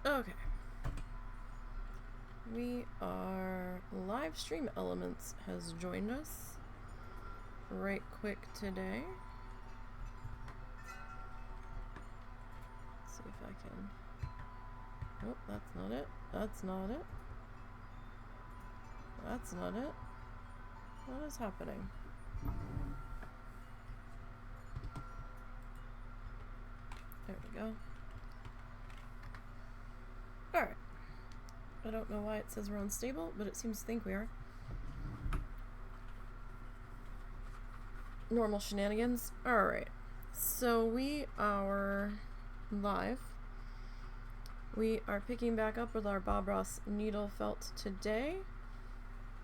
Okay. We are live stream elements has joined us right quick today. Let's see if I can. Nope, that's not it. That's not it. That's not it. What is happening? There we go. Alright. I don't know why it says we're unstable, but it seems to think we are. Normal shenanigans. Alright. So we are live. We are picking back up with our Bob Ross needle felt today.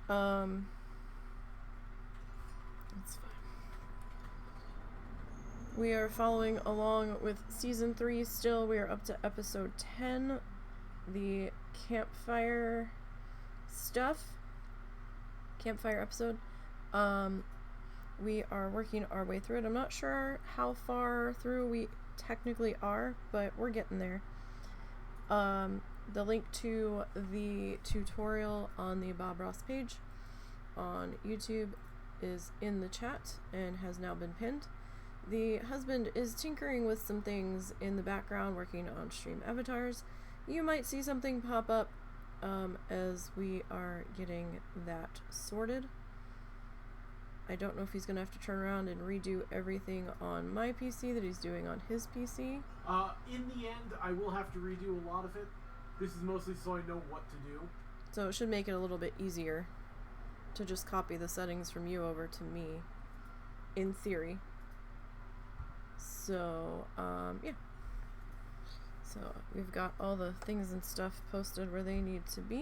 That's fine. We are following along with season 3 still. We are up to episode 10. The campfire stuff. Campfire episode. We are working our way through it. I'm not sure how far through we technically are, but we're getting there. The link to the tutorial on the Bob Ross page on YouTube is in the chat and has now been pinned. The husband is tinkering with some things in the background, working on stream avatars. You might see something pop up as we are getting that sorted. I don't know if he's going to have to turn around and redo everything on my PC that he's doing on his PC. In the end, I will have to redo a lot of it. This is mostly so I know what to do. So it should make it a little bit easier to just copy the settings from you over to me, in theory. So, yeah. So we've got all the things and stuff posted where they need to be.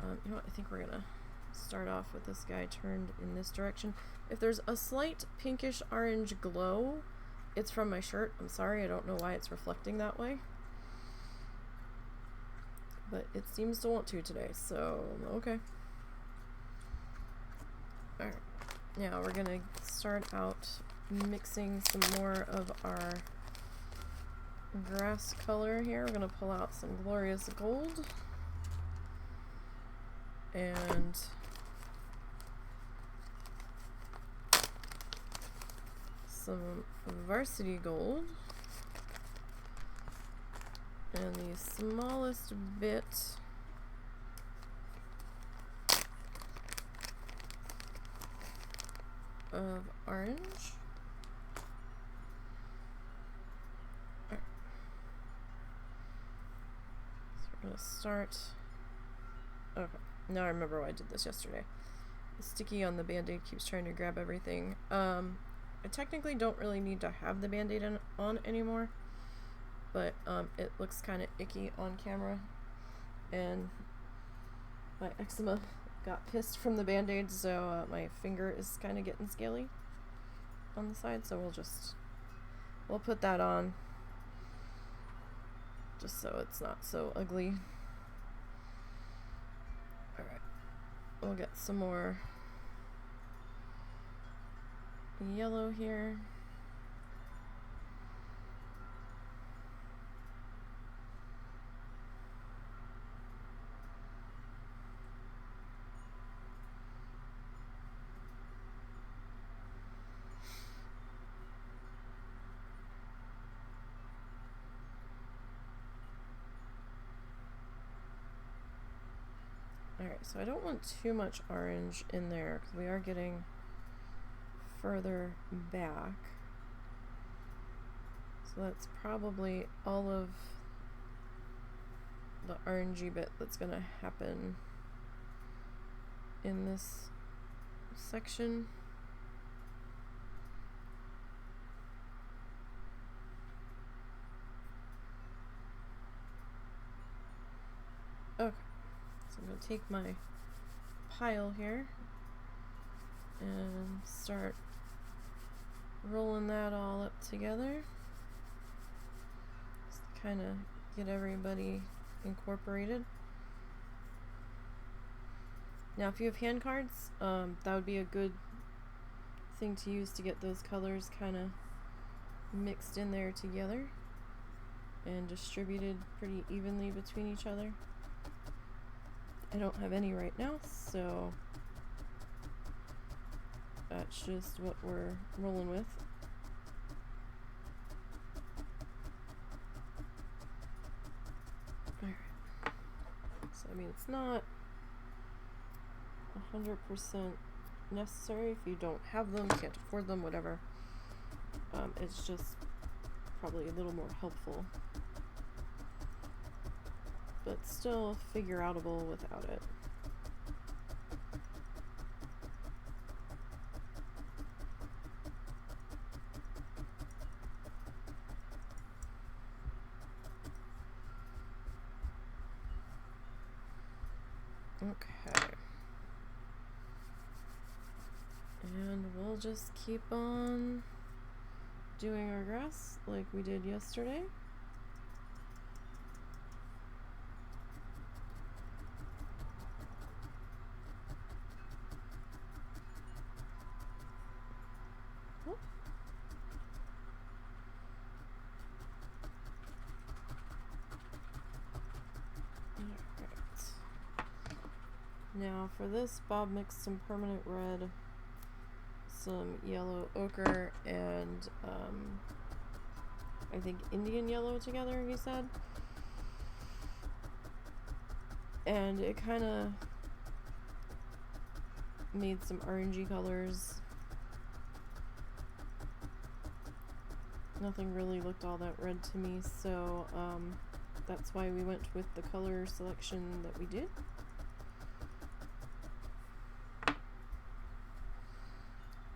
You know what? I think we're gonna start off with this guy turned in this direction. If there's a slight pinkish orange glow, it's from my shirt. I'm sorry, I don't know why it's reflecting that way. But it seems to want to today, so okay. Alright. Now we're gonna start out mixing some more of our grass color here. We're gonna pull out some glorious gold and some varsity gold and the smallest bit of orange. Right. So we're gonna start. Okay, now I remember why I did this yesterday. The sticky on the band-aid keeps trying to grab everything. I technically don't really need to have the band-aid on anymore, but it looks kind of icky on camera, and my eczema got pissed from the band-aid, so my finger is kind of getting scaly on the side, so we'll put that on just so it's not so ugly. Alright, we'll get some more yellow here. Alright, so I don't want too much orange in there because we are getting further back. So that's probably all of the orangey bit that's going to happen in this section. Okay. So I'm going to take my pile here and start rolling that all up together. Just to kind of get everybody incorporated. Now if you have hand cards, that would be a good thing to use to get those colors kind of mixed in there together. and distributed pretty evenly between each other. I don't have any right now, so that's just what we're rolling with. Alright. So, I mean, it's not 100% necessary if you don't have them, can't afford them, whatever. It's just probably a little more helpful, but still figure outable without it. Okay. And we'll just keep on doing our grass like we did yesterday. Whoop. Alright. Now for this, Bob mixed some permanent red, some yellow ochre, and I think Indian yellow together, he said. And it kind of made some orangey colors. Nothing really looked all that red to me, so that's why we went with the color selection that we did.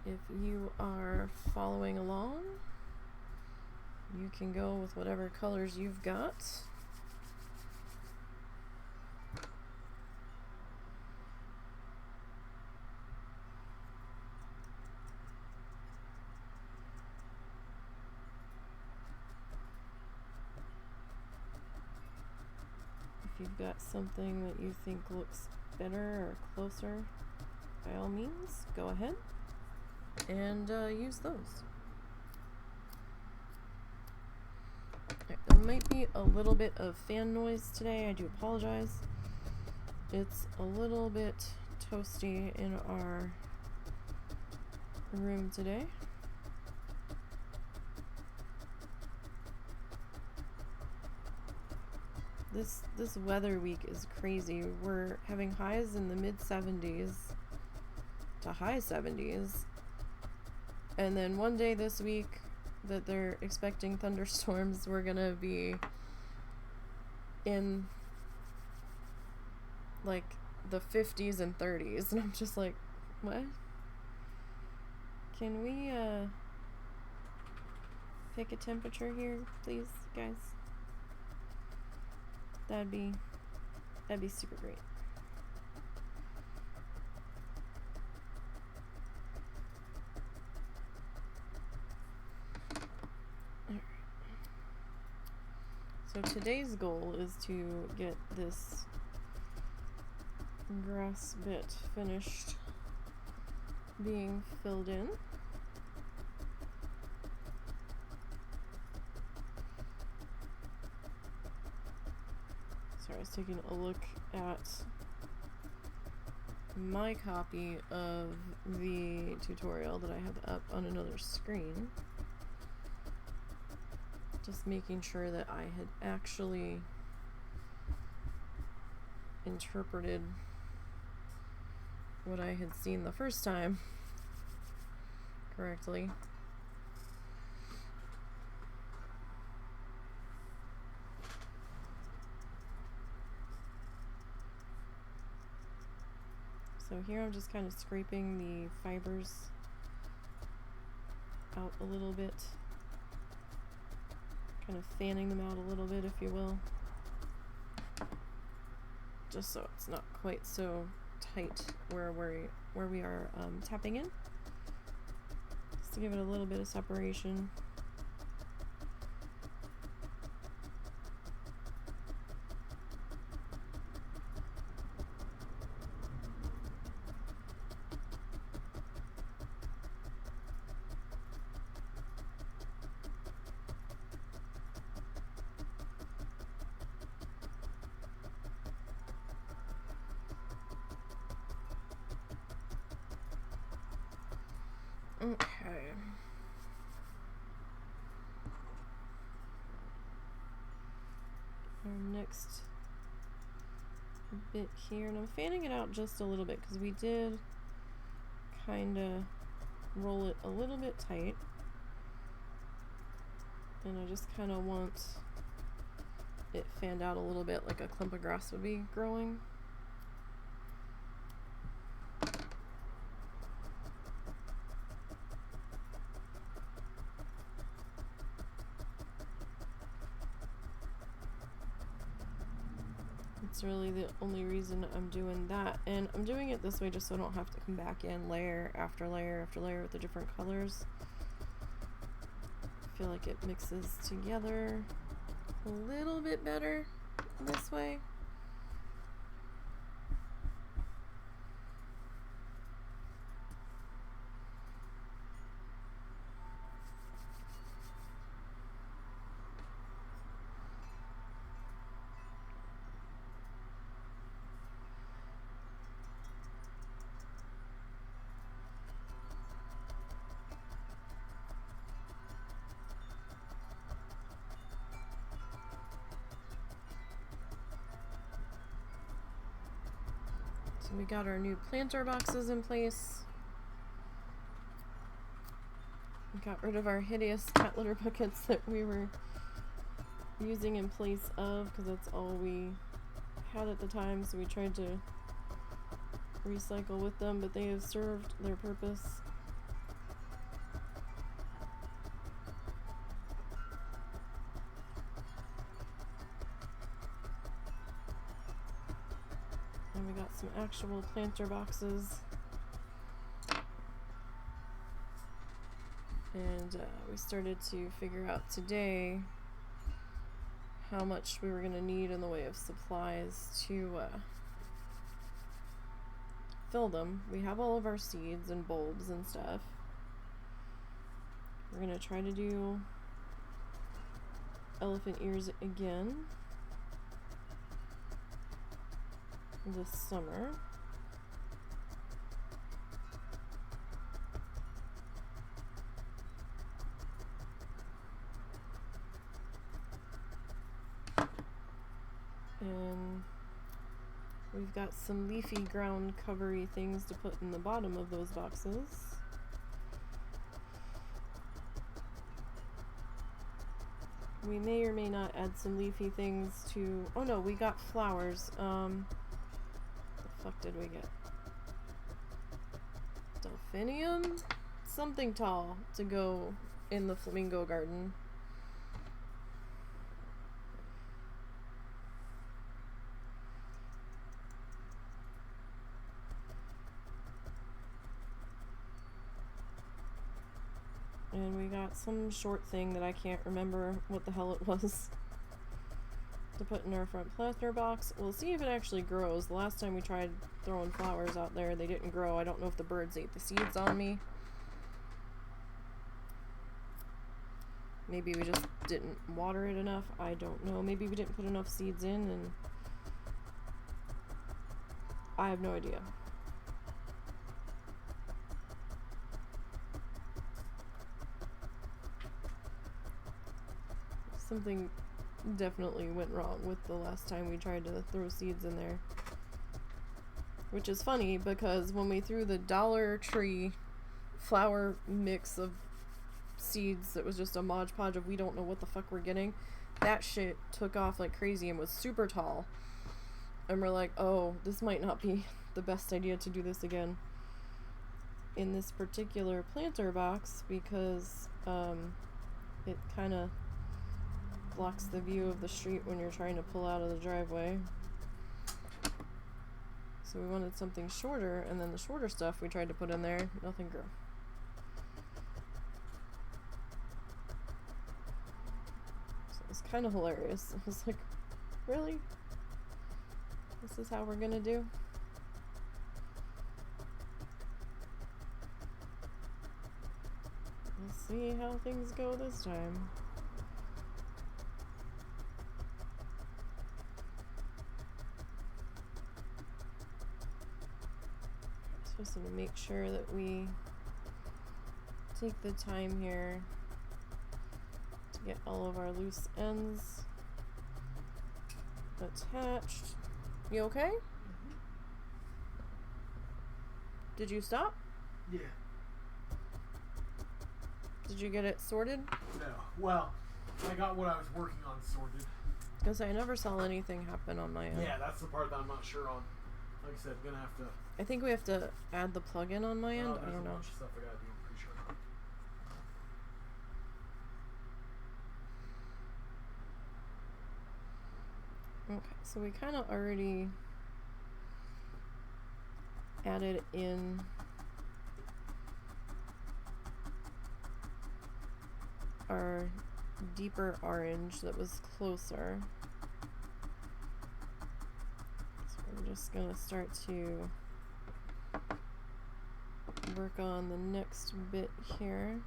If you are following along, you can go with whatever colors you've got. If you've got something that you think looks better or closer, by all means, go ahead and use those. Right, there might be a little bit of fan noise today. I do apologize. It's a little bit toasty in our room today. This weather week is crazy. We're having highs in the mid 70s to high 70s. And then one day this week that they're expecting thunderstorms, we're gonna be in like the 50s and 30s. And I'm just like, what? Can we pick a temperature here, please, guys? That'd be super great. Alright. So today's goal is to get this grass bit finished being filled in. I was taking a look at my copy of the tutorial that I have up on another screen, just making sure that I had actually interpreted what I had seen the first time correctly. So here I'm just kind of scraping the fibers out a little bit, kind of fanning them out a little bit, if you will, just so it's not quite so tight where we are tapping in, just to give it a little bit of separation. Okay. Our next bit here, and I'm fanning it out just a little bit because we did kind of roll it a little bit tight, and I just kind of want it fanned out a little bit like a clump of grass would be growing. It's really the only reason I'm doing that, and I'm doing it this way just so I don't have to come back in layer after layer after layer with the different colors. I feel like it mixes together a little bit better this way. We got our new planter boxes in place. We got rid of our hideous cat litter buckets that we were using in place of because that's all we had at the time, so we tried to recycle with them, but they have served their purpose. And we got some actual planter boxes. And we started to figure out today how much we were going to need in the way of supplies to fill them. We have all of our seeds and bulbs and stuff. We're going to try to do elephant ears again this summer. And we've got some leafy ground covery things to put in the bottom of those boxes. We may or may not add some leafy things to... Oh no, we got flowers. The fuck did we get? Delphinium? Something tall to go in the flamingo garden. And we got some short thing that I can't remember what the hell it was to put in our front planter box. We'll see if it actually grows. The last time we tried throwing flowers out there, they didn't grow. I don't know if the birds ate the seeds on me. Maybe we just didn't water it enough. I don't know. Maybe we didn't put enough seeds in, and I have no idea. Something definitely went wrong with the last time we tried to throw seeds in there. Which is funny because when we threw the Dollar Tree flower mix of seeds that was just a Mod Podge of we don't know what the fuck we're getting, that shit took off like crazy and was super tall. And we're like, oh, this might not be the best idea to do this again in this particular planter box because it kind of blocks the view of the street when you're trying to pull out of the driveway. So we wanted something shorter, and then the shorter stuff we tried to put in there, nothing grew. So it was kind of hilarious. I was like, really? This is how we're gonna do? We'll see how things go this time. Supposed to make sure that we take the time here to get all of our loose ends attached. You okay? Mm-hmm. Did you stop? Yeah. Did you get it sorted? No. Well, I got what I was working on sorted. Because I never saw anything happen on my end. Yeah, that's the part that I'm not sure on. Like I said, gonna have to. I think we have to add the plug-in on my end. I There's don't a know. bunch of stuff I gotta do, I'm pretty sure. Okay, so we kind of already added in our deeper orange that was closer. So we're just gonna start to work on the next bit here.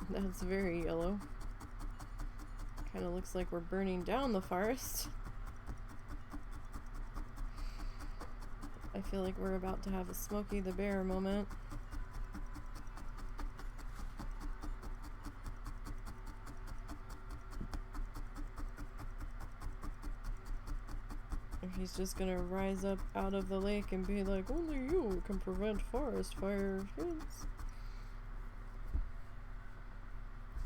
That's very yellow. Kind of looks like we're burning down the forest. I feel like we're about to have a Smokey the Bear moment. Or he's just gonna rise up out of the lake and be like, only you can prevent forest fires.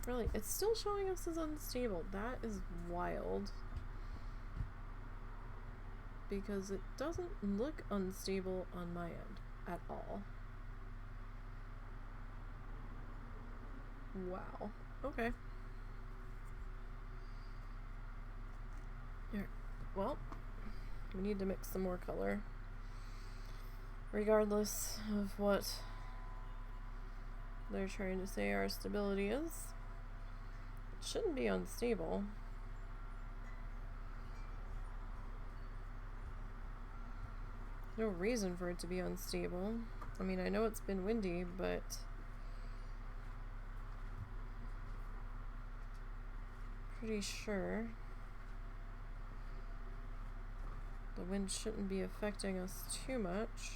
Really, it's still showing us as unstable. That is wild. Because it doesn't look unstable on my end at all. Wow. Okay. Alright. Well, we need to mix some more color. Regardless of what they're trying to say our stability is. It shouldn't be unstable. No reason for it to be unstable. I mean, I know it's been windy, but pretty sure the wind shouldn't be affecting us too much.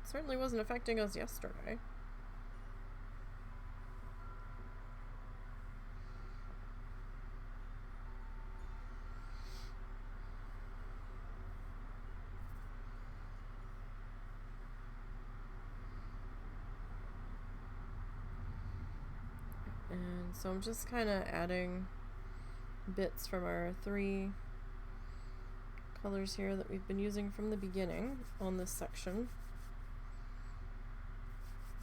It certainly wasn't affecting us yesterday. And so I'm just kind of adding bits from our 3 colors here that we've been using from the beginning on this section.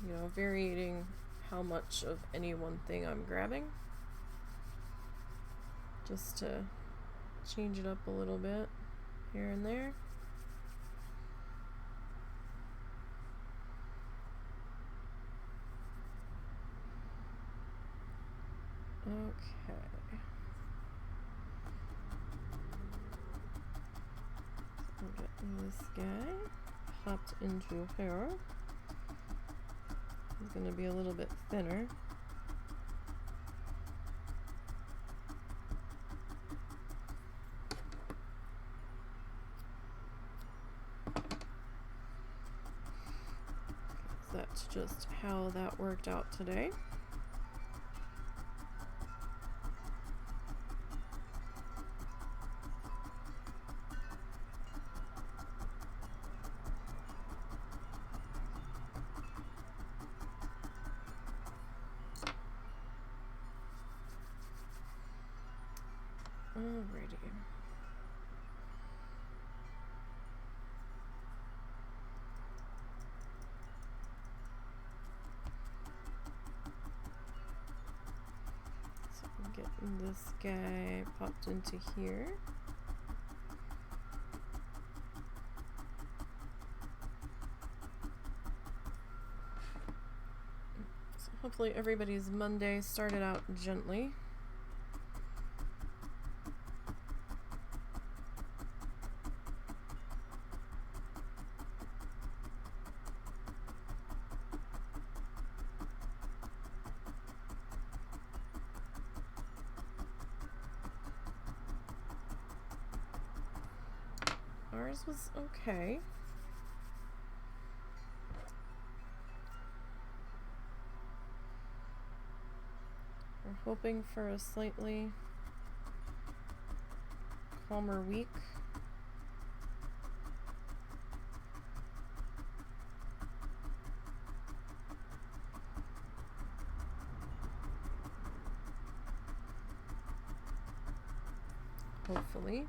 You know, varying how much of any one thing I'm grabbing. Just to change it up a little bit here and there. Okay. So we'll get this guy popped into here. He's going to be a little bit thinner. That's just how that worked out today. Alrighty. So I'm getting this guy popped into here. So hopefully everybody's Monday started out gently. Ours was okay. We're hoping for a slightly calmer week. Hopefully.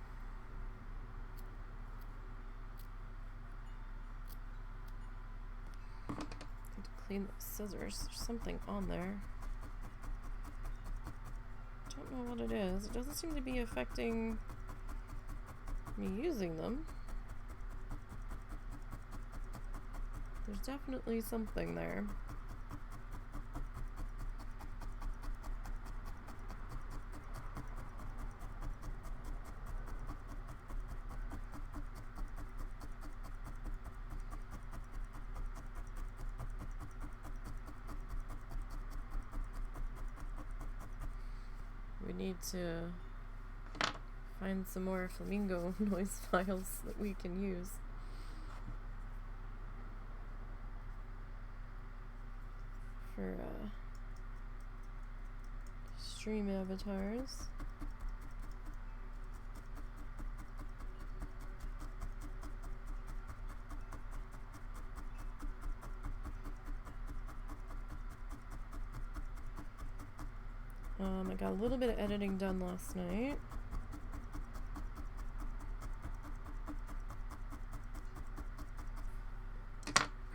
Need to clean the scissors. There's something on there. Don't know what it is. It doesn't seem to be affecting me using them. There's definitely something there. We need to find some more flamingo noise files that we can use. For stream avatars. I got a little bit of editing done last night.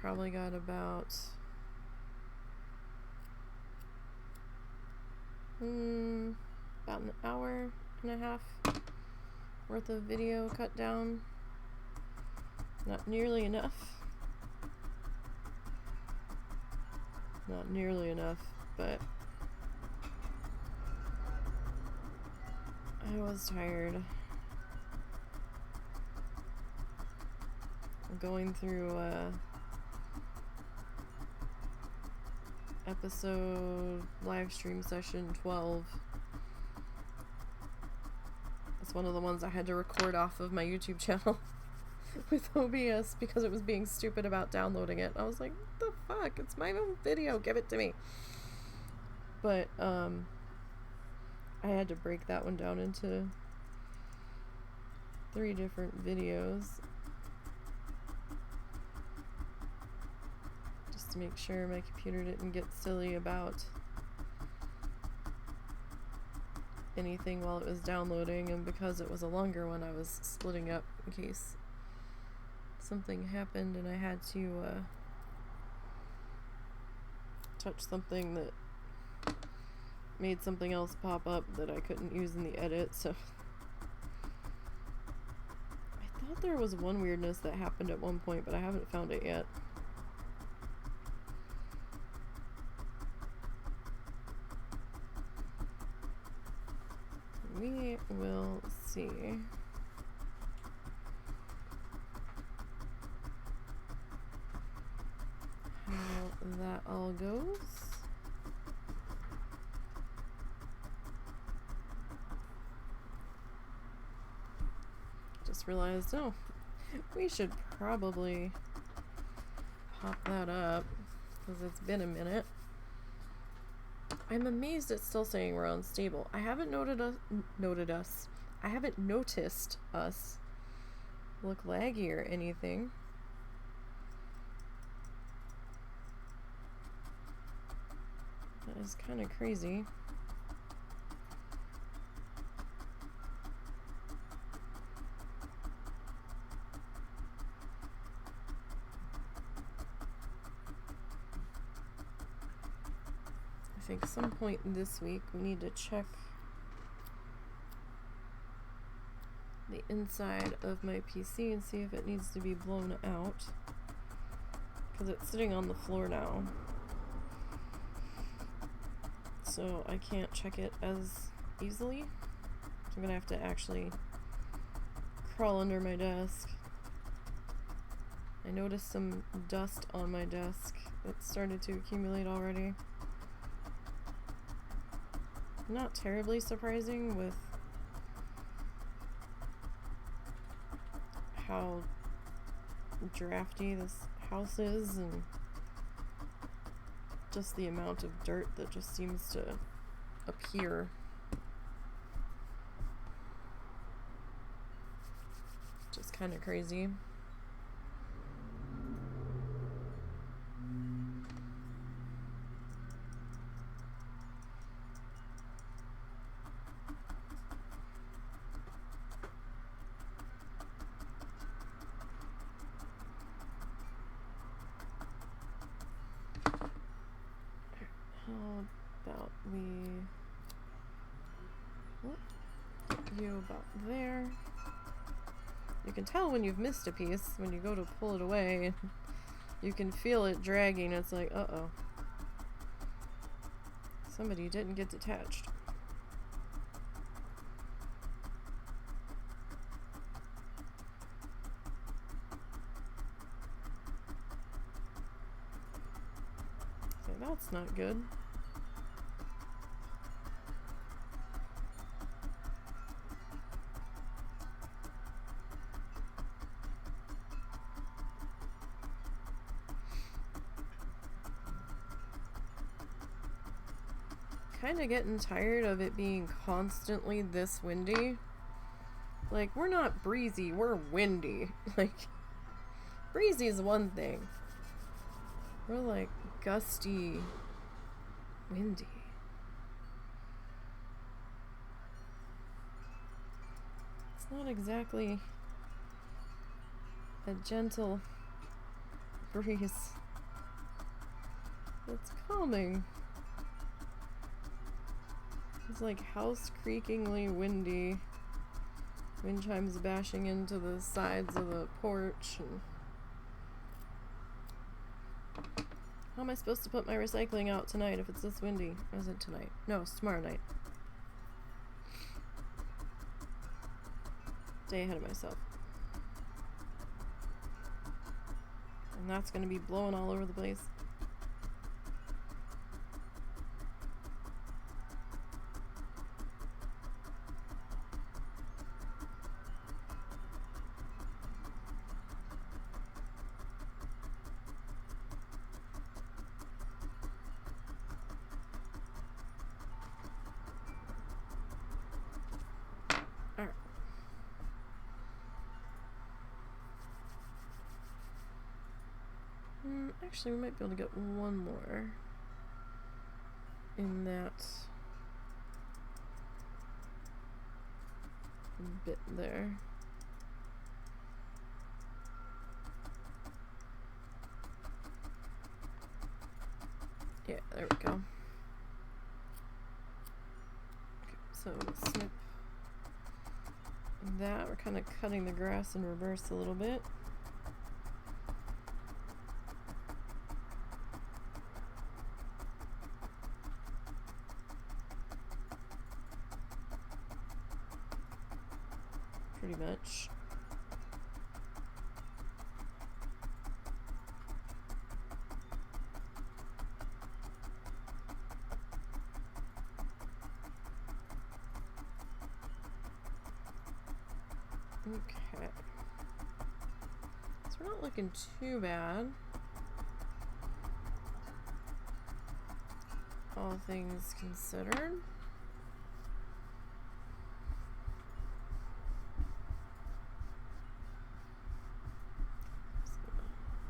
Probably got about an hour and a half worth of video cut down. Not nearly enough. Not nearly enough, but I was tired. Going through episode live stream session 12. It's one of the ones I had to record off of my YouTube channel with OBS because it was being stupid about downloading it. I was like, what the fuck? It's my own video. Give it to me. But I had to break that one down into 3 different videos just to make sure my computer didn't get silly about anything while it was downloading, and because it was a longer one I was splitting up in case something happened and I had to touch something that made something else pop up that I couldn't use in the edit. So I thought there was one weirdness that happened at one point, but I haven't found it yet. We will see. How that all goes. Just realized, oh, we should probably pop that up because it's been a minute. I'm amazed it's still saying we're unstable. I haven't I haven't noticed us look laggy or anything. That is kind of crazy. I think some point this week we need to check the inside of my PC and see if it needs to be blown out, because it's sitting on the floor now, so I can't check it as easily. So I'm gonna have to actually crawl under my desk. I noticed some dust on my desk that started to accumulate already. Not terribly surprising with how drafty this house is, and just the amount of dirt that just seems to appear. Just kind of crazy. How about we put you about there? You can tell when you've missed a piece when you go to pull it away. You can feel it dragging. It's like, uh-oh. Somebody didn't get detached. So that's not good. Kind of getting tired of it being constantly this windy. Like, we're not breezy, we're windy. Like, breezy is one thing. We're like gusty, windy. It's not exactly a gentle breeze. It's calming. It's like house creakingly windy. Wind chimes bashing into the sides of the porch. And how am I supposed to put my recycling out tonight if it's this windy? Or is it tonight? No, it's tomorrow night. Day ahead of myself. And that's gonna be blowing all over the place. Alright. Actually, we might be able to get one more in that bit there. Yeah, there we go. Okay, so snip that. We're kind of cutting the grass in reverse a little bit. Pretty much. Okay. So we're not looking too bad. All things considered.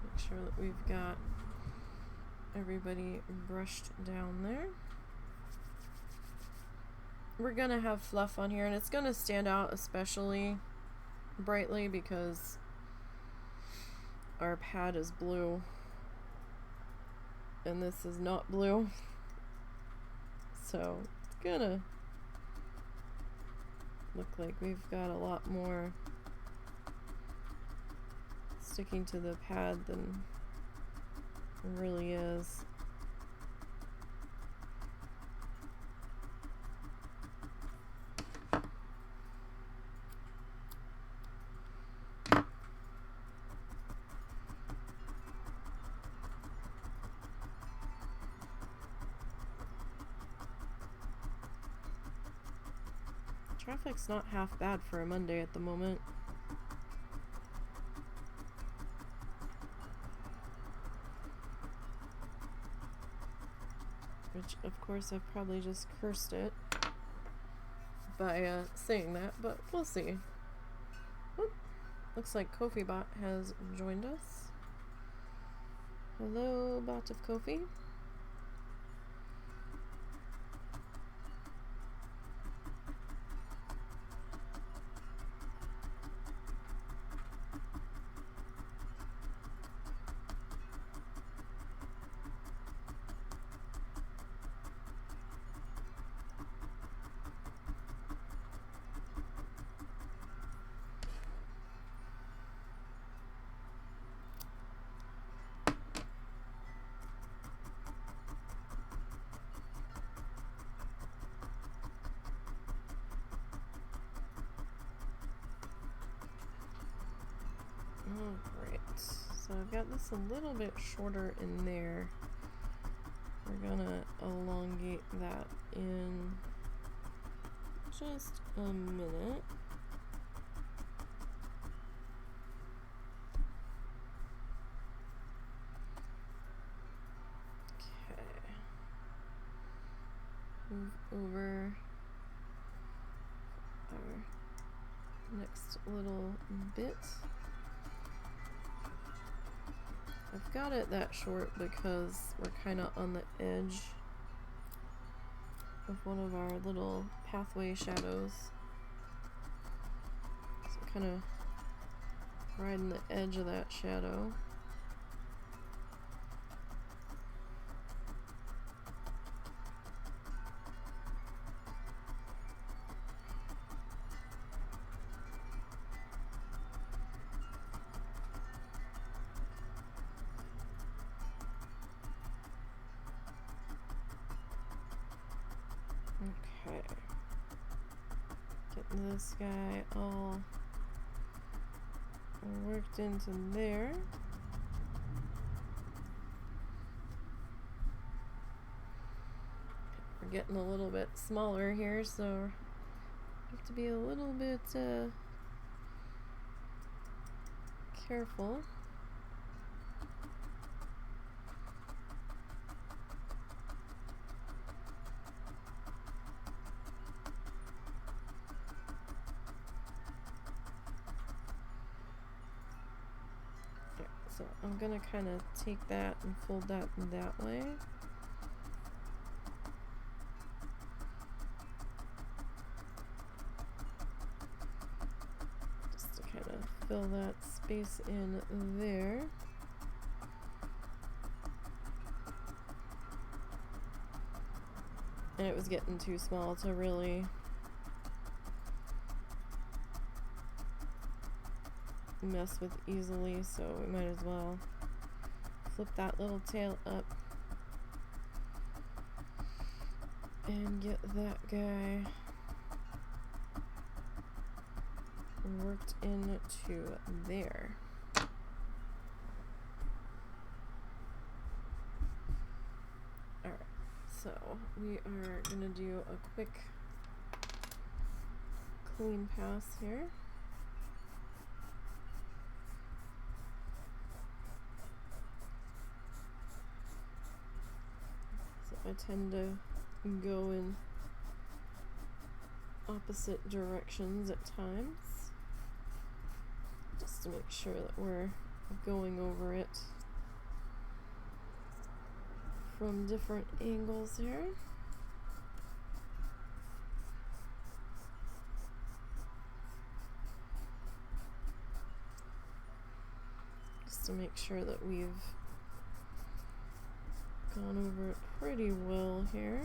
Make sure that we've got everybody brushed down there. We're gonna have fluff on here, and it's gonna stand out especially brightly because our pad is blue and this is not blue, so it's gonna look like we've got a lot more sticking to the pad than it really is. Traffic's not half bad for a Monday at the moment. course, I've probably just cursed it by saying that, but we'll see. Whoop. Looks like KofiBot has joined us. Hello, bot of Kofi. Alright, so I've got this a little bit shorter in there. We're gonna elongate that in just a minute. Okay. Move over our next little bit. I've got it that short because we're kind of on the edge of one of our little pathway shadows. So kind of riding the edge of that shadow. Okay, getting this guy all worked into there. We're getting a little bit smaller here, so have to be a little bit careful. So I'm gonna kind of take that and fold that that way. Just to kind of fill that space in there. And it was getting too small to really mess with easily, so we might as well flip that little tail up and get that guy worked into there. Alright, so we are gonna do a quick clean pass here. I tend to go in opposite directions at times, just to make sure that we're going over it from different angles here. Just to make sure that we've gone over it pretty well here.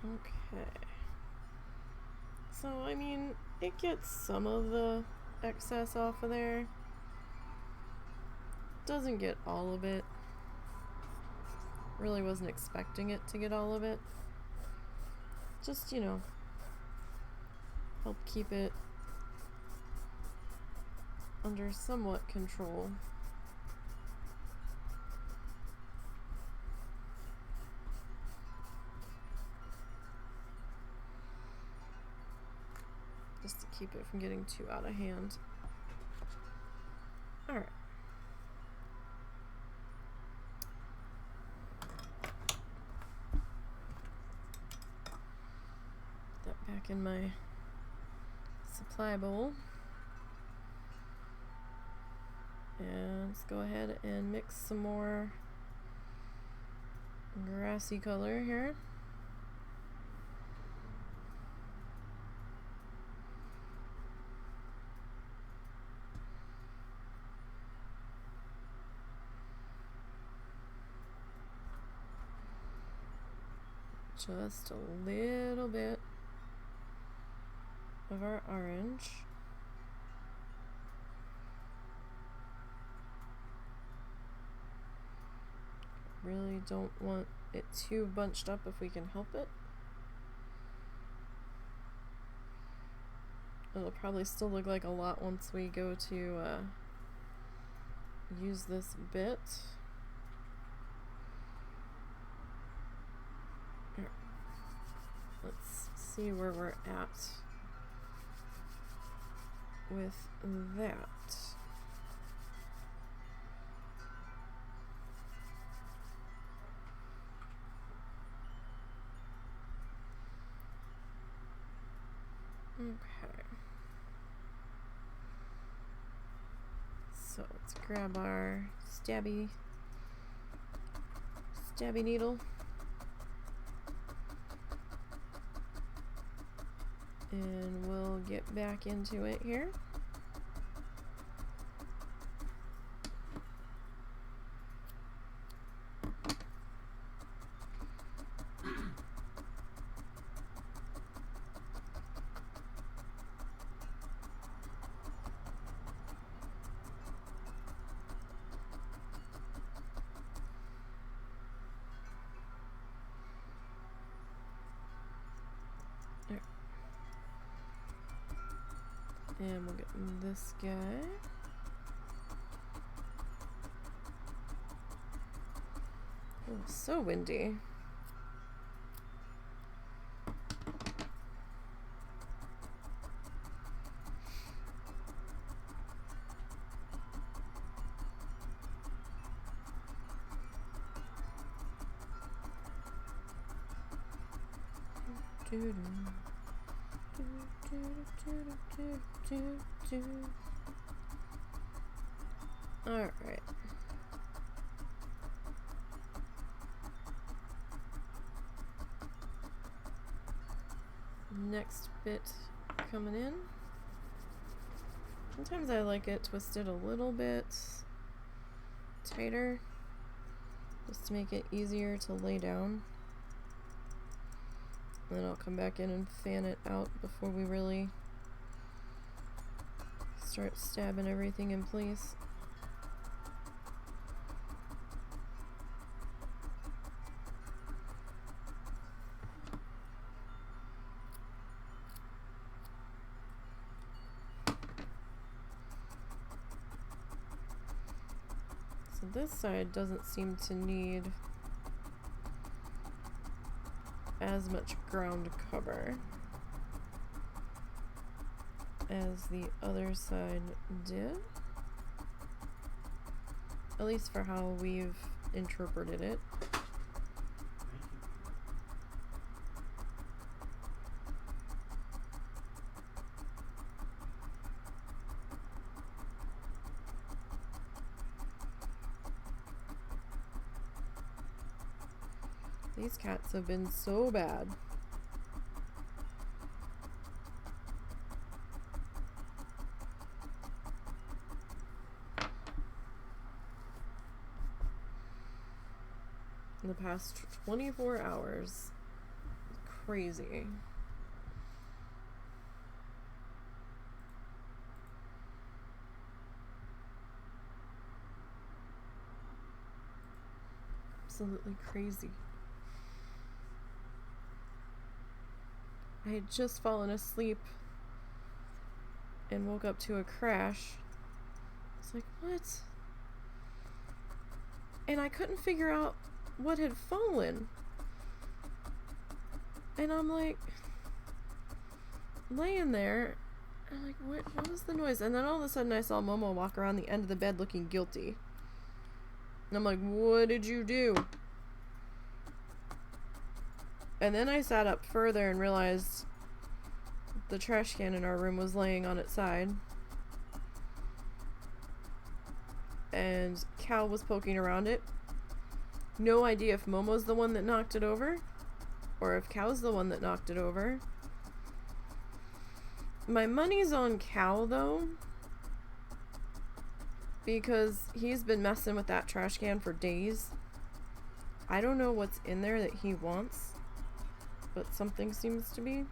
Okay. So, I mean, it gets some of the excess off of there. Doesn't get all of it. Really wasn't expecting it to get all of it. Just, you know, help keep it under somewhat control. Just to keep it from getting too out of hand. Alright. Put that back in my supply bowl. And let's go ahead and mix some more grassy color here. Just a little bit of our orange. Really don't want it too bunched up if we can help it. It'll probably still look like a lot once we go to use this bit. Here. Let's see where we're at with that. Okay. So let's grab our stabby needle. And we'll get back into it here. And we'll get this guy. Oh, so windy. All right. Next bit coming in. Sometimes I like it twisted a little bit tighter, just to make it easier to lay down. Then I'll come back in and fan it out before we really start stabbing everything in place. So this side doesn't seem to need as much ground cover as the other side did, at least for how we've interpreted it. These cats have been so bad. In the past 24 hours. Crazy. Absolutely crazy. I had just fallen asleep and woke up to a crash was like, what? And I couldn't figure out what had fallen. And I'm like, laying there, I'm like, what was the noise? And then all of a sudden I saw Momo walk around the end of the bed looking guilty. And I'm like, what did you do? And then I sat up further and realized the trash can in our room was laying on its side. And Cal was poking around it. No idea if Momo's the one that knocked it over, or if Cal's the one that knocked it over. My money's on Cal, though, because he's been messing with that trash can for days. I don't know what's in there that he wants, but something seems to be.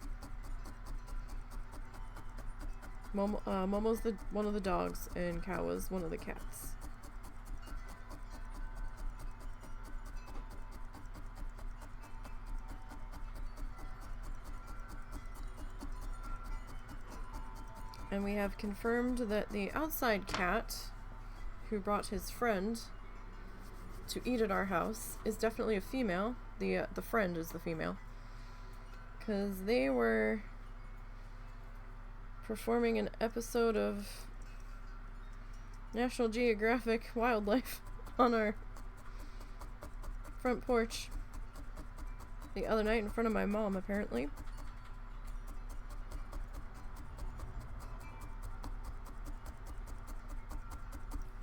Momo's one of the dogs, and Cal was one of the cats. And we have confirmed that the outside cat, who brought his friend to eat at our house, is definitely a female. The friend is the female. Because they were performing an episode of National Geographic Wildlife on our front porch the other night in front of my mom, apparently.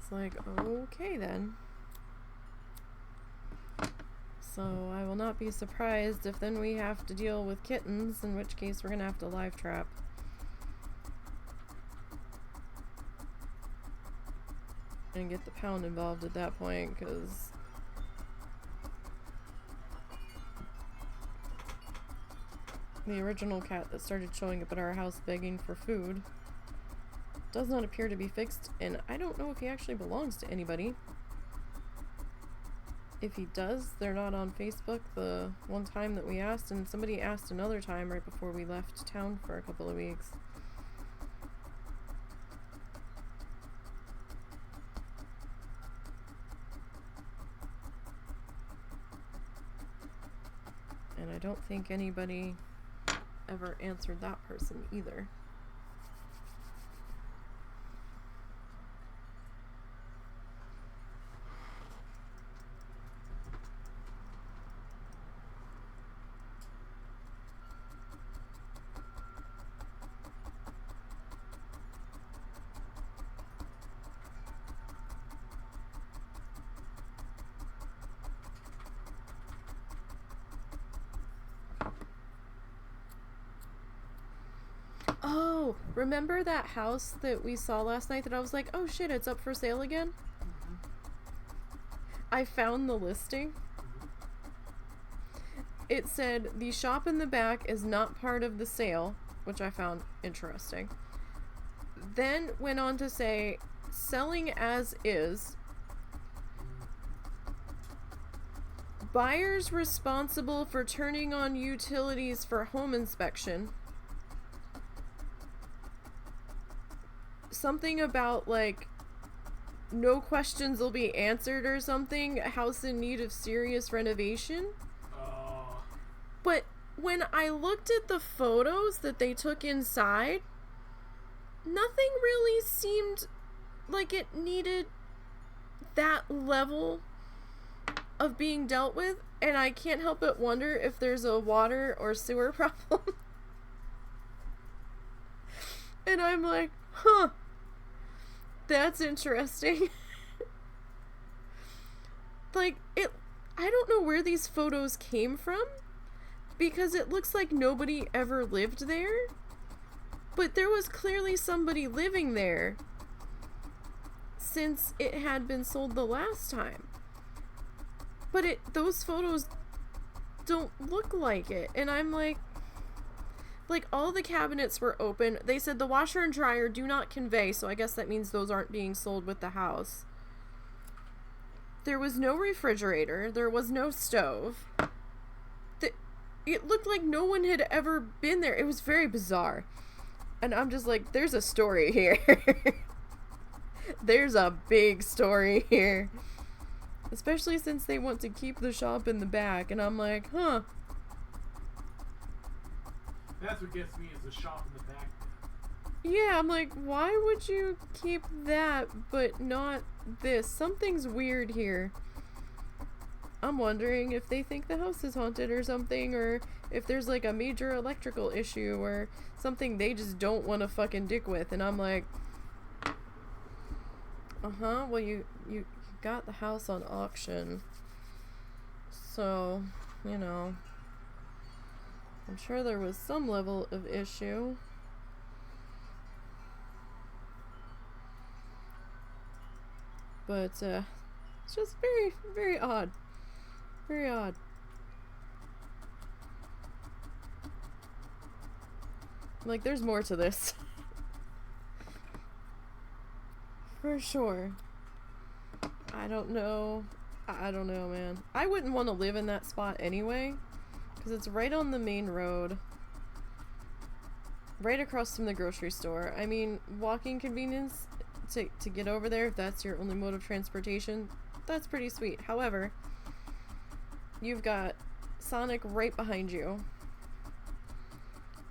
It's like, okay then. So I will not be surprised if then we have to deal with kittens, in which case we're gonna have to live trap. And get the pound involved at that point, because the original cat that started showing up at our house begging for food does not appear to be fixed, and I don't know if he actually belongs to anybody. If he does, they're not on Facebook the one time that we asked, and somebody asked another time right before we left town for a couple of weeks. And I don't think anybody ever answered that person either. Oh, remember that house that we saw last night that I was like, oh shit, it's up for sale again? Mm-hmm. I found the listing. It said the shop in the back is not part of the sale, which I found interesting. Then went on to say, selling as is. Buyers responsible for turning on utilities for home inspection. Something about, like, no questions will be answered or something. House in need of serious renovation. But when I looked at the photos that they took inside, nothing really seemed like it needed that level of being dealt with. And I can't help but wonder if there's a water or sewer problem. And I'm like, huh. That's interesting. Like, I don't know where these photos came from, because it looks like nobody ever lived there, but there was clearly somebody living there since it had been sold the last time. But those photos don't look like it, and I'm like, all the cabinets were open. They said the washer and dryer do not convey, so I guess that means those aren't being sold with the house. There was no refrigerator. There was no stove. It looked like no one had ever been there. It was very bizarre. And I'm just like, there's a story here. There's a big story here. Especially since they want to keep the shop in the back, and I'm like, huh. That's what gets me, is the shop in the back. Yeah, I'm like, why would you keep that but not this? Something's weird here. I'm wondering if they think the house is haunted or something, or if there's like a major electrical issue or something they just don't want to fucking dick with. And I'm like, well, you got the house on auction, so, you know, I'm sure there was some level of issue. But, it's just very, very odd. Very odd. Like, there's more to this. For sure. I don't know, man. I wouldn't want to live in that spot anyway, because it's right on the main road. Right across from the grocery store. I mean, walking convenience to get over there, if that's your only mode of transportation, that's pretty sweet. However, you've got Sonic right behind you.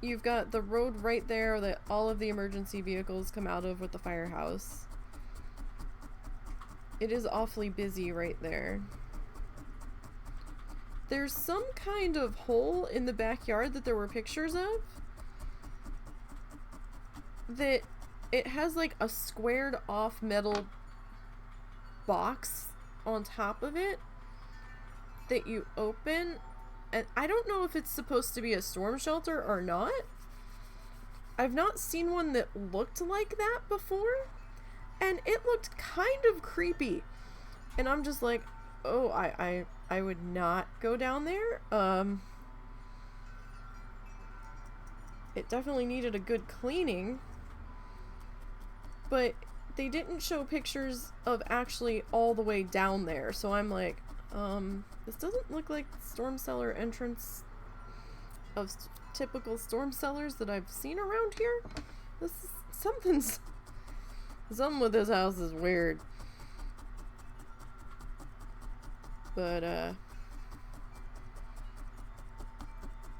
You've got the road right there that all of the emergency vehicles come out of with the firehouse. It is awfully busy right there. There's some kind of hole in the backyard that there were pictures of. That it has like a squared off metal box on top of it that you open, and I don't know if it's supposed to be a storm shelter or not. I've not seen one that looked like that before, and it looked kind of creepy, and I'm just like, oh, I would not go down there. It definitely needed a good cleaning, but they didn't show pictures of actually all the way down there, so I'm like, this doesn't look like the storm cellar entrance of typical storm cellars that I've seen around here. This is, something with this house is weird. But,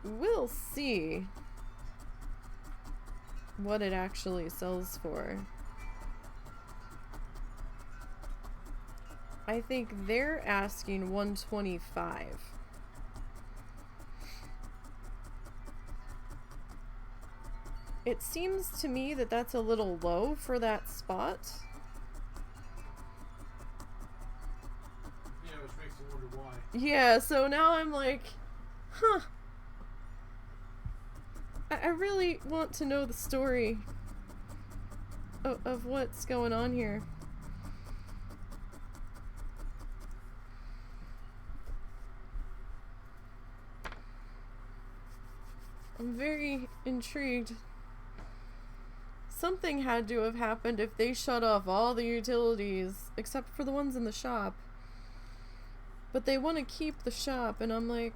we'll see what it actually sells for. I think they're asking $125. It seems to me that that's a little low for that spot. Yeah, which makes you wonder why. Yeah, so now I'm like, huh. I really want to know the story of what's going on here. I'm very intrigued. Something had to have happened if they shut off all the utilities, except for the ones in the shop. But they want to keep the shop, and I'm like,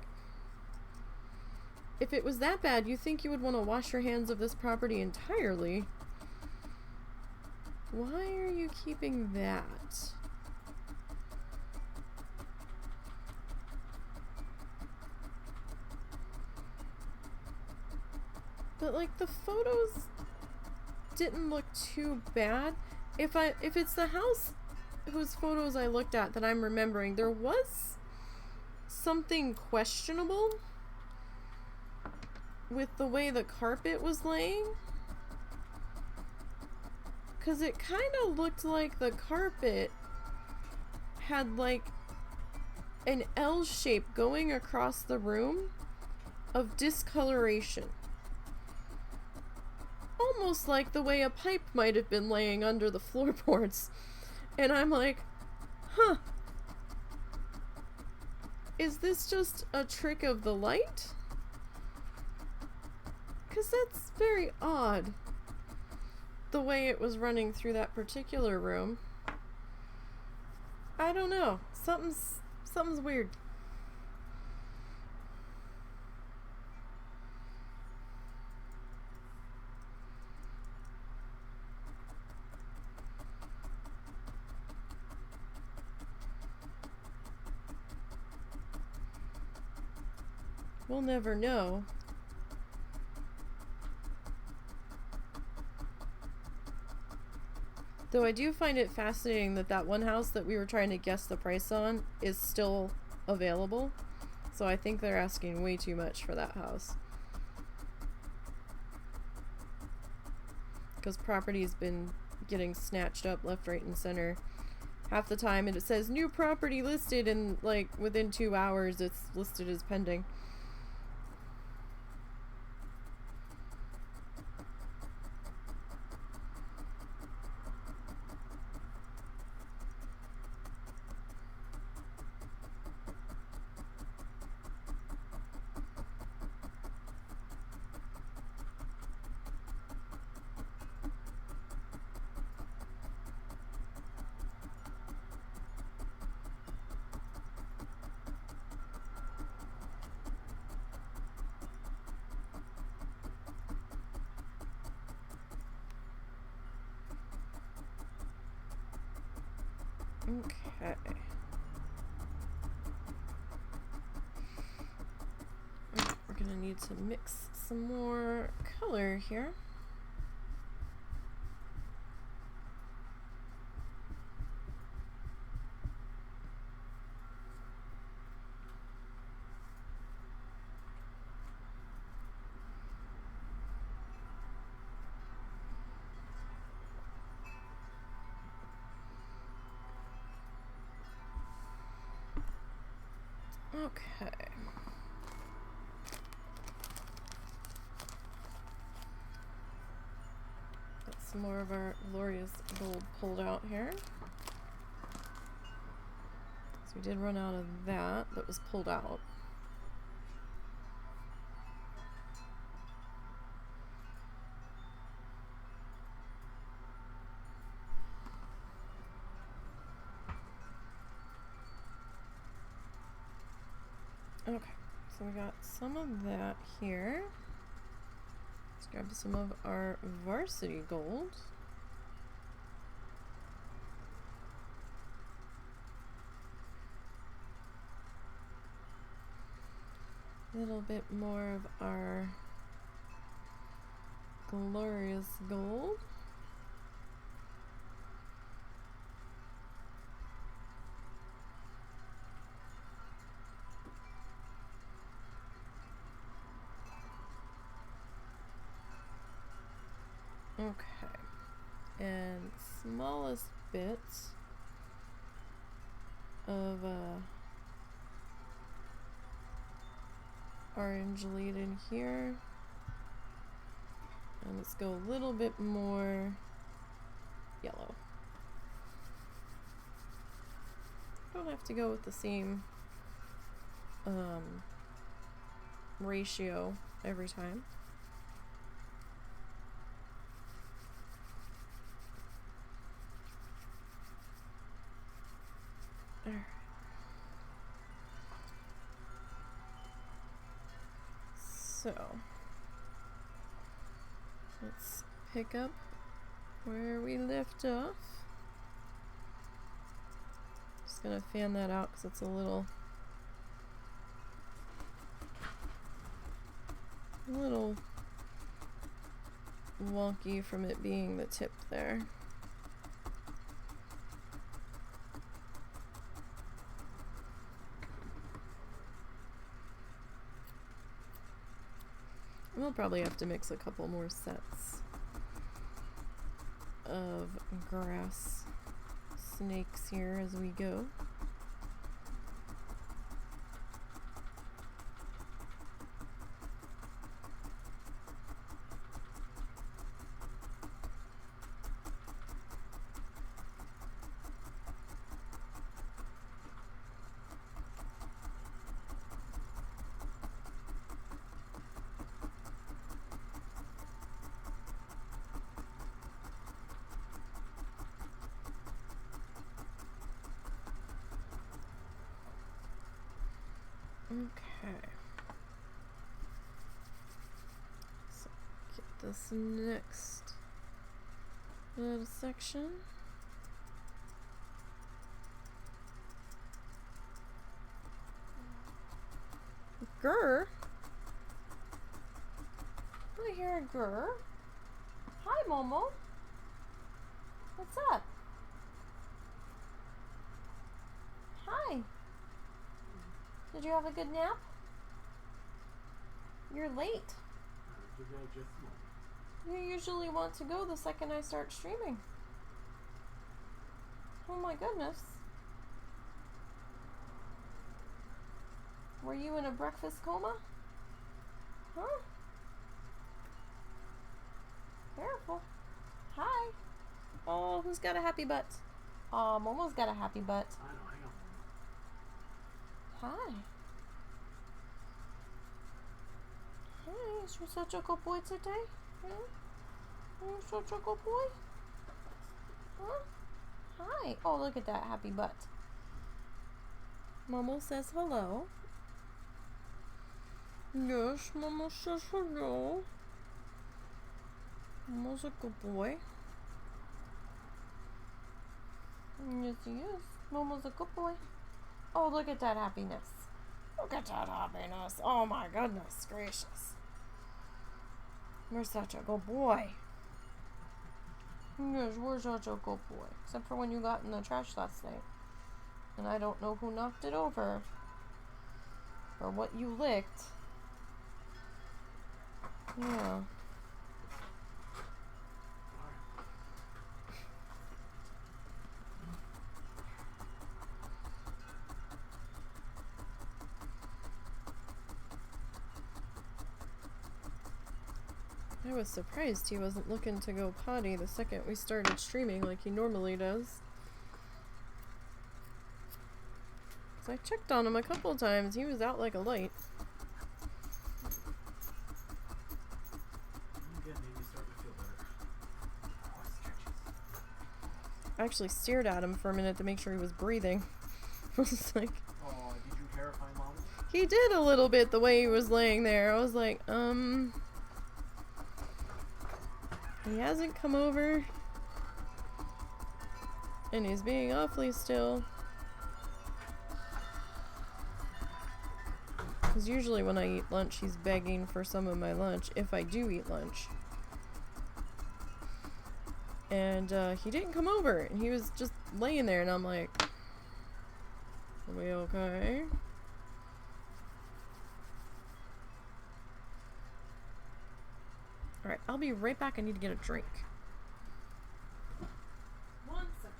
if it was that bad, you think you would want to wash your hands of this property entirely. Why are you keeping that? But like, the photos didn't look too bad. If it's the house whose photos I looked at that I'm remembering, there was something questionable with the way the carpet was laying. 'Cause it kind of looked like the carpet had like an L shape going across the room of discoloration. Almost like the way a pipe might have been laying under the floorboards. And I'm like, huh. Is this just a trick of the light? 'Cause that's very odd, the way it was running through that particular room. I don't know. Something's weird. We'll never know. Though I do find it fascinating that that one house that we were trying to guess the price on is still available. So I think they're asking way too much for that house. Because property's been getting snatched up left, right, and center half the time, and it says new property listed, and like within 2 hours it's listed as pending. Okay. We're gonna need to mix some more color here. Okay. Got some more of our glorious gold pulled out here. So we did run out of that was pulled out. Okay, so we got some of that here. Let's grab some of our varsity gold. A little bit more of our glorious gold. Okay, and smallest bit of orange lead in here, and let's go a little bit more yellow. Don't have to go with the same ratio every time. Alright. So let's pick up where we left off. Just gonna fan that out because it's a little wonky from it being the tip there. We'll probably have to mix a couple more sets of grass snakes here as we go. Okay, so get this next little section. Grr. here, girl. Hi, Momo. What's up? Hi. Did you have a good nap? You're late. You usually want to go the second I start streaming. Oh my goodness. Were you in a breakfast coma? Huh? Careful. Hi. Oh, who's got a happy butt? Oh, Momo's got a happy butt. I know, hang on. Hi. Hi, is you such a good boy today? Are you such a good boy? Huh? Hi. Oh, look at that happy butt. Momo says hello. Yes, Momo says hello. Momo's a good boy. Yes, he is. Momo's a good boy. Oh, look at that happiness. Look at that happiness. Oh my goodness gracious. You're such a good boy. Yes, we're such a good boy. Except for when you got in the trash last night. And I don't know who knocked it over. Or what you licked. Yeah. I was surprised he wasn't looking to go potty the second we started streaming like he normally does. 'Cause I checked on him a couple times. He was out like a light. I actually stared at him for a minute to make sure he was breathing. I was like... Oh, did you terrify Mom? He did a little bit the way he was laying there. I was like, He hasn't come over. And he's being awfully still. Because usually when I eat lunch, he's begging for some of my lunch, if I do eat lunch. And he didn't come over, and he was just laying there, and I'm like, are we okay? Alright, I'll be right back. I need to get a drink. 1 second.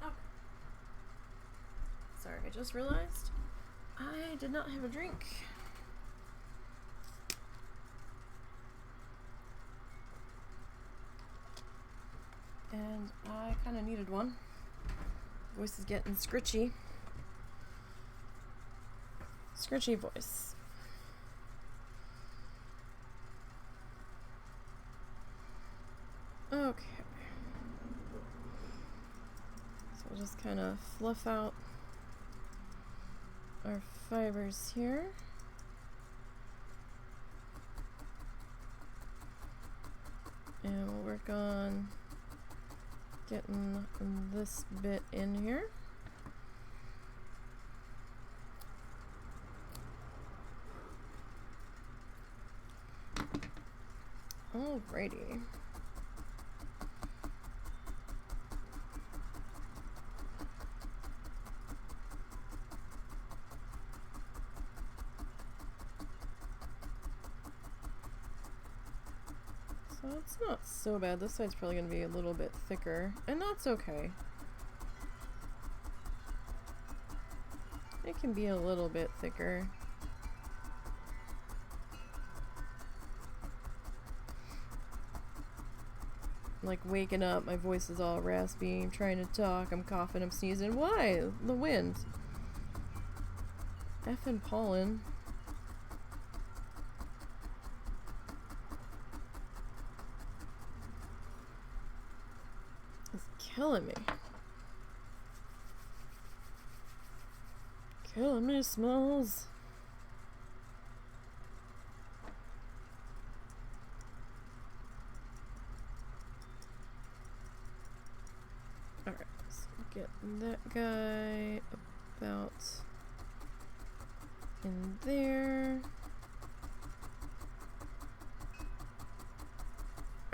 Okay. Sorry, I just realized I did not have a drink. And I kind of needed one. Voice is getting scritchy. Scritchy voice. Okay. So we'll just kind of fluff out our fibers here. And we'll work on getting this bit in here. Alrighty. So it's not so bad. This side's probably going to be a little bit thicker, and that's okay. It can be a little bit thicker. Like waking up, my voice is all raspy, I'm trying to talk, I'm coughing, I'm sneezing. Why? The wind. Effing pollen. It's killing me. Killing me, Smalls. that guy about in there.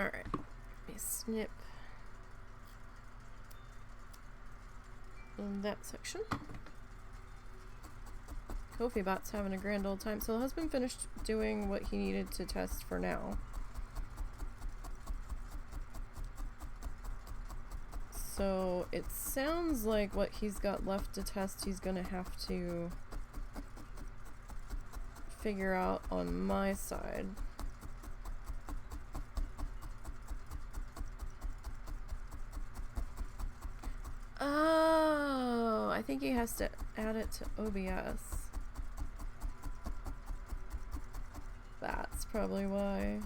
Alright, let me snip in that section. Kofi Bot's having a grand old time. So the husband finished doing what he needed to test for now. So it sounds like what he's got left to test, he's gonna have to figure out on my side. Oh, I think he has to add it to OBS. That's probably why.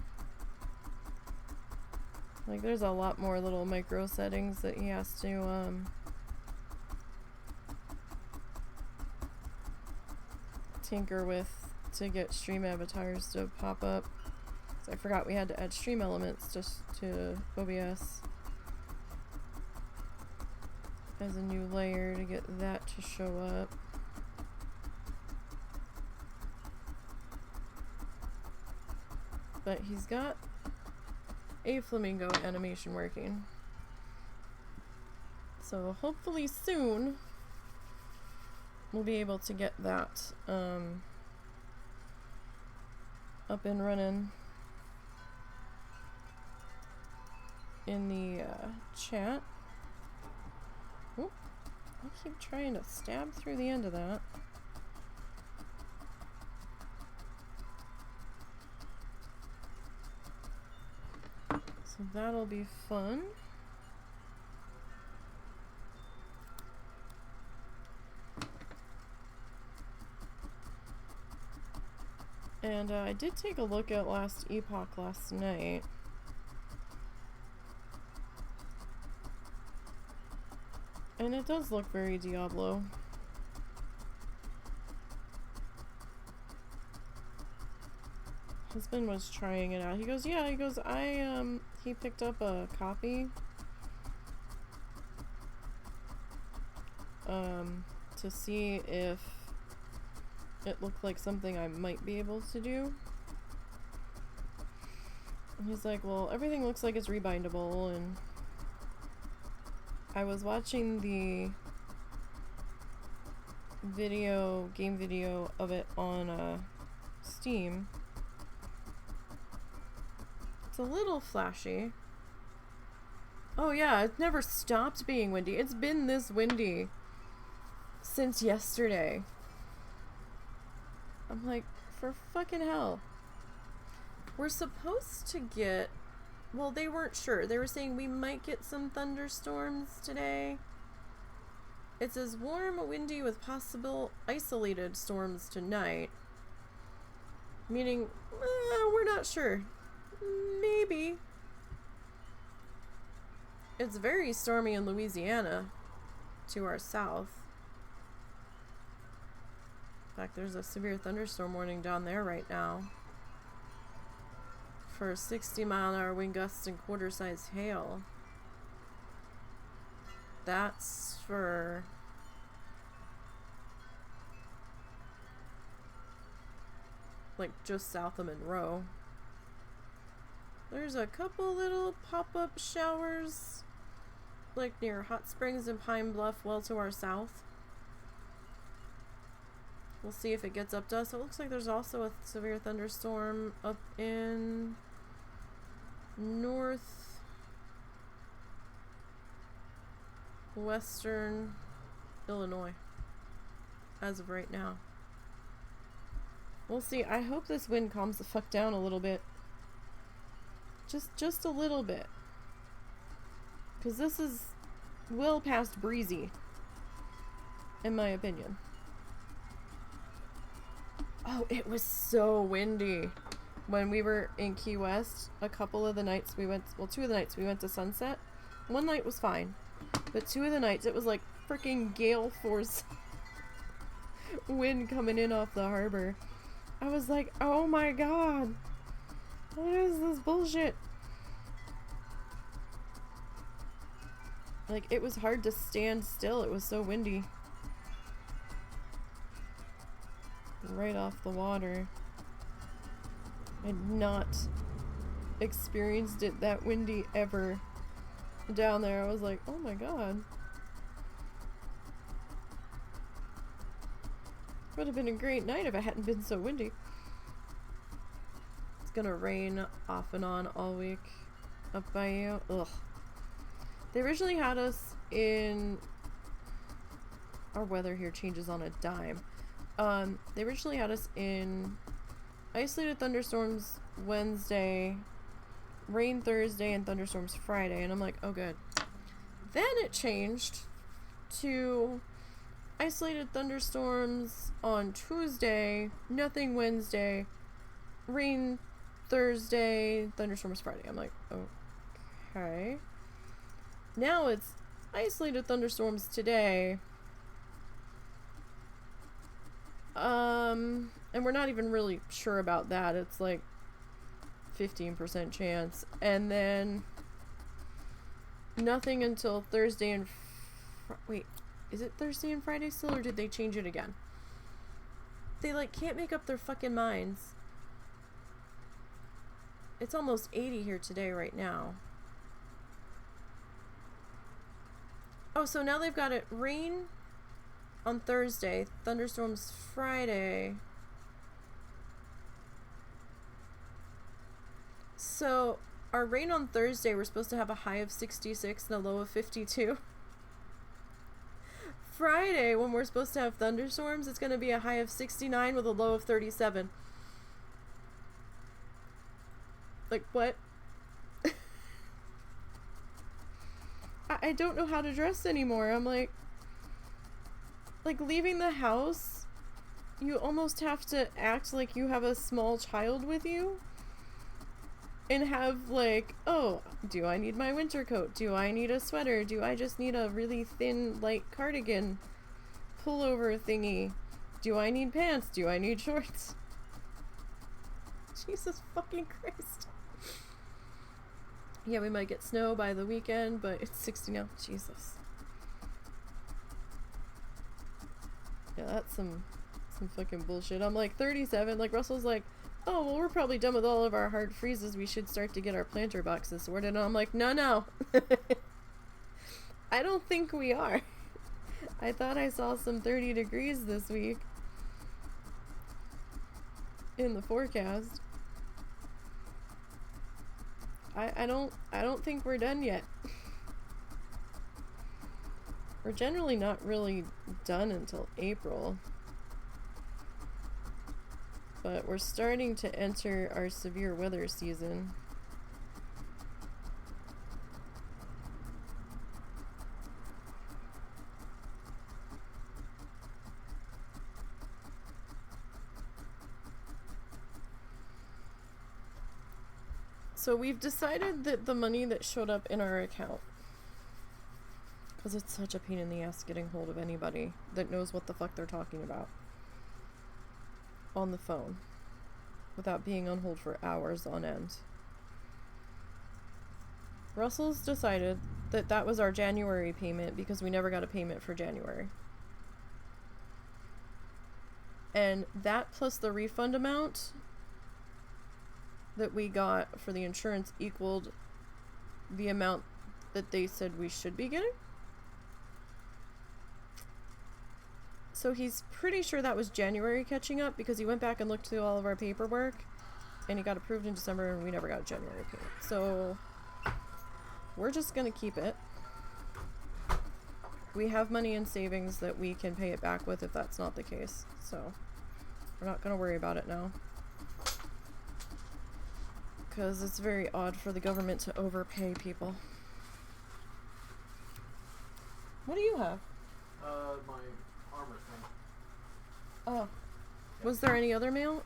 Like, there's a lot more little micro settings that he has to, tinker with to get stream avatars to pop up. So I forgot we had to add stream elements just to OBS as a new layer to get that to show up. But he's got a flamingo animation working. So hopefully soon we'll be able to get that up and running in the chat. Oop, I keep trying to stab through the end of that. So that'll be fun. And I did take a look at last Epoch last night. And it does look very Diablo. Husband was trying it out. He goes, yeah, he goes, he picked up a copy to see if it looked like something I might be able to do. And he's like, well, everything looks like it's rebindable, and I was watching the game video of it on Steam. It's a little flashy. Oh yeah, it never stopped being windy. It's been this windy since yesterday. I'm like, for fucking hell. We're supposed to get... Well, they weren't sure. They were saying we might get some thunderstorms today. It says warm, windy with possible isolated storms tonight. Meaning, we're not sure. Maybe. It's very stormy in Louisiana to our south. In fact, there's a severe thunderstorm warning down there right now for 60-mile-an-hour wind gusts and quarter-size hail. That's for like just south of Monroe. There's a couple little pop-up showers like near Hot Springs and Pine Bluff, well to our south. We'll see if it gets up to us. It looks like there's also a severe thunderstorm up in northwestern Illinois as of right now. We'll see. I hope this wind calms the fuck down a little bit. Just a little bit. Because this is well past breezy, in my opinion. Oh, it was so windy when we were in Key West. A couple of the nights we went, well, 2 of the nights we went to Sunset. One night was fine, but 2 of the nights it was like freaking gale force wind coming in off the harbor. I was like, oh my god, what is this bullshit? Like, it was hard to stand still. It was so windy. Right off the water. I'd not experienced it that windy ever down there. I was like, oh my god. Would have been a great night if it hadn't been so windy. It's gonna rain off and on all week up by you. Ugh. They originally had us in... Our weather here changes on a dime. They originally had us in isolated thunderstorms Wednesday, rain Thursday, and thunderstorms Friday. And I'm like, oh good. Then it changed to isolated thunderstorms on Tuesday, nothing Wednesday, rain Thursday, thunderstorms Friday. I'm like, okay. Now it's isolated thunderstorms today. And we're not even really sure about that. It's like 15% chance. And then nothing until Thursday and wait, is it Thursday and Friday still, or did they change it again? They like can't make up their fucking minds. It's almost 80 here today right now. Oh, so now they've got it rain on Thursday, thunderstorms Friday. So our rain on Thursday, we're supposed to have a high of 66 and a low of 52. Friday, when we're supposed to have thunderstorms, it's going to be a high of 69 with a low of 37. Like, what? I don't know how to dress anymore. I'm like leaving the house, you almost have to act like you have a small child with you. And have like, oh, do I need my winter coat? Do I need a sweater? Do I just need a really thin, light cardigan pullover thingy? Do I need pants? Do I need shorts? Jesus fucking Christ. Yeah, we might get snow by the weekend, but it's 60 now. Jesus. Yeah, that's some fucking bullshit. I'm like 37, like Russell's like, oh, well, we're probably done with all of our hard freezes. We should start to get our planter boxes sorted. And I'm like, no. I don't think we are. I thought I saw some 30 degrees this week in the forecast. I don't think we're done yet. We're generally not really done until April. But we're starting to enter our severe weather season. So we've decided that the money that showed up in our account, because it's such a pain in the ass getting hold of anybody that knows what the fuck they're talking about on the phone without being on hold for hours on end. Russell's decided that that was our January payment because we never got a payment for January. And that plus the refund amount that we got for the insurance equaled the amount that they said we should be getting. So he's pretty sure that was January catching up because he went back and looked through all of our paperwork and he got approved in December and we never got a January payment. So we're just gonna keep it. We have money in savings that we can pay it back with if that's not the case. So we're not gonna worry about it now. Because it's very odd for the government to overpay people. What do you have? My armor thing. Oh. Yeah. Was there any other mail?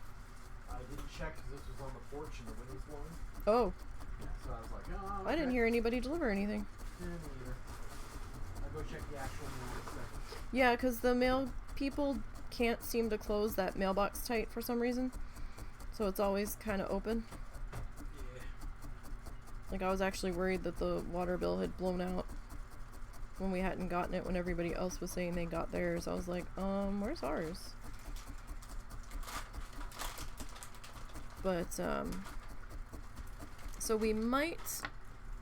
I didn't check because this was on the porch and the wind was blowing. Oh. Yeah, so I was like, oh, okay. I didn't hear anybody deliver anything. Me either. I'll go check the actual mail in a second. Yeah, because the mail people can't seem to close that mailbox tight for some reason. So it's always kind of open. Yeah. Like, I was actually worried that the water bill had blown out. when we hadn't gotten it when everybody else was saying they got theirs. I was like, where's ours? But, so we might,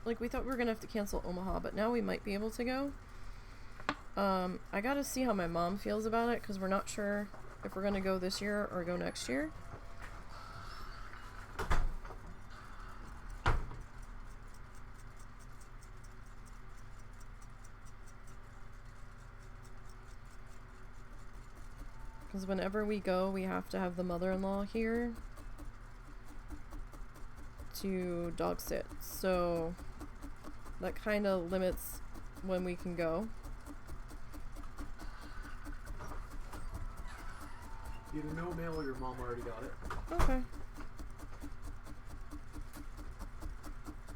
like, we thought we were gonna have to cancel Omaha, but now we might be able to go. I gotta see how my mom feels about it, because we're not sure if we're gonna go this year or go next year. Because whenever we go, we have to have the mother-in-law here to dog sit. So that kind of limits when we can go. Either no mail or your mom already got it. Okay.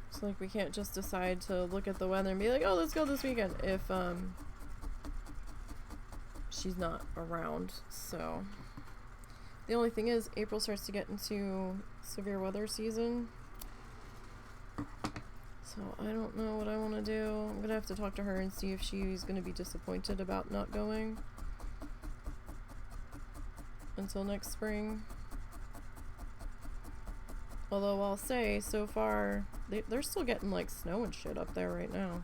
It's like we can't just decide to look at the weather and be like, oh, let's go this weekend if she's not around. So the only thing is April starts to get into severe weather season. So I don't know what I want to do. I'm gonna have to talk to her and see if she's gonna be disappointed about not going until next spring. Although I'll say, so far, they're still getting like snow and shit up there right now.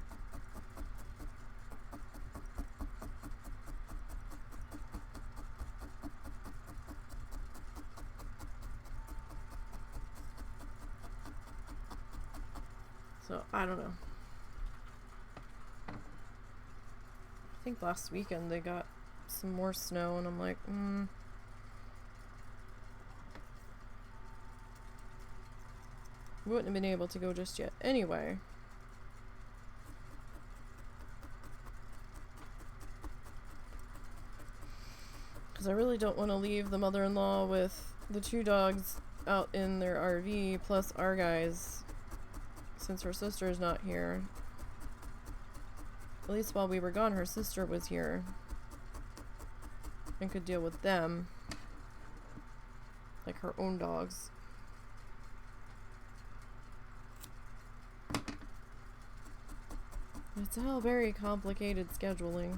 So, I don't know. I think last weekend they got some more snow and I'm like, we wouldn't have been able to go just yet. Anyway. Because I really don't want to leave the mother-in-law with the 2 dogs out in their RV plus our guys, since her sister is not here. At least while we were gone, her sister was here and could deal with them like her own dogs. It's all very complicated scheduling.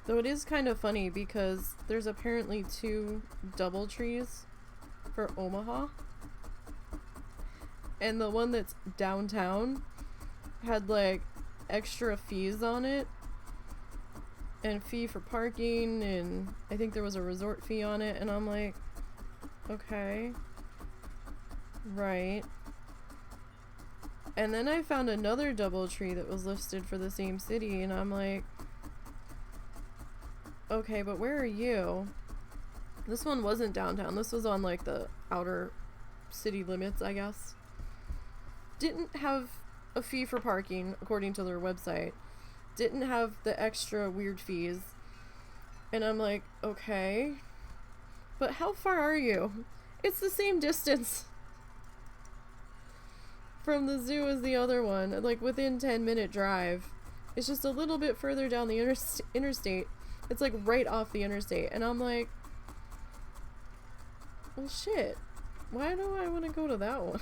Though it is kind of funny because there's apparently 2 double trees for Omaha. And the one that's downtown had like extra fees on it. And fee for parking, and I think there was a resort fee on it, and I'm like, okay, right. And then I found another double tree that was listed for the same city, and I'm like, okay, but where are you? This one wasn't downtown. This was on like the outer city limits, I guess. Didn't have a fee for parking, according to their website. Didn't have the extra weird fees. And I'm like, okay, but how far are you? It's the same distance from the zoo as the other one, like within 10-minute drive. It's just a little bit further down the interstate. It's like right off the interstate. And I'm like, well shit, why do I want to go to that one?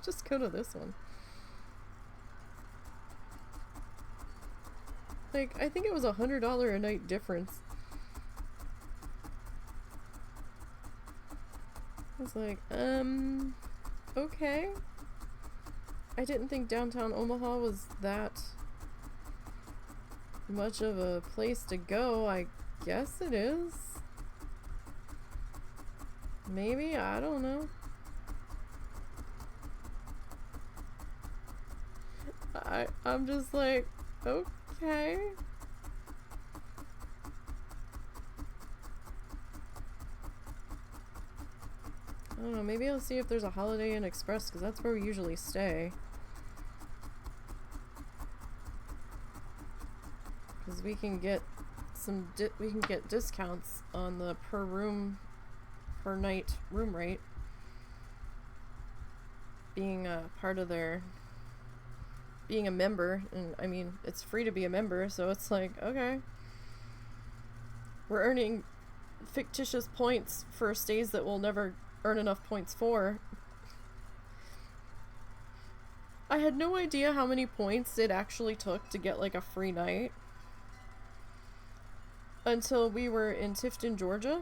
Just go to this one. Like, I think it was $100 a night difference. I was like, okay. I didn't think downtown Omaha was that much of a place to go. I guess it is. Maybe, I don't know. I'm just like, okay. I don't know, maybe I'll see if there's a Holiday Inn Express, because that's where we usually stay. Because we can get discounts on the per night room rate, being a part of their, being a member. And I mean, it's free to be a member, so it's like, okay. we're earning fictitious points for stays that we'll never earn enough points for. I had no idea how many points it actually took to get like a free night until we were in Tifton, Georgia,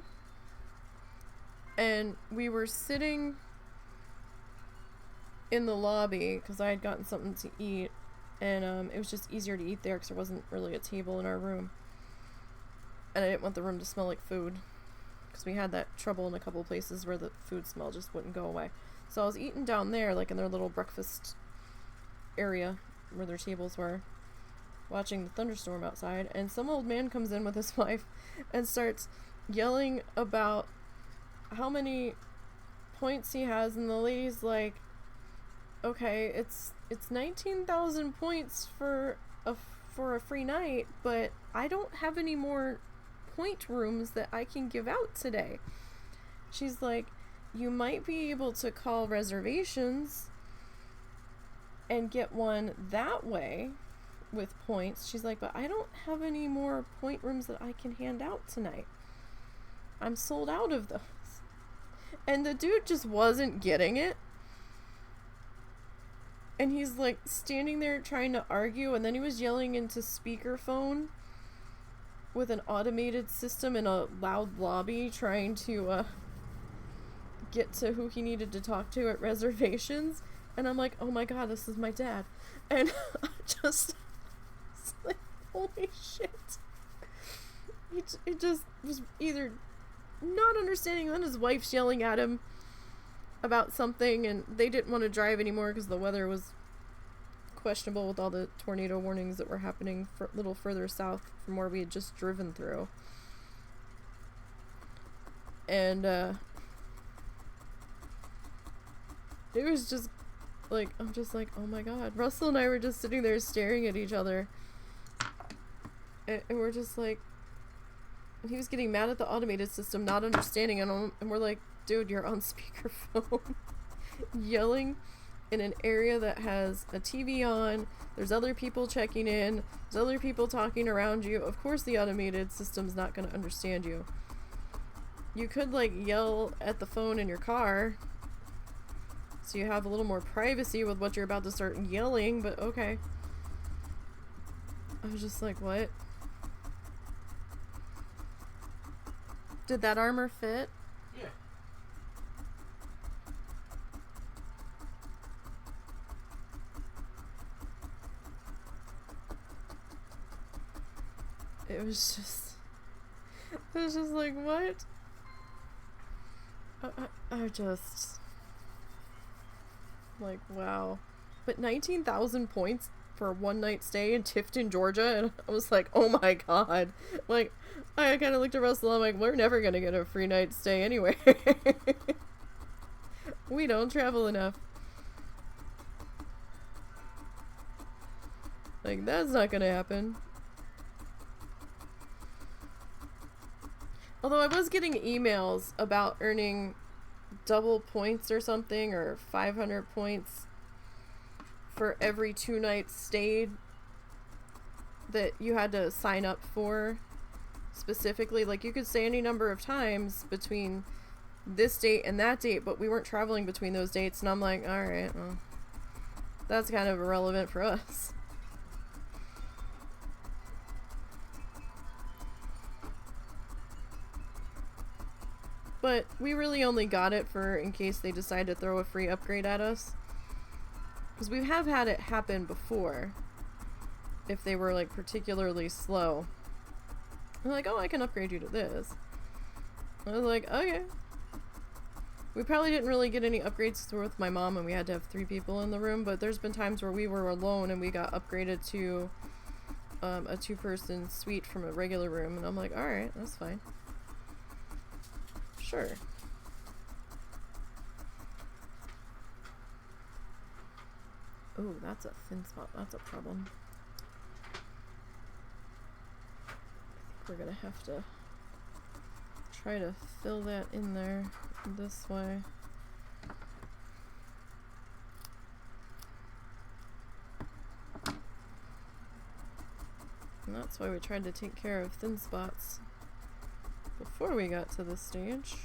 and we were sitting in the lobby because I had gotten something to eat, and it was just easier to eat there because there wasn't really a table in our room, and I didn't want the room to smell like food because we had that trouble in a couple places where the food smell just wouldn't go away. So I was eating down there, like in their little breakfast area where their tables were, watching the thunderstorm outside, and some old man comes in with his wife and starts yelling about how many points he has, and the lady's like, okay, it's 19,000 points for a free night, but I don't have any more point rooms that I can give out today. She's like, you might be able to call reservations and get one that way with points. She's like, but I don't have any more point rooms that I can hand out tonight. I'm sold out of those. And the dude just wasn't getting it. And he's like standing there trying to argue, and then he was yelling into speakerphone with an automated system in a loud lobby trying to get to who he needed to talk to at reservations. And I'm like, oh my god, this is my dad. And I just, it's like, holy shit. He just was either not understanding, and then his wife's yelling at him about something, and they didn't want to drive anymore because the weather was questionable with all the tornado warnings that were happening for a little further south from where we had just driven through. And it was just like, I'm just like, oh my god. Russell and I were just sitting there staring at each other, and we're just like, and he was getting mad at the automated system, not understanding it, and we're like, dude, you're on speakerphone yelling in an area that has a TV on, there's other people checking in, there's other people talking around you. Of course the automated system's not going to understand you. You could like yell at the phone in your car so you have a little more privacy with what you're about to start yelling, but okay. I was just like, what? Did that armor fit? Yeah. It was just like, what? I just, like, wow. But 19,000 points for a one night stay in Tifton, Georgia, and I was like, oh my god. Like, I kind of looked at Russell, I'm like, we're never gonna get a free night stay anyway. We don't travel enough. Like, that's not gonna happen. Although I was getting emails about earning double points or something, or 500 points for every 2 nights stayed that you had to sign up for specifically. Like, you could stay any number of times between this date and that date, but we weren't traveling between those dates, and I'm like, alright, well, that's kind of irrelevant for us. But we really only got it for in case they decide to throw a free upgrade at us. Because we have had it happen before. If they were, like, particularly slow. They're like, oh, I can upgrade you to this. I was like, okay. We probably didn't really get any upgrades through with my mom, and we had to have 3 people in the room, but there's been times where we were alone and we got upgraded to a 2-person suite from a regular room, and I'm like, alright, that's fine. Sure. Oh, that's a thin spot. That's a problem. I think we're gonna have to try to fill that in there this way. And that's why we tried to take care of thin spots before we got to this stage.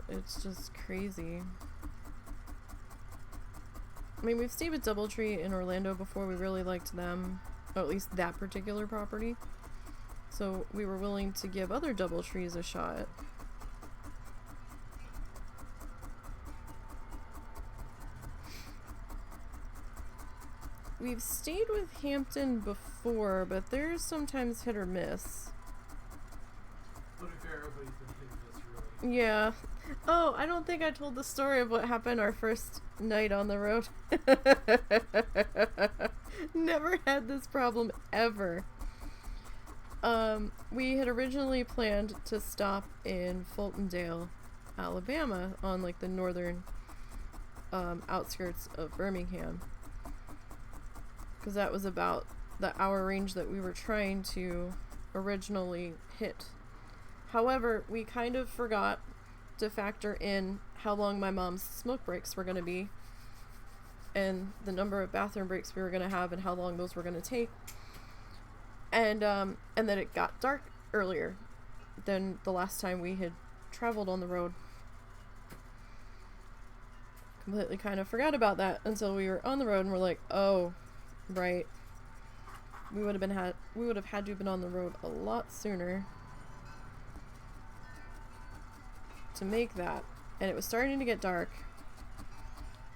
It's just crazy. I mean, we've stayed with Doubletree in Orlando before. We really liked them, or at least that particular property. So we were willing to give other Doubletrees a shot. We've stayed with Hampton before, but there's sometimes hit or miss. To be fair, everybody's been hit or miss, really. Yeah. Oh, I don't think I told the story of what happened our first night on the road. Never had this problem ever. We had originally planned to stop in Fultondale, Alabama, on like the northern outskirts of Birmingham, because that was about the hour range that we were trying to originally hit. However, we kind of forgot to factor in how long my mom's smoke breaks were going to be, and the number of bathroom breaks we were going to have, and how long those were going to take. And then it got dark earlier than the last time we had traveled on the road. Completely kind of forgot about that until we were on the road and we're like, oh, right. We would have had to have been on the road a lot sooner to make that. And it was starting to get dark.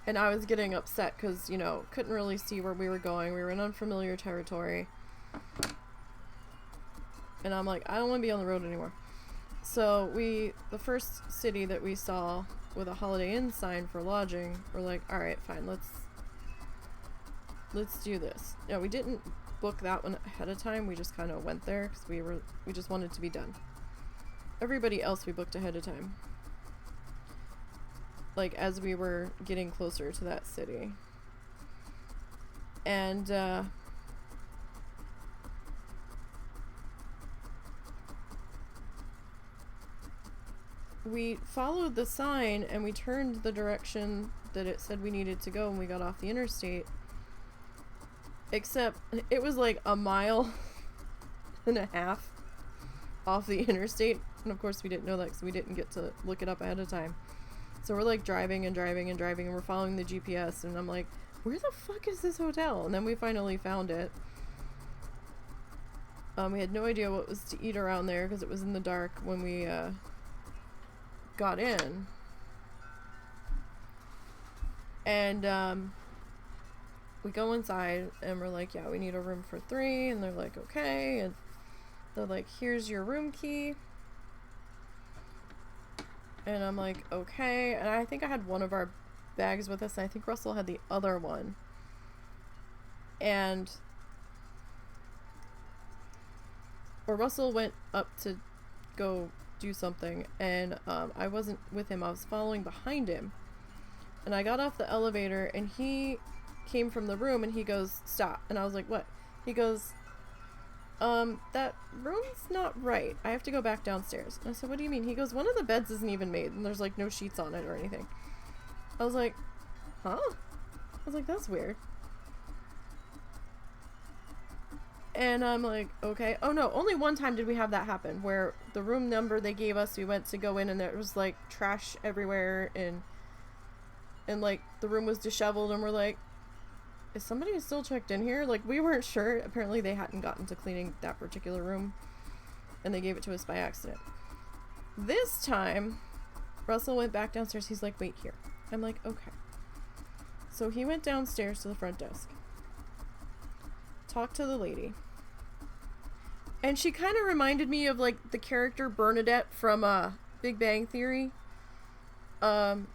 And I was getting upset because, you know, couldn't really see where we were going. We were in unfamiliar territory. And I'm like, I don't want to be on the road anymore. So the first city that we saw with a Holiday Inn sign for lodging, we're like, all right, fine, let's do this. Yeah, we didn't book that one ahead of time. We just kind of went there because we just wanted to be done. Everybody else we booked ahead of time, like as we were getting closer to that city. And we followed the sign and we turned the direction that it said we needed to go when we got off the interstate. Except it was like a mile and a half off the interstate. And of course we didn't know that because we didn't get to look it up ahead of time. So we're like driving and driving and driving and we're following the GPS and I'm like, where the fuck is this hotel? And then we finally found it. We had no idea what was to eat around there because it was in the dark when we got in. And we go inside and we're like, yeah, we need a room for 3. And they're like, okay. And they're like, here's your room key. And I'm like, okay. And I think I had one of our bags with us. And I think Russell had the other one. Or Russell went up to go do something. And I wasn't with him. I was following behind him. And I got off the elevator and he came from the room and he goes, stop. And I was like, what? He goes, that room's not right. I have to go back downstairs. And I said, what do you mean? He goes, one of the beds isn't even made and there's like no sheets on it or anything. I was like, huh? I was like, that's weird. And I'm like, okay. Oh no, only one time did we have that happen where the room number they gave us, we went to go in and there was like trash everywhere and like the room was disheveled and we're like, is somebody still checked in here? Like, we weren't sure. Apparently they hadn't gotten to cleaning that particular room and they gave it to us by accident. This time Russell went back downstairs. He's like, wait here. I'm like, okay. So he went downstairs to the front desk, talked to the lady, and she kind of reminded me of like the character Bernadette from Big Bang Theory. And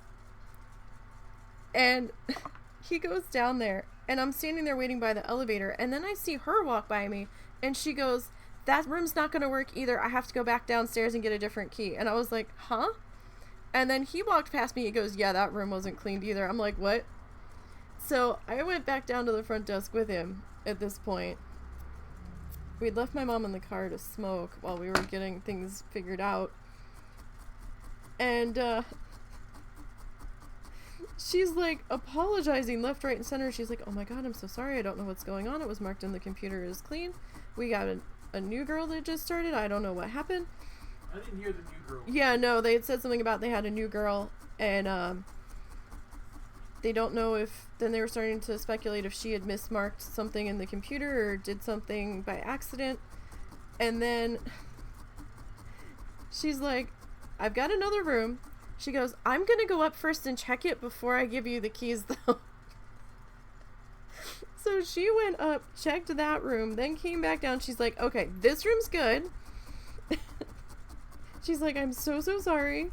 he goes down there and I'm standing there waiting by the elevator and then I see her walk by me and she goes, that room's not going to work either. I have to go back downstairs and get a different key. And I was like, huh? And then he walked past me. He goes, yeah, that room wasn't cleaned either. I'm like, what? So I went back down to the front desk with him at this point. We'd left my mom in the car to smoke while we were getting things figured out. And she's like apologizing left, right, and center. She's like, oh my god, I'm so sorry. I don't know what's going on. It was marked in the computer as clean. We got a new girl that just started. I don't know what happened. I didn't hear the new girl. Yeah, no, they had said something about they had a new girl, and they don't know if, then they were starting to speculate if she had mismarked something in the computer or did something by accident. And then she's like, I've got another room. She goes, I'm gonna go up first and check it before I give you the keys, though. So she went up, checked that room, then came back down. She's like, okay, this room's good. She's like, I'm so sorry.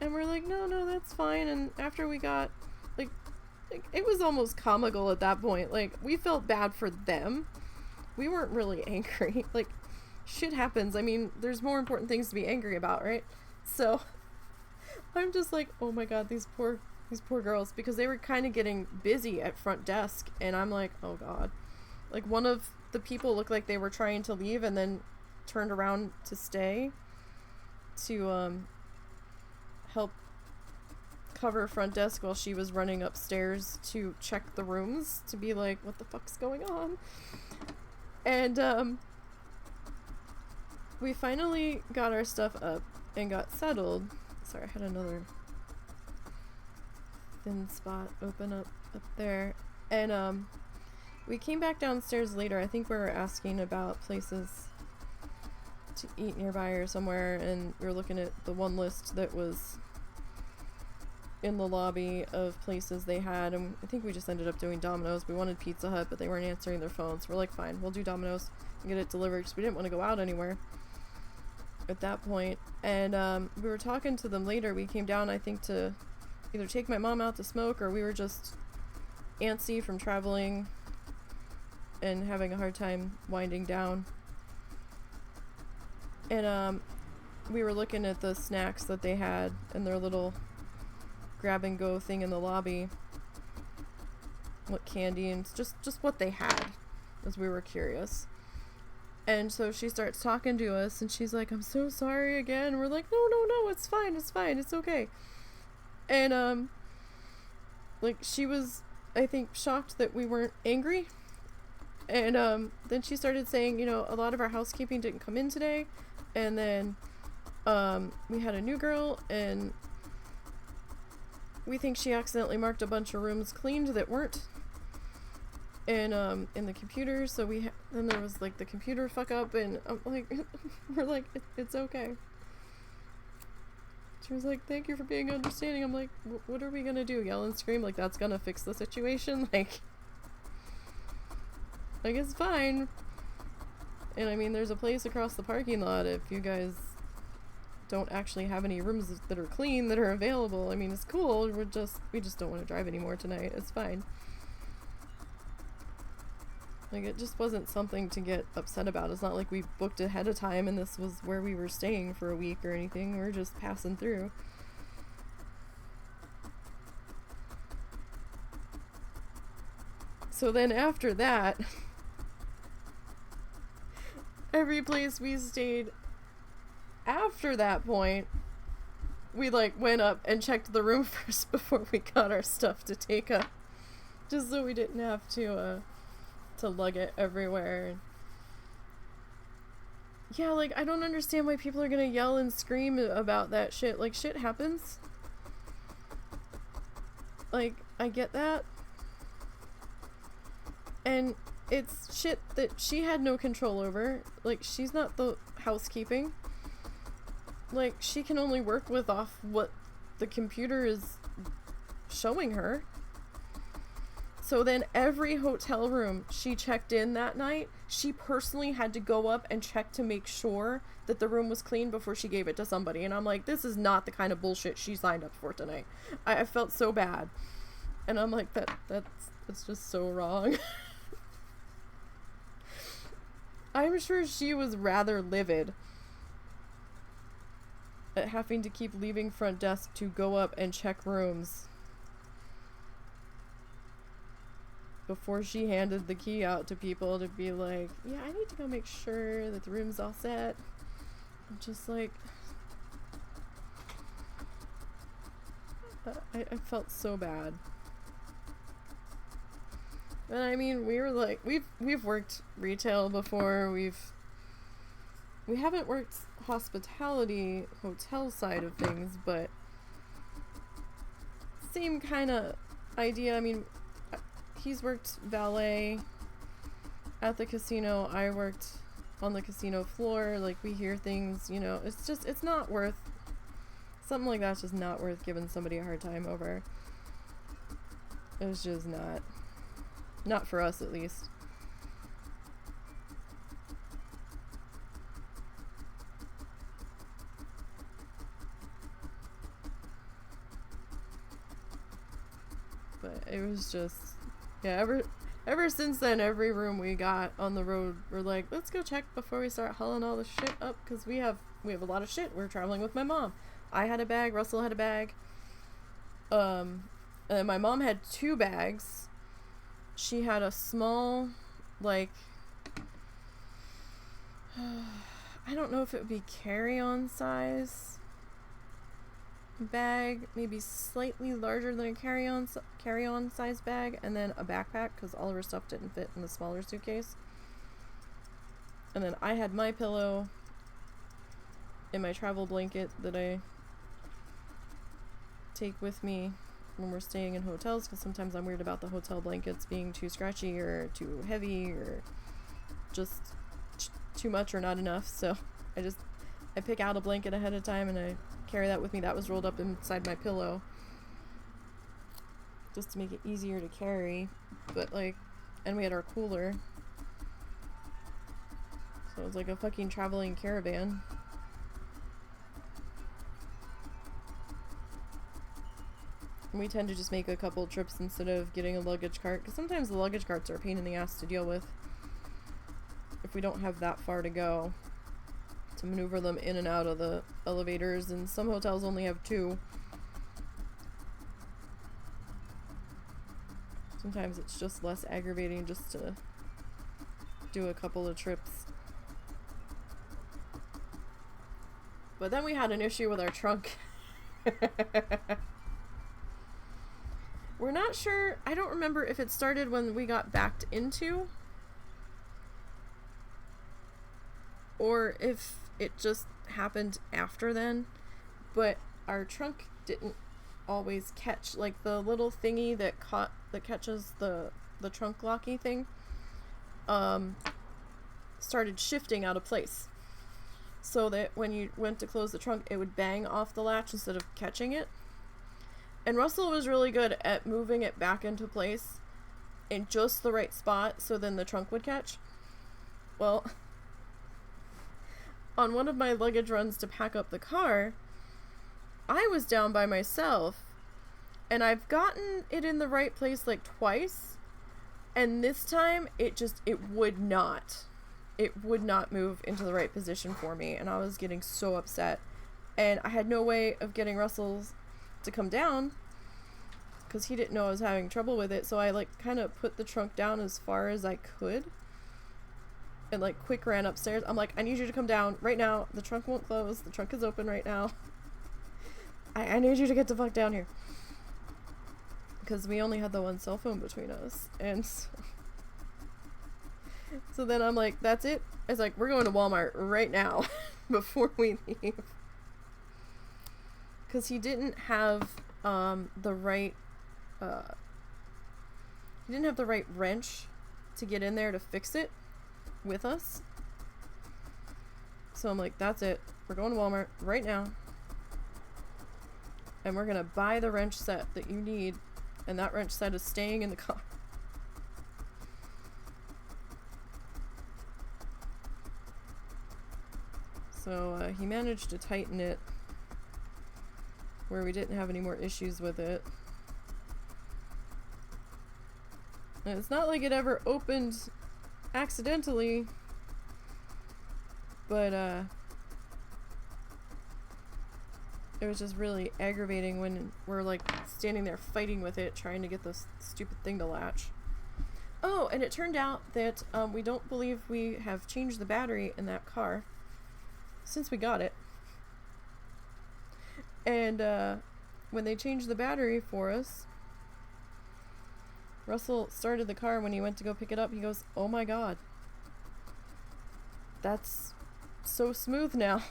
And we're like, no, that's fine. And after we got, like, it was almost comical at that point. Like, we felt bad for them. We weren't really angry. Like, shit happens. I mean, there's more important things to be angry about, right? So I'm just like, oh my god, these poor girls, because they were kind of getting busy at front desk, and I'm like, oh god. Like, one of the people looked like they were trying to leave and then turned around to stay to help cover front desk while she was running upstairs to check the rooms to be like, what the fuck's going on? And we finally got our stuff up and got settled. Sorry, I had another thin spot open up there. And we came back downstairs later. I think we were asking about places to eat nearby or somewhere, and we were looking at the one list that was in the lobby of places they had, and I think we just ended up doing Domino's. We wanted Pizza Hut, but they weren't answering their phones. We're like, fine, we'll do Domino's and get it delivered, because we didn't want to go out anywhere at that point. And we were talking to them later. We came down, I think, to either take my mom out to smoke, or we were just antsy from traveling and having a hard time winding down. And we were looking at the snacks that they had in their little grab and go thing in the lobby, what candy and just what they had, as we were curious. And so she starts talking to us, and she's like, I'm so sorry again. We're like, no, it's fine, it's okay. And like, she was, I think, shocked that we weren't angry. And then she started saying, you know, a lot of our housekeeping didn't come in today, and then we had a new girl, and we think she accidentally marked a bunch of rooms cleaned that weren't in the computer. So then there was like the computer fuck up, and I'm like, we're like, it's okay. She was like, thank you for being understanding. I'm like, what are we gonna do? Yell and scream like that's gonna fix the situation? Like it's fine. And I mean, there's a place across the parking lot if you guys don't actually have any rooms that are clean that are available. I mean, it's cool. We just don't want to drive anymore tonight. It's fine. Like, it just wasn't something to get upset about. It's not like we booked ahead of time and this was where we were staying for a week or anything. We're just passing through. So then after that, every place we stayed after that point, we like went up and checked the room first before we got our stuff to take up, just so we didn't have to lug it everywhere. Yeah, like, I don't understand why people are gonna yell and scream about that shit. Like, shit happens. Like, I get that. And it's shit that she had no control over. Like, she's not the housekeeping. Like, she can only work with off what the computer is showing her. So then every hotel room she checked in that night, she personally had to go up and check to make sure that the room was clean before she gave it to somebody. And I'm like, this is not the kind of bullshit she signed up for tonight. I felt so bad. And I'm like, that's just so wrong. I'm sure she was rather livid at having to keep leaving front desk to go up and check rooms before she handed the key out to people to be like, yeah, I need to go make sure that the room's all set. I'm just like, I felt so bad. And I mean, we were like, we've worked retail before. We haven't worked hospitality hotel side of things, but same kind of idea. I mean, he's worked valet at the casino. I worked on the casino floor. Like, we hear things, you know, it's not worth, something like that's just not worth giving somebody a hard time over. It's just not for us, at least. But it was just, yeah, ever since then, every room we got on the road, we're like, let's go check before we start hauling all the shit up, because we have a lot of shit. We're traveling with my mom. I had a bag, Russell had a bag. And then my mom had 2 bags. She had a small, like, I don't know if it would be carry-on size bag, maybe slightly larger than a carry-on size bag, and then a backpack, because all of her stuff didn't fit in the smaller suitcase. And then I had my pillow and my travel blanket that I take with me when we're staying in hotels, because sometimes I'm weird about the hotel blankets being too scratchy or too heavy or just too much or not enough. So I pick out a blanket ahead of time and I carry that with me. That was rolled up inside my pillow just to make it easier to carry. But like, and we had our cooler, so it was like a fucking traveling caravan. We tend to just make a couple trips instead of getting a luggage cart, because sometimes the luggage carts are a pain in the ass to deal with if we don't have that far to go to maneuver them in and out of the elevators, and some hotels only have 2. Sometimes it's just less aggravating just to do a couple of trips. But then we had an issue with our trunk. We're not sure, I don't remember if it started when we got backed into, or if it just happened after then, but our trunk didn't always catch, like the little thingy that catches the trunk locky thing, started shifting out of place, so that when you went to close the trunk, it would bang off the latch instead of catching it. And Russell was really good at moving it back into place in just the right spot so then the trunk would catch. Well, on one of my luggage runs to pack up the car, I was down by myself, and I've gotten it in the right place like twice, and this time it would not move into the right position for me, and I was getting so upset, and I had no way of getting Russell's to come down because he didn't know I was having trouble with it. So I like kind of put the trunk down as far as I could and like quick ran upstairs. I'm like, I need you to come down right now. The trunk won't close. The trunk is open right now. I need you to get the fuck down here, because we only had the one cell phone between us. And so then I'm like, that's it. It's like, we're going to Walmart right now before we leave. Because he didn't have the right wrench to get in there to fix it with us. So I'm like, that's it. We're going to Walmart right now. And we're going to buy the wrench set that you need. And that wrench set is staying in the car. So he managed to tighten it where we didn't have any more issues with it. And it's not like it ever opened accidentally, but it was just really aggravating when we're like standing there fighting with it, trying to get this stupid thing to latch. Oh, and it turned out that we don't believe we have changed the battery in that car since we got it. And when they changed the battery for us, Russell started the car. When he went to go pick it up, he goes, "Oh my god, that's so smooth now."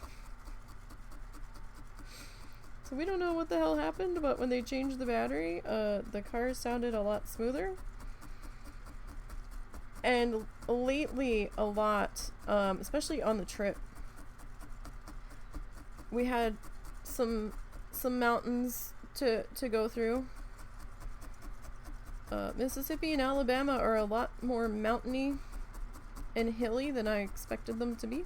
So we don't know what the hell happened, but when they changed the battery, the car sounded a lot smoother. And lately, a lot, especially on the trip, we had some mountains to go through. Mississippi and Alabama are a lot more mountainy and hilly than I expected them to be.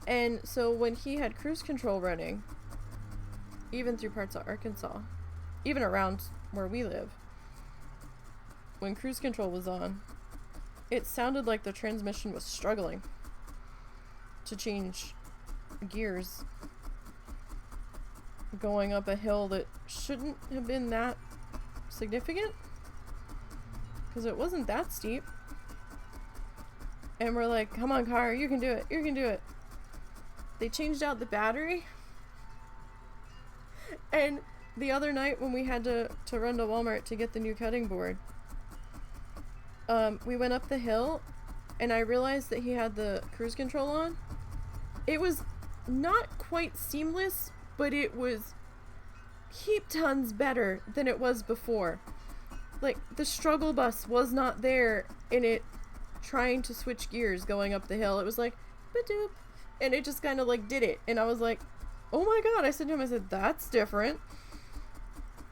And so when he had cruise control running, even through parts of Arkansas, even around where we live, when cruise control was on, it sounded like the transmission was struggling to change gears going up a hill that shouldn't have been that significant, because it wasn't that steep. And we're like, "Come on, car, you can do it, you can do it." They changed out the battery, and the other night when we had to run to Walmart to get the new cutting board, we went up the hill, and I realized that he had the cruise control on. It was not quite seamless, but it was heap tons better than it was before. Like, the struggle bus was not there in it trying to switch gears going up the hill. It was like, ba-doop, and it just kind of like did it. And I was like, "Oh my god." I said to him, I said, "That's different."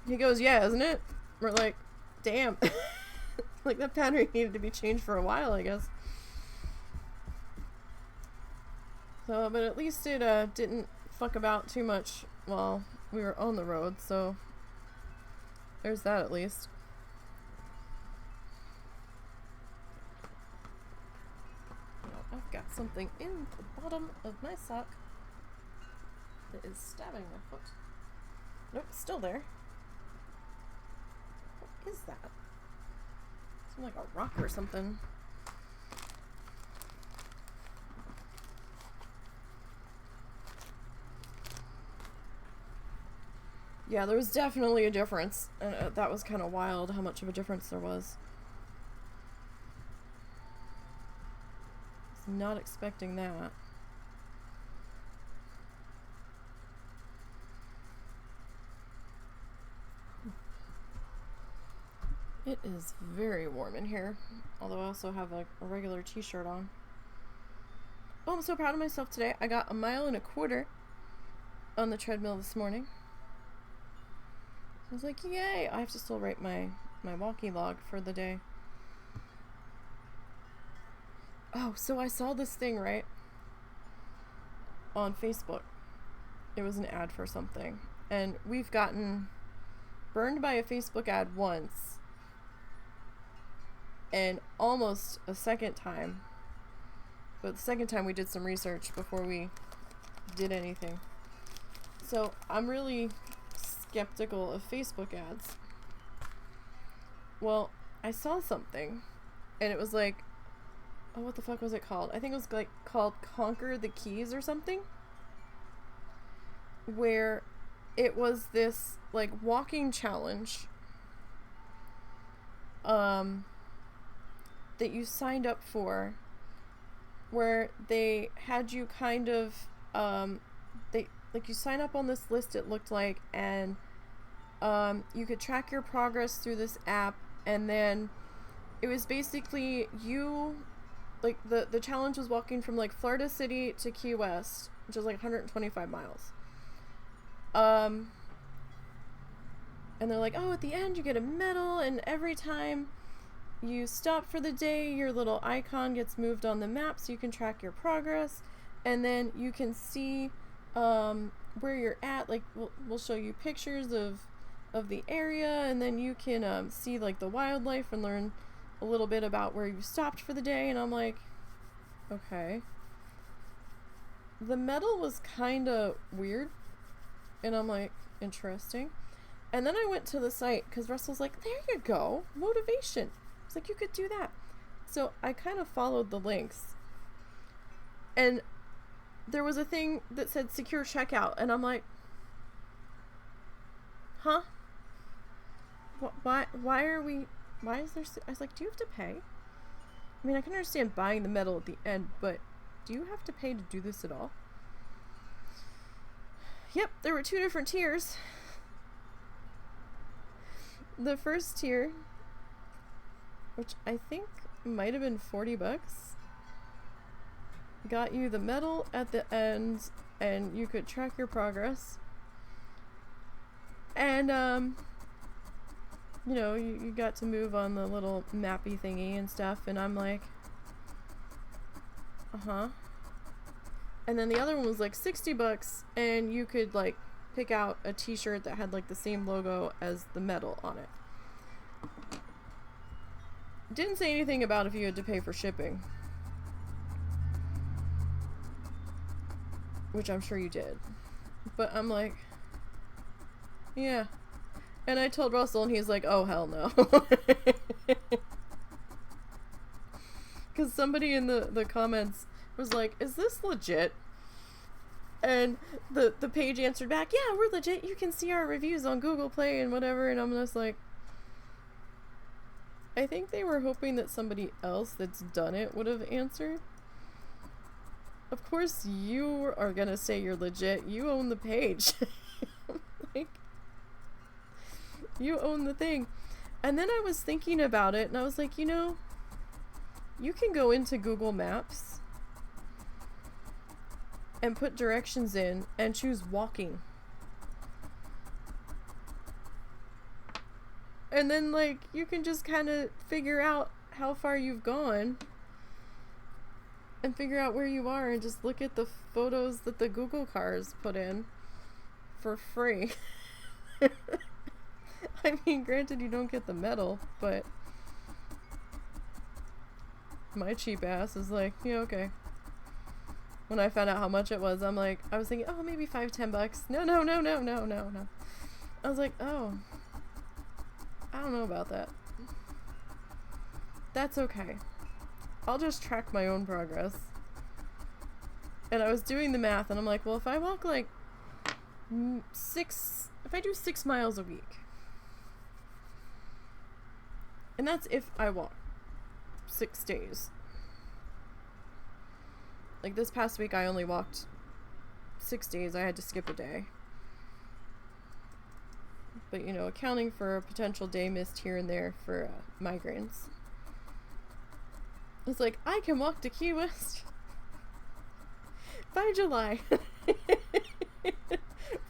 He goes, "Yeah, isn't it?" We're like, damn. Like, that battery needed to be changed for a while, I guess. So, but at least it didn't fuck about too much while we were on the road, so there's that at least. Now, I've got something in the bottom of my sock that is stabbing my foot. Nope, still there. What is that? It's like a rock or something. Yeah, there was definitely a difference, and that was kind of wild how much of a difference there was. I was not expecting that. It is very warm in here, although I also have a regular t-shirt on. Oh, I'm so proud of myself today. I got 1.25 miles on the treadmill this morning. I was like, yay! I have to still write my walkie log for the day. Oh, so I saw this thing, right? On Facebook. It was an ad for something. And we've gotten burned by a Facebook ad once. And almost a second time. But the second time we did some research before we did anything. So I'm really skeptical of Facebook ads. Well, I saw something, and it was like, oh, what the fuck was it called? I think it was like called Conquer the Keys or something, where it was this like walking challenge that you signed up for, where they had you kind of you sign up on this list, it looked like, and you could track your progress through this app, and then it was basically you, like, the challenge was walking from like Florida City to Key West, which is like 125 miles. And they're like, oh, at the end you get a medal, and every time you stop for the day, your little icon gets moved on the map so you can track your progress, and then you can see where you're at. Like, we'll show you pictures of the area, and then you can see like the wildlife and learn a little bit about where you stopped for the day. And I'm like, okay. The medal was kind of weird, and I'm like, interesting. And then I went to the site because Russell's like, there you go, motivation. It's like, you could do that. So I kind of followed the links, and there was a thing that said secure checkout, and I'm like, huh? Why are we, why is there, I was like, do you have to pay? I mean, I can understand buying the metal at the end, but do you have to pay to do this at all? Yep, there were 2 different tiers. The first tier, which I think might have been $40, got you the metal at the end, and you could track your progress. And, you know, you got to move on the little mappy thingy and stuff, and I'm like, uh-huh. And then the other one was like $60, and you could, like, pick out a t-shirt that had, like, the same logo as the metal on it. Didn't say anything about if you had to pay for shipping. Which I'm sure you did. But I'm like, yeah. And I told Russell, and he's like, oh, hell no. Because somebody in the comments was like, is this legit? And the page answered back, yeah, we're legit. You can see our reviews on Google Play and whatever. And I'm just like, I think they were hoping that somebody else that's done it would have answered. Of course you are gonna say you're legit. You own the page. Like, you own the thing. And then I was thinking about it, and I was like, you know, you can go into Google Maps and put directions in and choose walking. And then, like, you can just kind of figure out how far you've gone and figure out where you are and just look at the photos that the Google cars put in for free. I mean, granted, you don't get the metal, but my cheap ass is like, yeah, okay. When I found out how much it was, I'm like, I was thinking, oh, maybe $5-10. No. I was like, oh, I don't know about that. That's okay. I'll just track my own progress. And I was doing the math, and I'm like, well, if I walk like if I do 6 miles a week, and that's if I walk 6 days. Like this past week, I only walked 6 days. I had to skip a day. But, you know, accounting for a potential day missed here and there for migraines. It's like, I can walk to Key West by July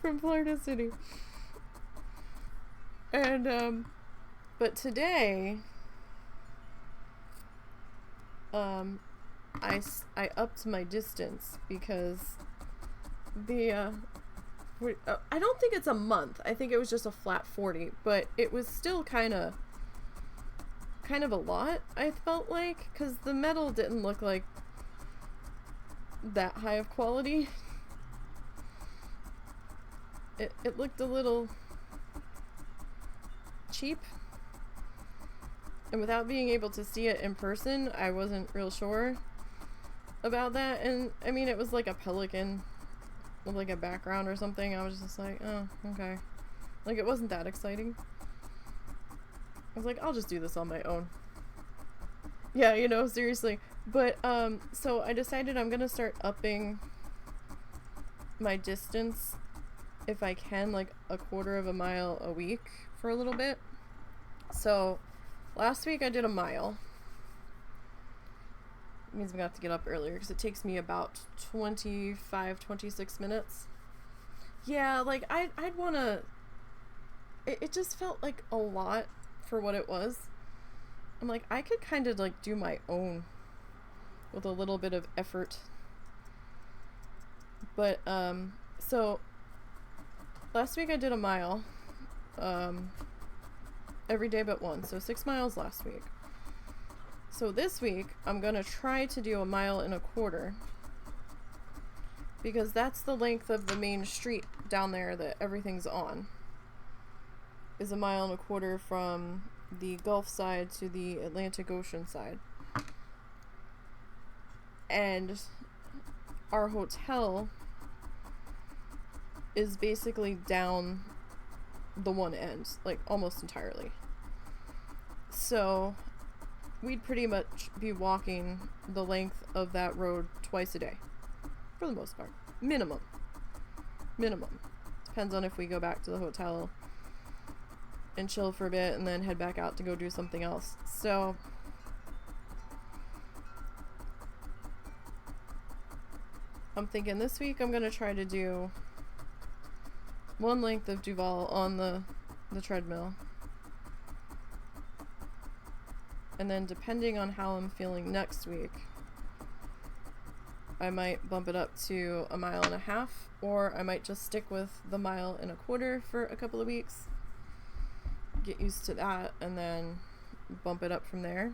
from Florida City. And, but today, I upped my distance because I don't think it's a month. I think it was just a flat 40, but it was still kind of a lot, I felt like, because the metal didn't look like that high of quality. It looked a little cheap. And without being able to see it in person, I wasn't real sure about that. And I mean, it was like a pelican with like a background or something. I was just like, oh, okay. Like, it wasn't that exciting. I was like, I'll just do this on my own. Yeah, you know, seriously. But, so I decided I'm gonna start upping my distance if I can, like a 1/4 mile a week for a little bit. So last week I did a mile. It means I'm gonna have to get up earlier because it takes me about 26 minutes. Yeah, like I'd wanna, it just felt like a lot for what it was. I'm like, I could kind of like do my own with a little bit of effort. But so last week I did a mile every day but one, so 6 miles last week. So this week I'm gonna try to do 1.25 miles because that's the length of the main street down there that everything's on, is 1.25 miles from the Gulf side to the Atlantic Ocean side. And our hotel is basically down the one end, like almost entirely. So we'd pretty much be walking the length of that road twice a day, for the most part. Minimum. Depends on if we go back to the hotel and chill for a bit and then head back out to go do something else. So I'm thinking this week I'm gonna try to do one length of Dowel on the treadmill. And then depending on how I'm feeling next week, I might bump it up to 1.5 miles, or I might just stick with the 1.25 miles for a couple of weeks, get used to that, and then bump it up from there.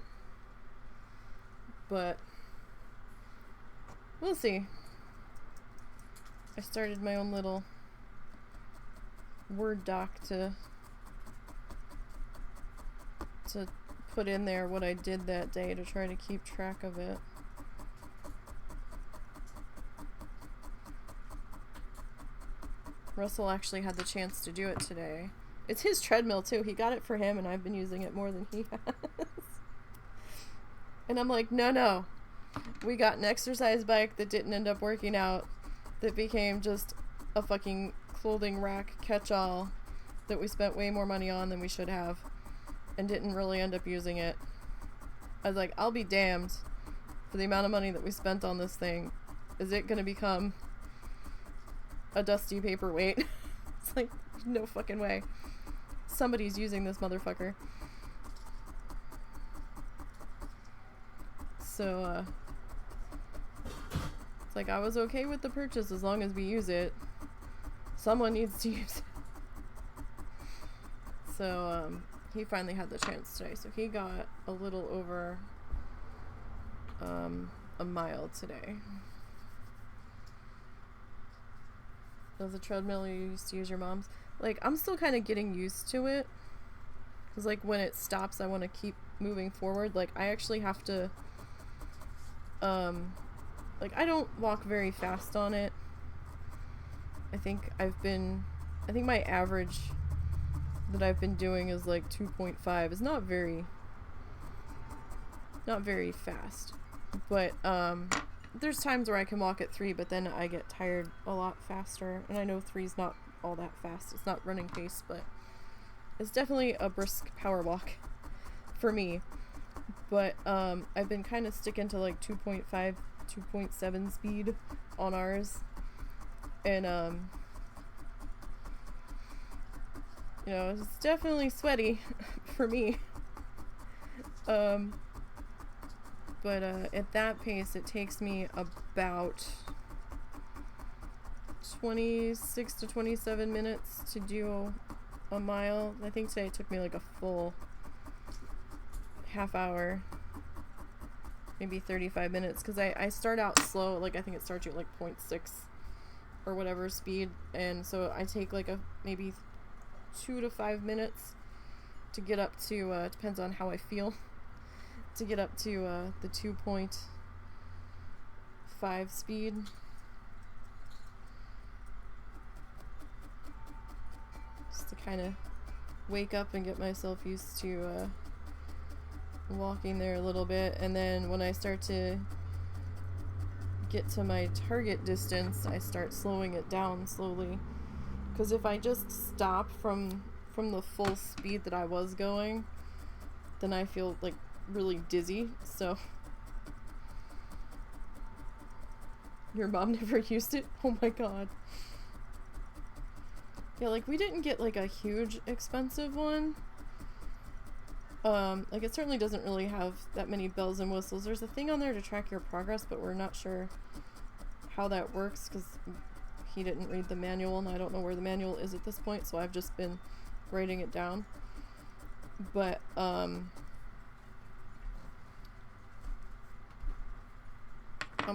But we'll see. I started my own little Word doc to put in there what I did that day to try to keep track of it. Russell actually had the chance to do it today. It's his treadmill too. He got it for him and I've been using it more than he has. And I'm like, no. We got an exercise bike that didn't end up working out, that became just a fucking clothing rack catch-all that we spent way more money on than we should have and didn't really end up using it. I was like, I'll be damned for the amount of money that we spent on this thing. Is it gonna become a dusty paperweight? It's like, no fucking way. Somebody's using this motherfucker. So, it's like, I was okay with the purchase as long as we use it. Someone needs to use it. So, he finally had the chance today. So he got a little over 1 mile today. Does the treadmill you used to use your mom's? Like, I'm still kind of getting used to it. Because, like, when it stops, I want to keep moving forward. Like, I actually have to, like, I don't walk very fast on it. I think my average that I've been doing is, like, 2.5. It's not very fast. But, there's times where I can walk at 3, but then I get tired a lot faster. And I know 3's not all that fast. It's not running pace, but it's definitely a brisk power walk for me. But I've been kind of sticking to like 2.5, 2.7 speed on ours. And you know, it's definitely sweaty for me. But at that pace, it takes me about 26 to 27 minutes to do a mile. I think today it took me like a full half hour, maybe 35 minutes, because I start out slow. Like, I think it starts at like 0.6 or whatever speed, and so I take like a maybe 2 to 5 minutes to get up to, depends on how I feel, to get up to the 2.5 speed. Just to kind of wake up and get myself used to walking there a little bit. And then when I start to get to my target distance, I start slowing it down slowly. Because if I just stop from the full speed that I was going, then I feel like really dizzy. So your mom never used it? Oh my god. Yeah, like, we didn't get like a huge expensive one. Like, it certainly doesn't really have that many bells and whistles. There's a thing on there to track your progress, but we're not sure how that works because he didn't read the manual, and I don't know where the manual is at this point, so I've just been writing it down. But I'm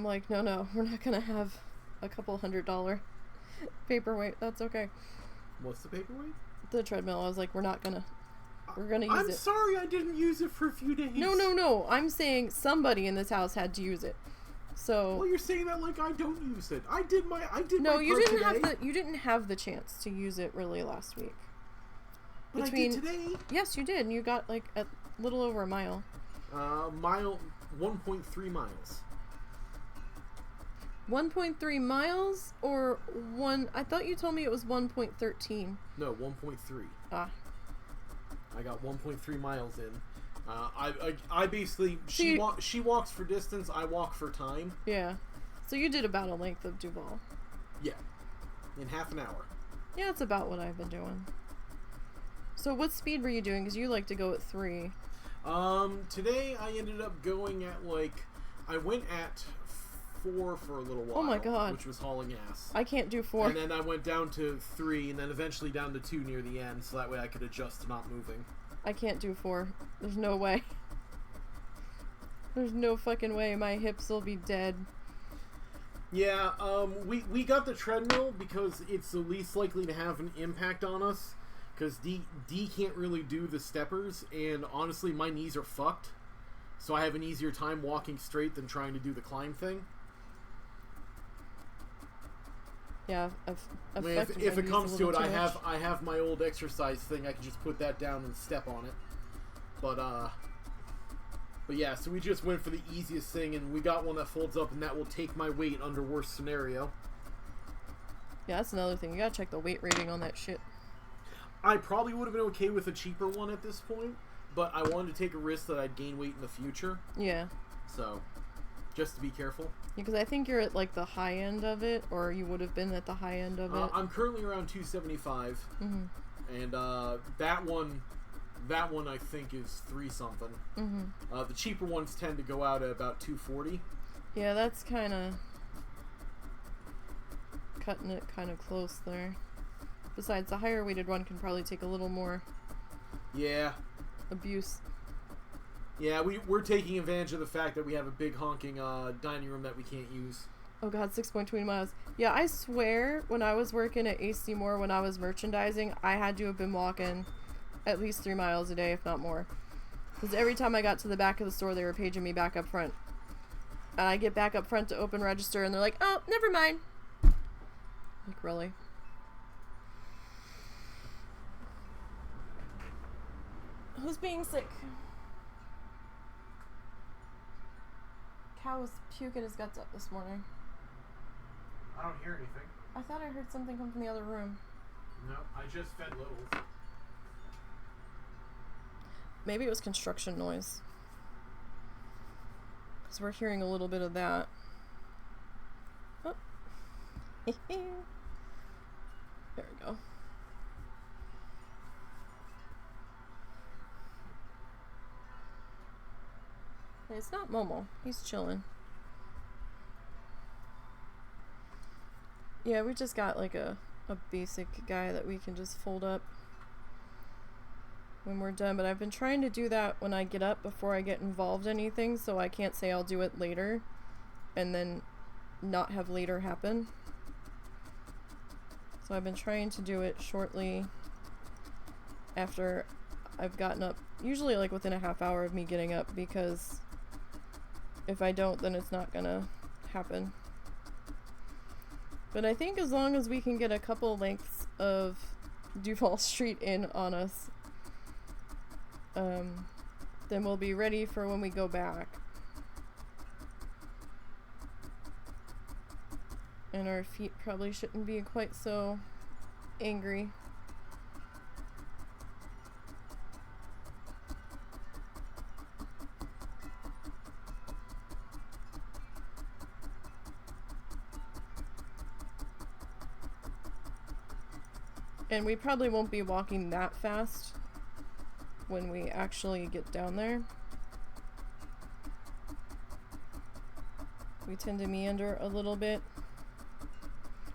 like, no, we're not gonna have a couple $100 paperweight. That's okay. What's the paperweight? The treadmill. I was like, we're gonna use it. I'm sorry I didn't use it for a few days. No. I'm saying somebody in this house had to use it. So. Well, you're saying that like I don't use it. I did No, my you part didn't today. you didn't have the chance to use it really last week. But I did today. Yes, you did. And you got like a little over a mile. 1.3 miles. 1.3 miles or I thought you told me it was 1.13. No, 1.3. Ah. I got 1.3 miles in. I basically she walks for distance, I walk for time. Yeah. So you did about a length of Duval. Yeah. In half an hour. Yeah, that's about what I've been doing. So what speed were you doing? Because you like to go at 3. Today I ended up going at I went at 4 for a little while. Oh my god. Which was hauling ass. I can't do 4. And then I went down to 3 and then eventually down to 2 near the end so that way I could adjust to not moving. I can't do 4. There's no way. There's no fucking way. My hips will be dead. Yeah, we got the treadmill because it's the least likely to have an impact on us. Because D can't really do the steppers, and honestly, my knees are fucked. So I have an easier time walking straight than trying to do the climb thing. Yeah, I mean, if it comes to it, I have my old exercise thing. I can just put that down and step on it. But yeah, so we just went for the easiest thing, and we got one that folds up, and that will take my weight under worst scenario. Yeah, that's another thing. You gotta check the weight rating on that shit. I probably would have been okay with a cheaper one at this point, but I wanted to take a risk that I'd gain weight in the future. Yeah. So, just to be careful. Because I think you're at like the high end of it, or you would have been at the high end of it. I'm currently around 275, and that one I think is 3 something. The cheaper ones tend to go out at about 240. Yeah, that's kind of cutting it kind of close there. Besides, the higher weighted one can probably take a little more. Yeah. Abuse. Yeah, we're taking advantage of the fact that we have a big honking dining room that we can't use. Oh god, 6.20 miles. Yeah, I swear when I was working at AC Moore, when I was merchandising, I had to have been walking at least 3 miles a day, if not more. Because every time I got to the back of the store, they were paging me back up front. And I get back up front to open register, and they're like, oh, never mind. Like, really? Who's being sick? Cow was puking his guts up this morning. I don't hear anything. I thought I heard something come from the other room. No, I just fed Littles. Maybe it was construction noise. Because we're hearing a little bit of that. Oh. There we go. It's not Momo. He's chilling. Yeah, we just got like a basic guy that we can just fold up when we're done. But I've been trying to do that when I get up before I get involved in anything, so I can't say I'll do it later and then not have later happen. So I've been trying to do it shortly after I've gotten up, usually like within a half hour of me getting up, because if I don't, then it's not gonna happen. But I think as long as we can get a couple lengths of Duval Street in on us, then we'll be ready for when we go back. And our feet probably shouldn't be quite so angry. And we probably won't be walking that fast when we actually get down there. We tend to meander a little bit.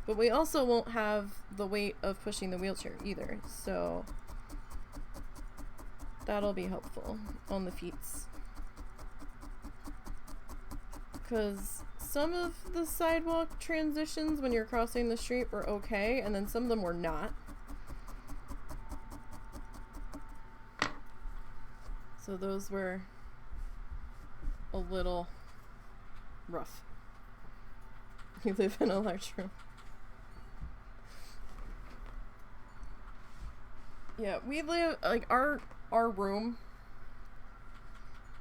But we also won't have the weight of pushing the wheelchair either, so that'll be helpful on the feets. Because some of the sidewalk transitions when you're crossing the street were okay, and then some of them were not. So those were a little rough. You live in a large room. Yeah, we live, like, our room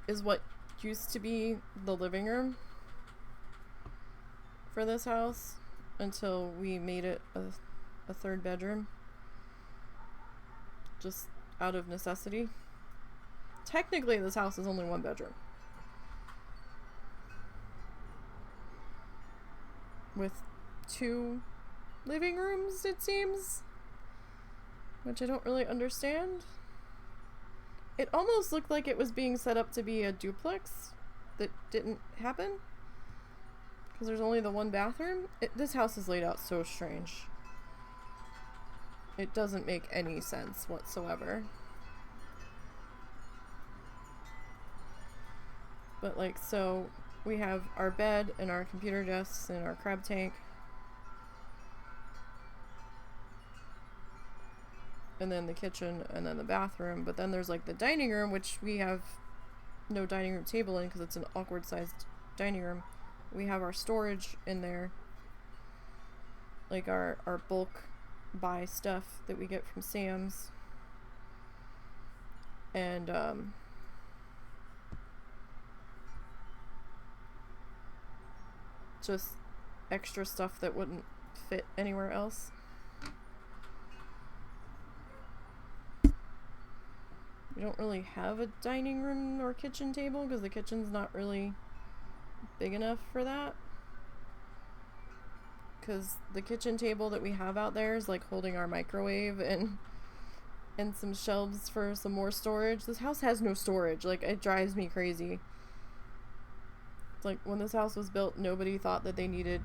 is what used to be the living room for this house until we made it a third bedroom. Just out of necessity. Technically, this house is only one bedroom. With 2 living rooms, it seems. Which I don't really understand. It almost looked like it was being set up to be a duplex that didn't happen. Because there's only the one bathroom. This house is laid out so strange. It doesn't make any sense whatsoever. But like, so we have our bed and our computer desks and our crab tank. And then the kitchen and then the bathroom. But then there's like the dining room, which we have no dining room table in because it's an awkward sized dining room. We have our storage in there. Like our bulk buy stuff that we get from Sam's. And just extra stuff that wouldn't fit anywhere else. We don't really have a dining room or kitchen table because the kitchen's not really big enough for that. Because the kitchen table that we have out there is like holding our microwave and some shelves for some more storage. This house has no storage. Like, it drives me crazy. It's like, when this house was built, nobody thought that they needed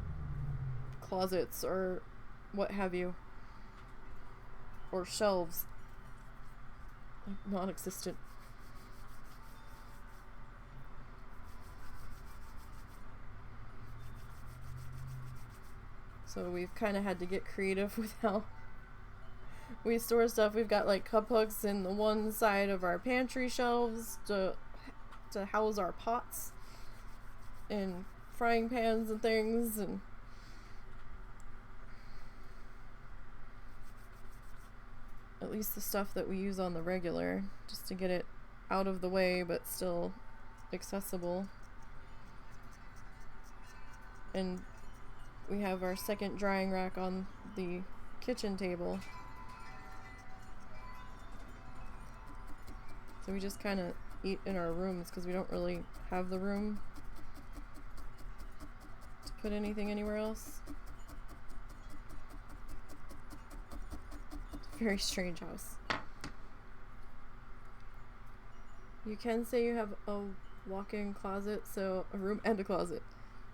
closets or what have you. Or shelves. Like, non-existent. So we've kind of had to get creative with how we store stuff. We've got like cup hooks in the one side of our pantry shelves to house our pots and frying pans and things, and at least the stuff that we use on the regular, just to get it out of the way but still accessible. And we have our second drying rack on the kitchen table. So we just kind of eat in our rooms because we don't really have the room to put anything anywhere else. It's a very strange house. You can say you have a walk-in closet, so a room and a closet.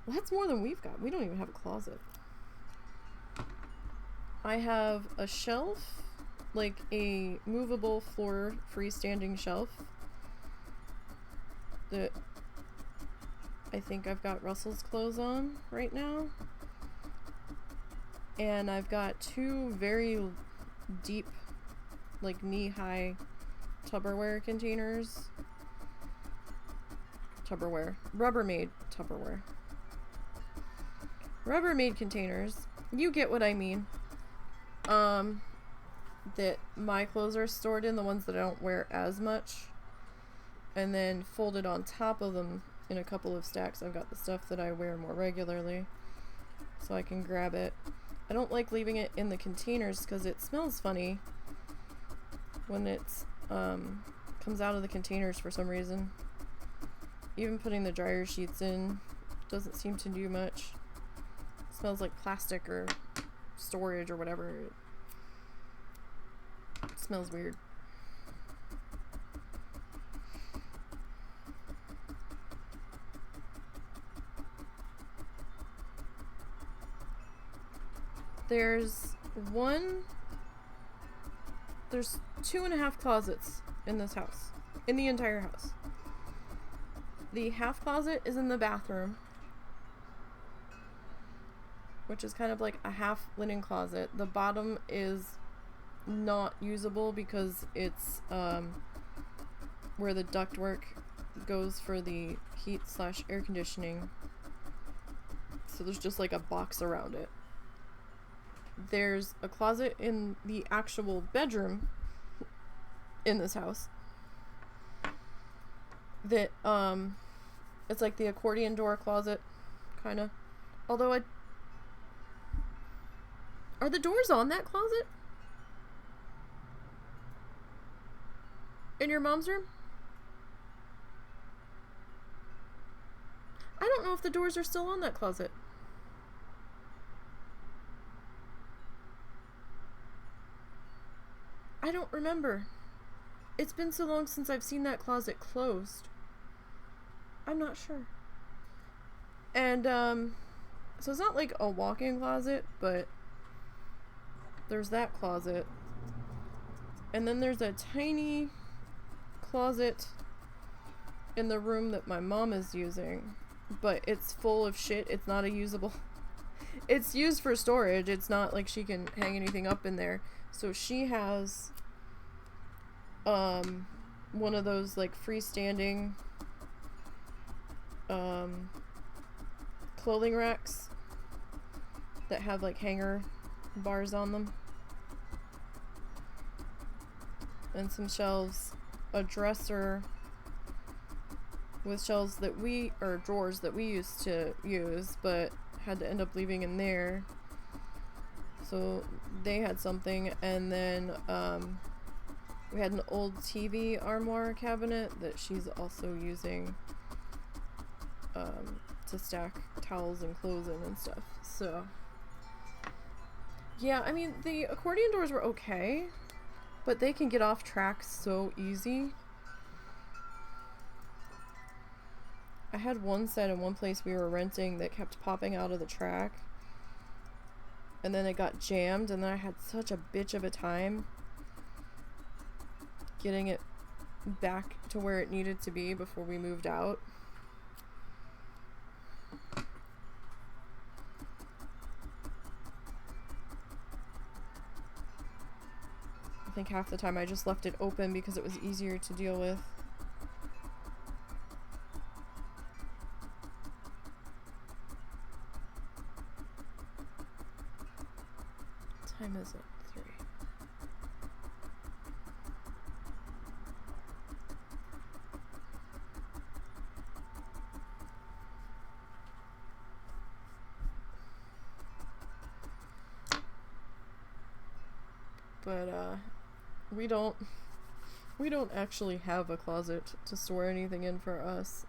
Well, that's more than we've got. We don't even have a closet. I have a shelf, like a movable floor freestanding shelf that I think I've got Russell's clothes on right now. And I've got 2 very deep, like knee-high Tupperware containers. Rubbermaid Tupperware. Rubbermaid containers, you get what I mean, that my clothes are stored in, the ones that I don't wear as much, and then folded on top of them in a couple of stacks. I've got the stuff that I wear more regularly, so I can grab it. I don't like leaving it in the containers because it smells funny when it's comes out of the containers for some reason. Even putting the dryer sheets in doesn't seem to do much. Smells like plastic or storage or whatever. It smells weird. There's 2.5 closets in this house. In the entire house. The half closet is in the bathroom, which is kind of like a half linen closet. The bottom is not usable because it's where the ductwork goes for the heat/air conditioning. So there's just like a box around it. There's a closet in the actual bedroom in this house. That, it's like the accordion door closet, kind of. Although are the doors on that closet? In your mom's room? I don't know if the doors are still on that closet. I don't remember. It's been so long since I've seen that closet closed. I'm not sure. And, so it's not like a walk-in closet, but there's that closet. And then there's a tiny closet in the room that my mom is using, but it's full of shit. It's not a usable. It's used for storage. It's not like she can hang anything up in there. So she has one of those like freestanding clothing racks that have like hanger bars on them, and some shelves, a dresser with shelves that or drawers that we used to use but had to end up leaving in there, so they had something. And then we had an old TV armoire cabinet that she's also using to stack towels and clothes in and stuff. So yeah, I mean, the accordion doors were okay, but they can get off track so easy. I had one set in one place we were renting that kept popping out of the track, and then it got jammed, and then I had such a bitch of a time getting it back to where it needed to be before we moved out. I think half the time I just left it open because it was easier to deal with. What time is it? 3. But we don't actually have a closet to store anything in for us.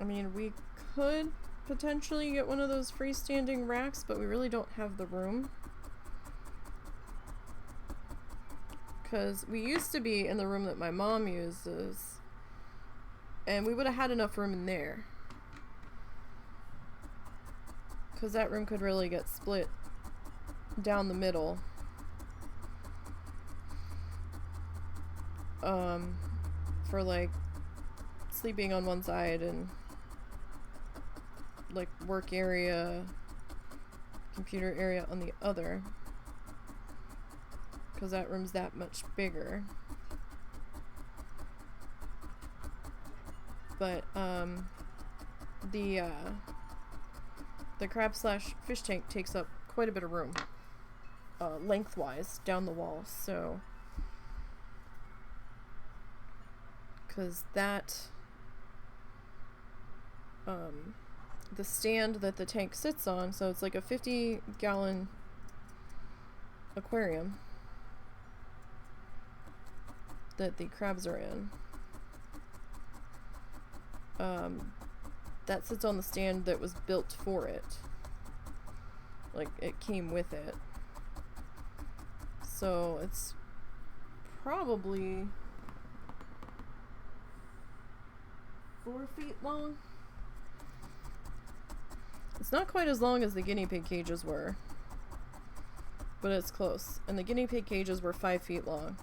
I mean, we could potentially get one of those freestanding racks, but we really don't have the room. Because we used to be in the room that my mom uses, and we would have had enough room in there. Because that room could really get split down the middle. For like sleeping on one side and like work area, computer area on the other. Because that room's that much bigger. But the crab / fish tank takes up quite a bit of room, lengthwise down the wall. So, because that the stand that the tank sits on, so it's like a 50-gallon aquarium that the crabs are in. That sits on the stand that was built for it. Like, it came with it. So, it's probably 4 feet long. It's not quite as long as the guinea pig cages were, but it's close. And the guinea pig cages were 5 feet long.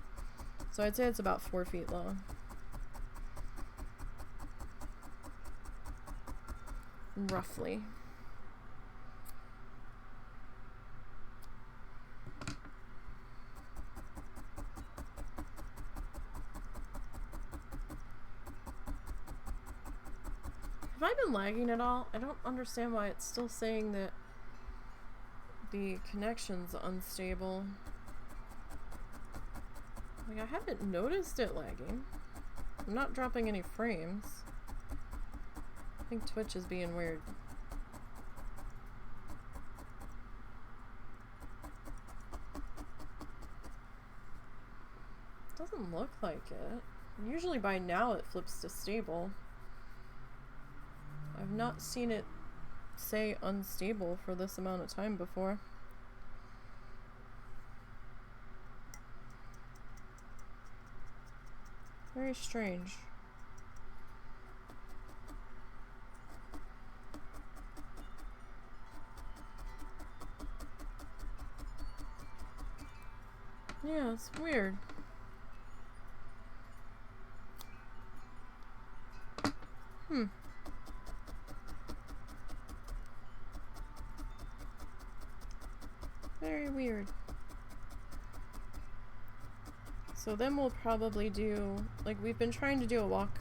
So I'd say it's about 4 feet long. Roughly. Have I been lagging at all? I don't understand why it's still saying that the connection's unstable. Like, I haven't noticed it lagging. I'm not dropping any frames. I think Twitch is being weird. Doesn't look like it. Usually by now it flips to stable. I've not seen it say unstable for this amount of time before. Very strange. Yeah, it's weird. Very weird. So then we'll probably do, like, we've been trying to do a walk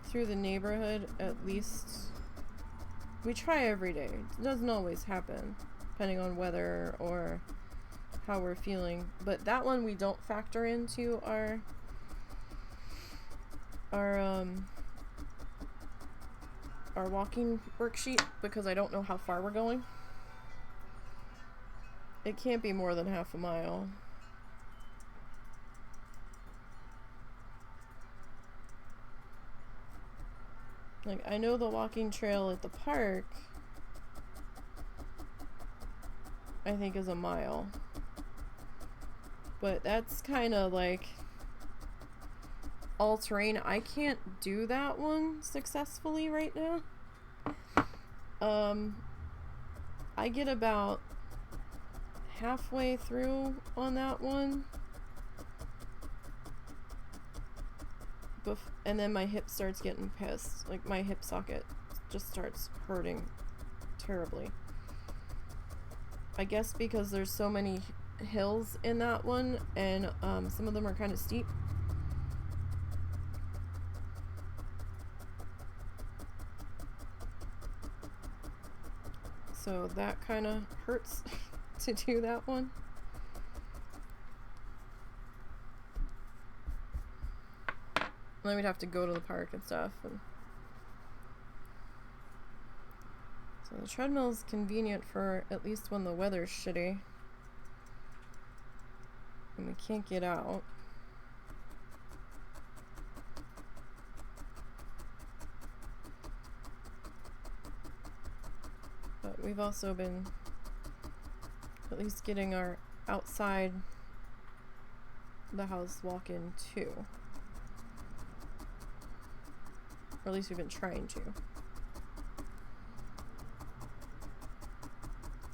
through the neighborhood at least. We try every day. It doesn't always happen, depending on weather or how we're feeling. But that one we don't factor into our walking worksheet because I don't know how far we're going. It can't be more than half a mile. Like, I know the walking trail at the park, I think, is a mile. But that's kind of like all terrain. I can't do that one successfully right now. I get about halfway through on that one, and then my hip starts getting pissed. Like, my hip socket just starts hurting terribly. I guess because there's so many hills in that one, and some of them are kind of steep. So that kind of hurts to do that one. And then we'd have to go to the park and stuff. And so the treadmill's convenient for at least when the weather's shitty and we can't get out. But we've also been at least getting our outside the house walk-in too. Or at least we've been trying to.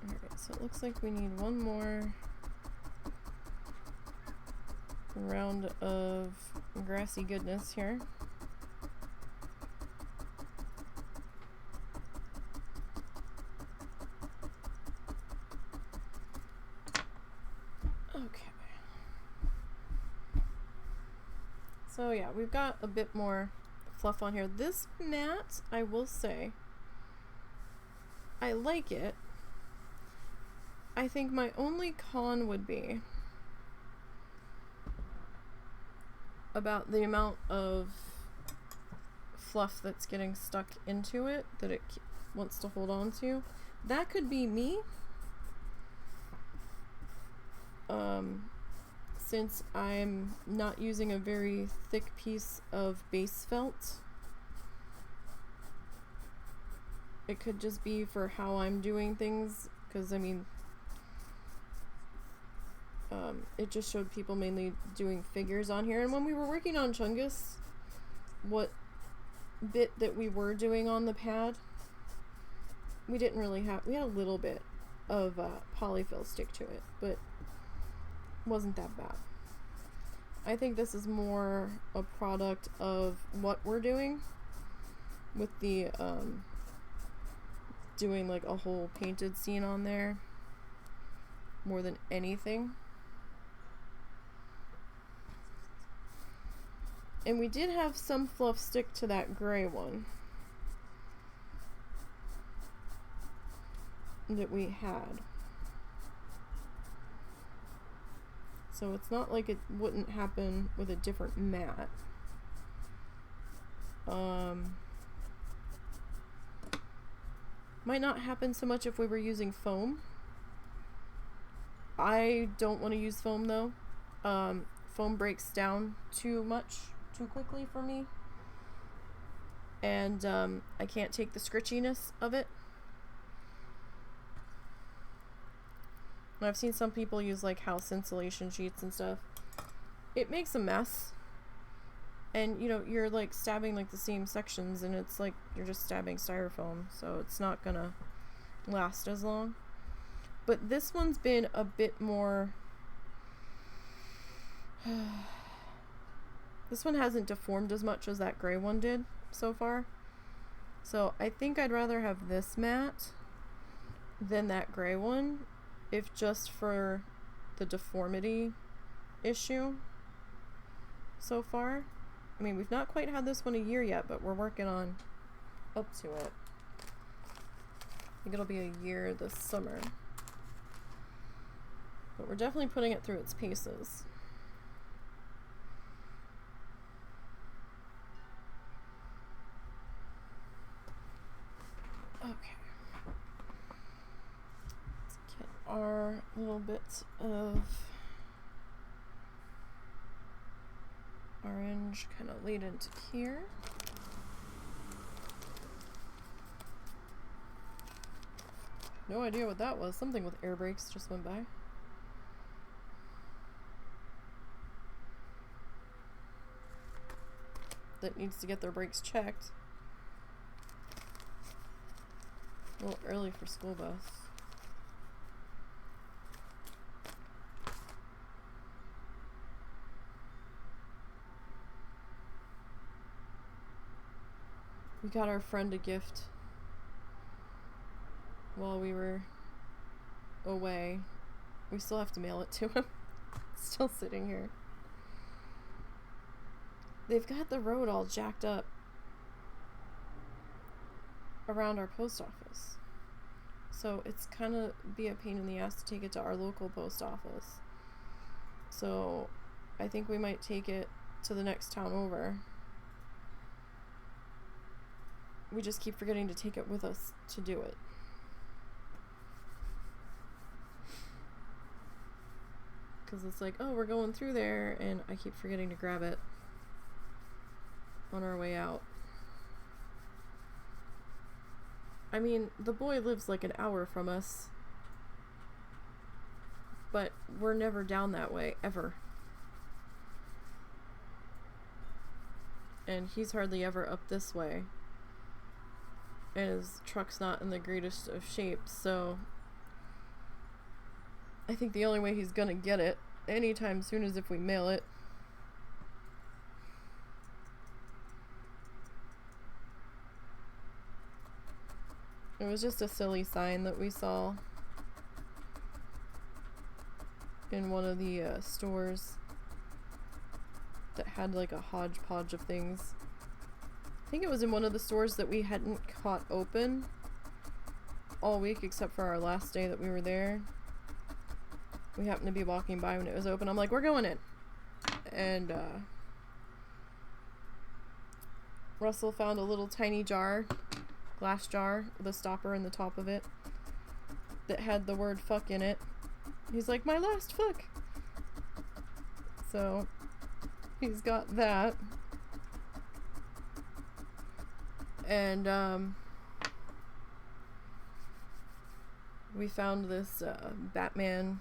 Alright, so it looks like we need one more round of grassy goodness here. So yeah, we've got a bit more fluff on here. This mat, I will say, I like it. I think my only con would be about the amount of fluff that's getting stuck into it that it wants to hold on to. That could be me. Since I'm not using a very thick piece of base felt, it could just be for how I'm doing things, because I mean, it just showed people mainly doing figures on here. And when we were working on Chungus, what bit that we were doing on the pad, we didn't really have, we had a little bit of polyfill stick to it, but wasn't that bad. I think this is more a product of what we're doing with the doing like a whole painted scene on there more than anything. And we did have some fluff stick to that gray one that we had. So it's not like it wouldn't happen with a different mat. Might not happen so much if we were using foam. I don't want to use foam though. Foam breaks down too quickly for me. And I can't take the scritchiness of it. I've seen some people use like house insulation sheets and stuff. It makes a mess. And you know, you're like stabbing like the same sections and it's like you're just stabbing styrofoam, so it's not gonna last as long. But this one's been a bit more this one hasn't deformed as much as that gray one did so far. So I think I'd rather have this mat than that gray one, if just for the deformity issue so far. I mean, we've not quite had this one a year yet, but we're working on up to it. I think it'll be a year this summer. But we're definitely putting it through its paces. Okay. Let's get our little bit of orange kind of laid into here. No idea what that was. Something with air brakes just went by. That needs to get their brakes checked. A little early for school bus. We got our friend a gift while we were away. We still have to mail it to him. It's still sitting here. They've got the road all jacked up around our post office. So it's kind of be a pain in the ass to take it to our local post office. So I think we might take it to the next town over. We just keep forgetting to take it with us to do it. Because it's like, oh, we're going through there, and I keep forgetting to grab it on our way out. I mean, the boy lives like an hour from us, but we're never down that way, ever. And he's hardly ever up this way. And his truck's not in the greatest of shape, so I think the only way he's gonna get it anytime soon is if we mail it. It was just a silly sign that we saw in one of the stores that had like a hodgepodge of things. I think it was in one of the stores that we hadn't caught open all week except for our last day that we were there. We happened to be walking by when it was open. I'm like, we're going in. And Russell found a little tiny jar, glass jar with a stopper in the top of it that had the word fuck in it. He's like, my last fuck. So he's got that. And we found this Batman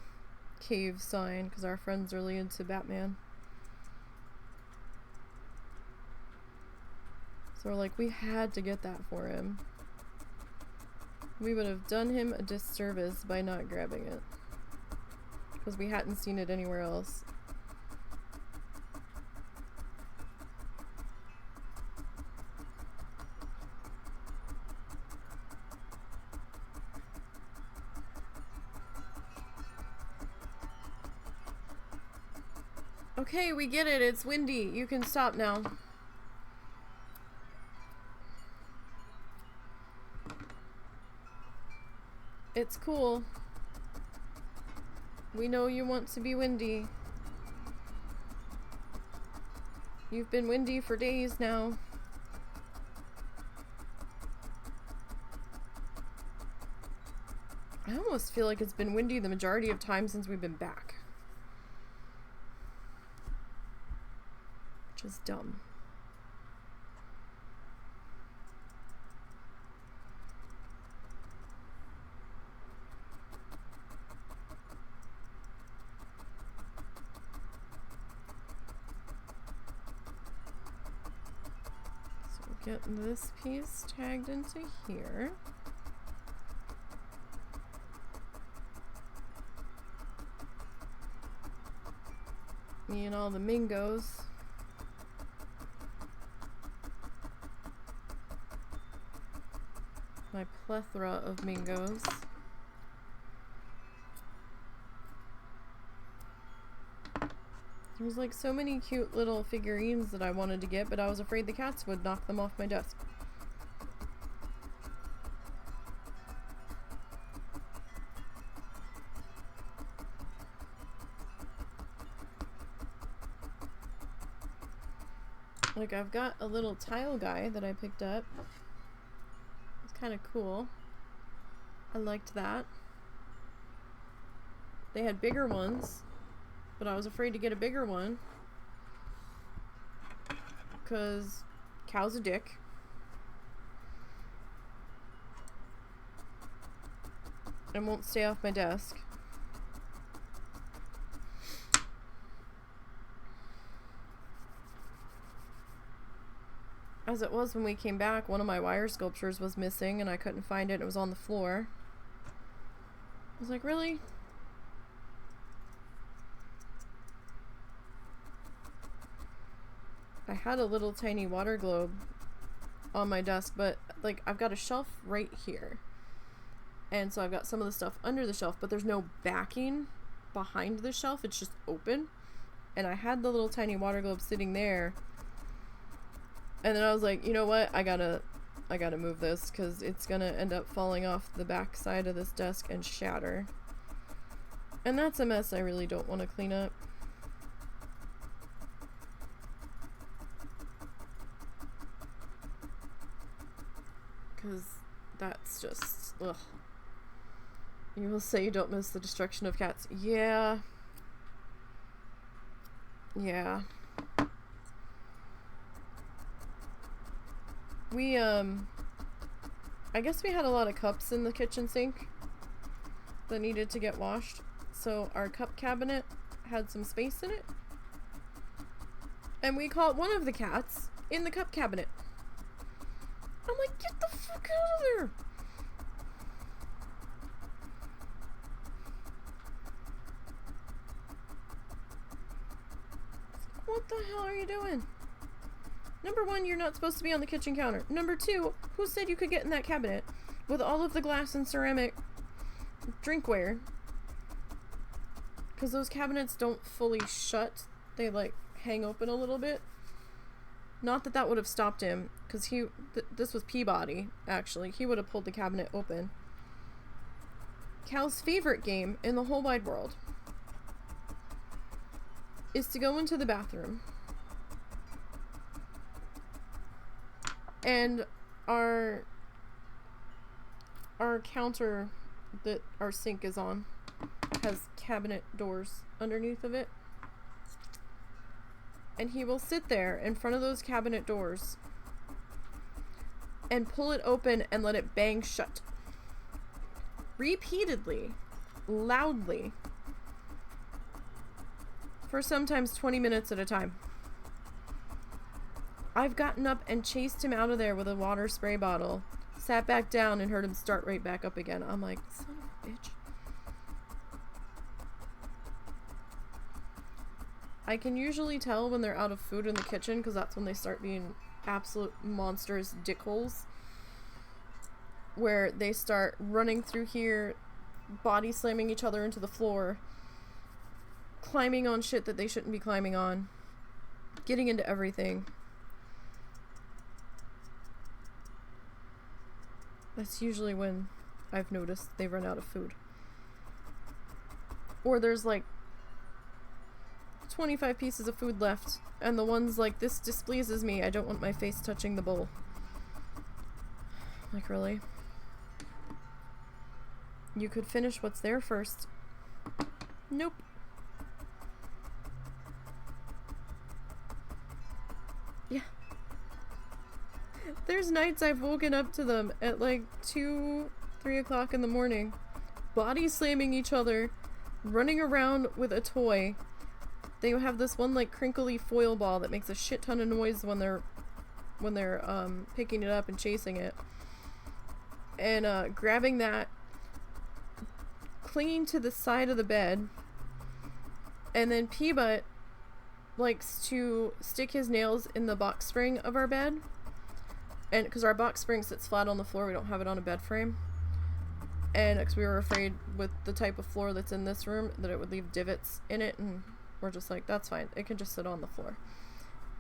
cave sign because our friend's really into Batman. So we're like, we had to get that for him. We would have done him a disservice by not grabbing it because we hadn't seen it anywhere else. Okay, we get it. It's windy. You can stop now. It's cool. We know you want to be windy. You've been windy for days now. I almost feel like it's been windy the majority of time since we've been back. Which is dumb. So we'll get this piece tagged into here. Me and all the Mingos. My plethora of Mingos. There's like so many cute little figurines that I wanted to get, but I was afraid the cats would knock them off my desk. Like, I've got a little tile guy that I picked up. It's kind of cool. I liked that. They had bigger ones, but I was afraid to get a bigger one because cow's a dick. And won't stay off my desk. As it was when we came back, one of my wire sculptures was missing and I couldn't find it. It was on the floor. I was like, really? I had a little tiny water globe on my desk, but like I've got a shelf right here. And so I've got some of the stuff under the shelf, but there's no backing behind the shelf. It's just open. And I had the little tiny water globe sitting there. And then I was like, you know what? I gotta move this because it's gonna end up falling off the back side of this desk and shatter. And that's a mess I really don't want to clean up. Because that's just, ugh. You will say you don't miss the destruction of cats. Yeah. Yeah. We, I guess we had a lot of cups in the kitchen sink that needed to get washed. So our cup cabinet had some space in it. And we caught one of the cats in the cup cabinet. I'm like, get the fuck out of there! What the hell are you doing? Number one, you're not supposed to be on the kitchen counter. Number two, who said you could get in that cabinet with all of the glass and ceramic drinkware? Because those cabinets don't fully shut. They, like, hang open a little bit. Not that that would have stopped him, because this was Peabody, actually. He would have pulled the cabinet open. Cal's favorite game in the whole wide world is to go into the bathroom. And our counter that our sink is on has cabinet doors underneath of it. And he will sit there in front of those cabinet doors and pull it open and let it bang shut. Repeatedly, loudly, for sometimes 20 minutes at a time. I've gotten up and chased him out of there with a water spray bottle, sat back down and heard him start right back up again. I'm like, son of a bitch. I can usually tell when they're out of food in the kitchen because that's when they start being absolute monstrous dickholes. Where they start running through here, body slamming each other into the floor, climbing on shit that they shouldn't be climbing on. Getting into everything. That's usually when I've noticed they run out of food. Or there's like 25 pieces of food left, and the one's like, this displeases me, I don't want my face touching the bowl. Like, really? You could finish what's there first. Nope. Yeah. There's nights I've woken up to them at like 2, 3 o'clock in the morning, body slamming each other, running around with a toy. They have this one like crinkly foil ball that makes a shit ton of noise when they're picking it up and chasing it. And grabbing that, clinging to the side of the bed, and then P-Butt likes to stick his nails in the box spring of our bed. And because our box spring sits flat on the floor, we don't have it on a bed frame. And because we were afraid with the type of floor that's in this room that it would leave divots in it, and we're just like, that's fine, it can just sit on the floor.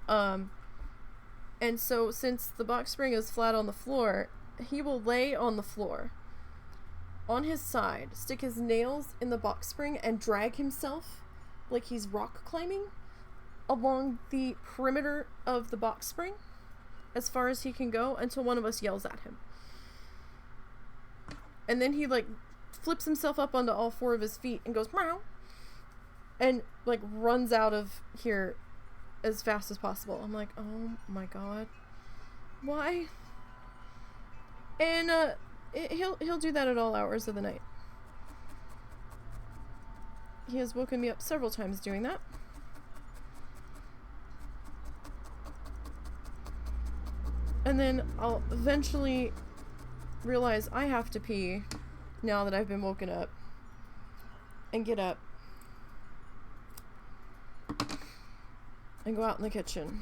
And so since the box spring is flat on the floor, he will lay on the floor on his side, stick his nails in the box spring, and drag himself like he's rock climbing along the perimeter of the box spring as far as he can go until one of us yells at him. And then he like flips himself up onto all 4 of his feet and goes meow, and like runs out of here as fast as possible. I'm like, oh my god, why? And he'll do that at all hours of the night. He has woken me up several times doing that. And then I'll eventually realize I have to pee now that I've been woken up, and get up and go out in the kitchen.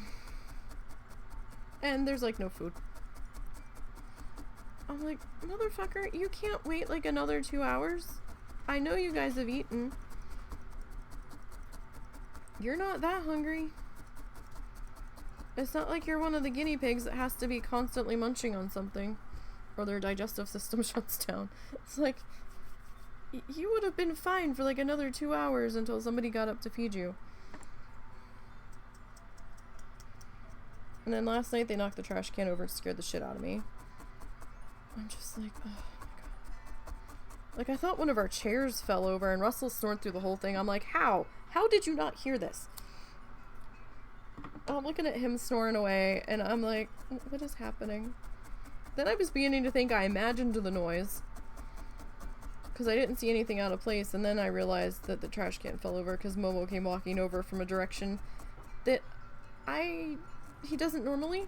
And there's like no food. I'm like, motherfucker, you can't wait like another 2 hours? I know you guys have eaten. You're not that hungry. It's not like you're one of the guinea pigs that has to be constantly munching on something, or their digestive system shuts down. It's like, you would have been fine for like another 2 hours until somebody got up to feed you. And then last night they knocked the trash can over and scared the shit out of me. I'm just like, oh my god. Like, I thought one of our chairs fell over and Russell snored through the whole thing. I'm like, how? How did you not hear this? I'm looking at him snoring away, and I'm like, what is happening? Then I was beginning to think I imagined the noise, because I didn't see anything out of place, and then I realized that the trash can fell over because Momo came walking over from a direction that he doesn't normally.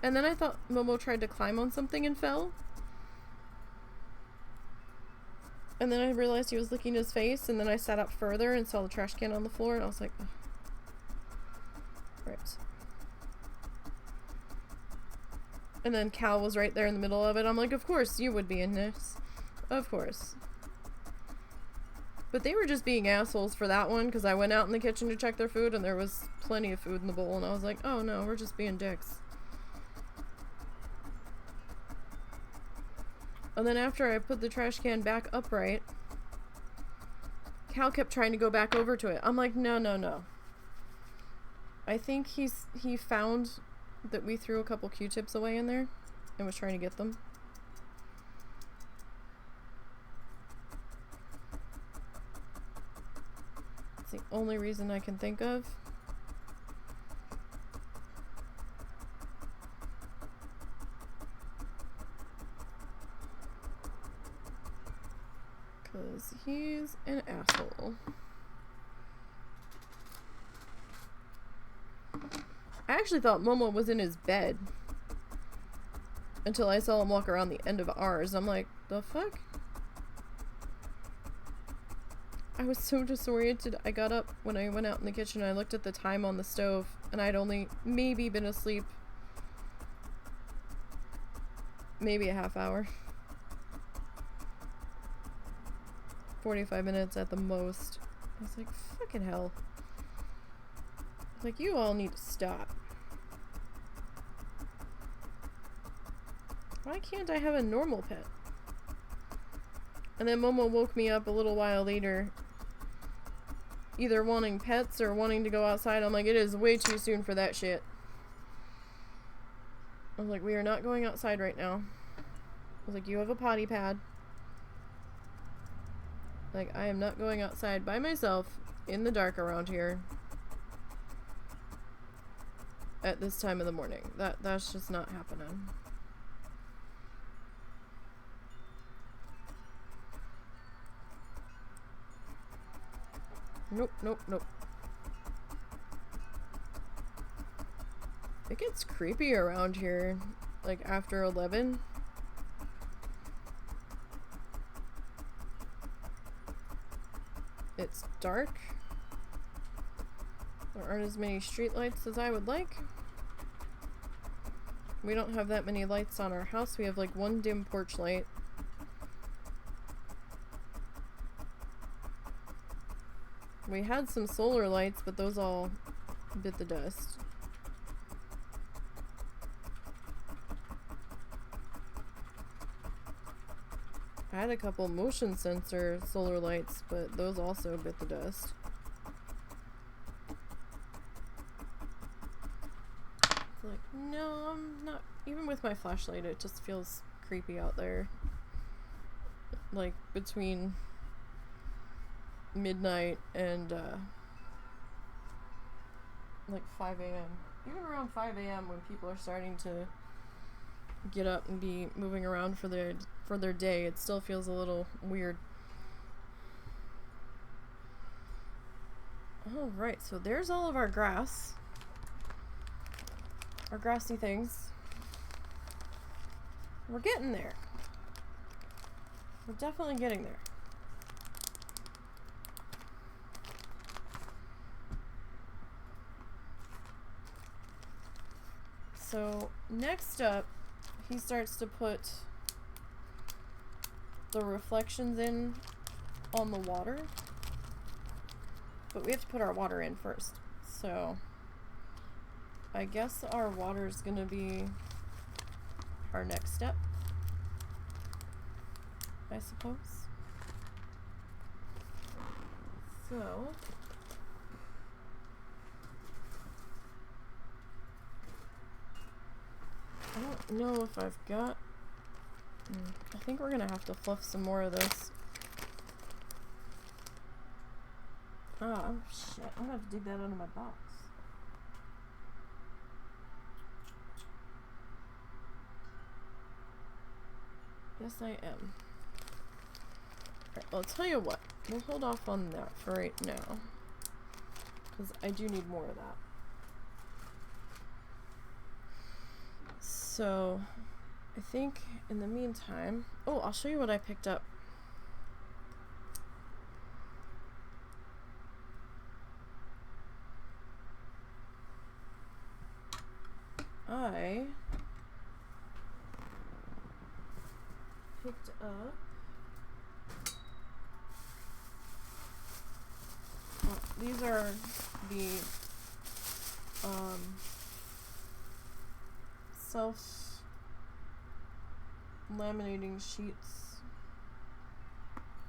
And then I thought Momo tried to climb on something and fell. And then I realized he was licking his face, and then I sat up further and saw the trash can on the floor, and I was like, ugh. Right. And then Cal was right there in the middle of it. I'm like, of course you would be in this. Of course. But they were just being assholes for that one, because I went out in the kitchen to check their food, and there was plenty of food in the bowl, and I was like, oh no, we're just being dicks. And then after I put the trash can back upright, Cal kept trying to go back over to it. I'm like, no, no, no. I think he found that we threw a couple Q-tips away in there and was trying to get them. It's the only reason I can think of. Because he's an asshole. I actually thought Momo was in his bed until I saw him walk around the end of ours. I'm like, the fuck? I was so disoriented. I got up when I went out in the kitchen. I looked at the time on the stove, and I'd only maybe been asleep maybe a half hour. 45 minutes at the most. I was like, fucking hell. Like, you all need to stop. Why can't I have a normal pet? And then Momo woke me up a little while later, either wanting pets or wanting to go outside. I'm like, it is way too soon for that shit. I was like, we are not going outside right now. I was like, you have a potty pad. Like, I am not going outside by myself in the dark around here at this time of the morning. That's just not happening. Nope, nope, nope. It gets creepy around here, like after 11. It's dark. There aren't as many street lights as I would like. We don't have that many lights on our house. We have like one dim porch light. We had some solar lights, but those all bit the dust. I had a couple motion sensor solar lights, but those also bit the dust. It's like, no, I'm not. Even with my flashlight, it just feels creepy out there. Like, between midnight and like 5 a.m. Even around 5 a.m. when people are starting to get up and be moving around for their day, it still feels a little weird. Alright, so there's all of our grass. Our grassy things. We're getting there. We're definitely getting there. So, next up, he starts to put the reflections in on the water. But we have to put our water in first. So, I guess our water is going to be our next step, I suppose. So, I don't know if I've got... I think we're gonna have to fluff some more of this. Oh, shit. I'm gonna have to dig that out of my box. Yes, I am. Alright, well, I'll tell you what. We'll hold off on that for right now, because I do need more of that. So, I think in the meantime... Oh, I'll show you what I picked up. I picked up... these are the self-laminating sheets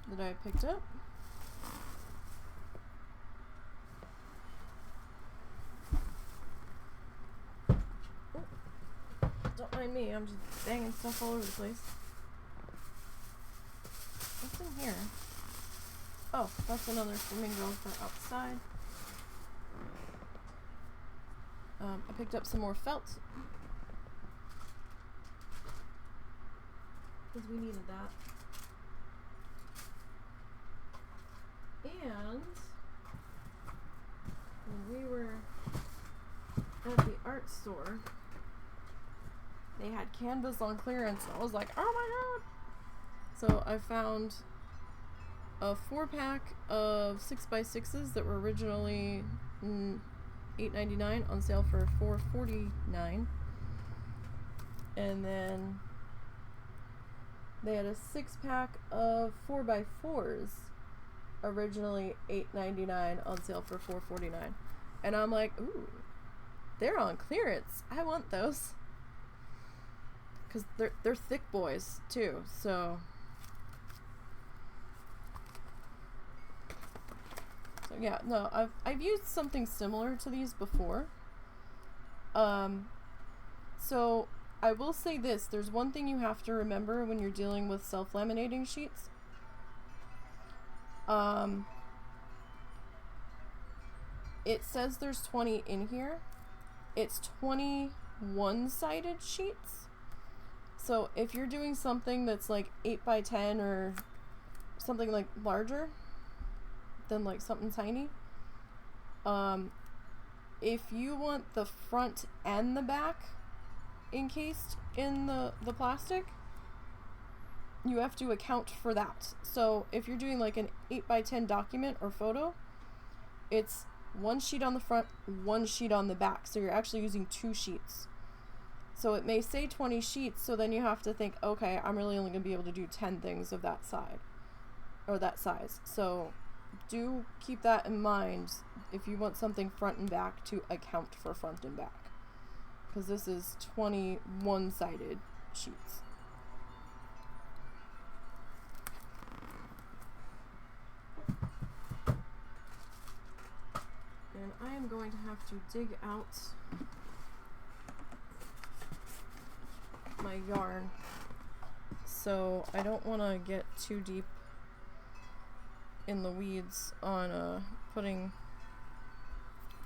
that I picked up. Oh, don't mind me, I'm just banging stuff all over the place. What's in here? Oh, that's another flamingo for outside. I picked up some more felt, because we needed that. And when we were at the art store, they had canvas on clearance, and I was like, oh my god! So I found a 4-pack of 6x6s that were originally $8.99 on sale for $4.49, and then they had a 6-pack of 4x4s originally $8.99 on sale for $4.49. And I'm like, ooh, they're on clearance. I want those. Because they're thick boys, too, so... So, yeah, no, I've used something similar to these before. So, I will say this. There's one thing you have to remember when you're dealing with self-laminating sheets. It says there's 20 in here. It's 20 one-sided sheets. So if you're doing something that's like 8x10 or something like larger than like something tiny, if you want the front and the back encased in the plastic, you have to account for that. So if you're doing like an 8x10 document or photo, it's one sheet on the front, one sheet on the back. So you're actually using 2 sheets. So it may say 20 sheets, so then you have to think, okay, I'm really only going to be able to do 10 things of that side, or that size. So do keep that in mind if you want something front and back to account for front and back. Because this is 20 one-sided sheets. And I am going to have to dig out my yarn, so I don't want to get too deep in the weeds on putting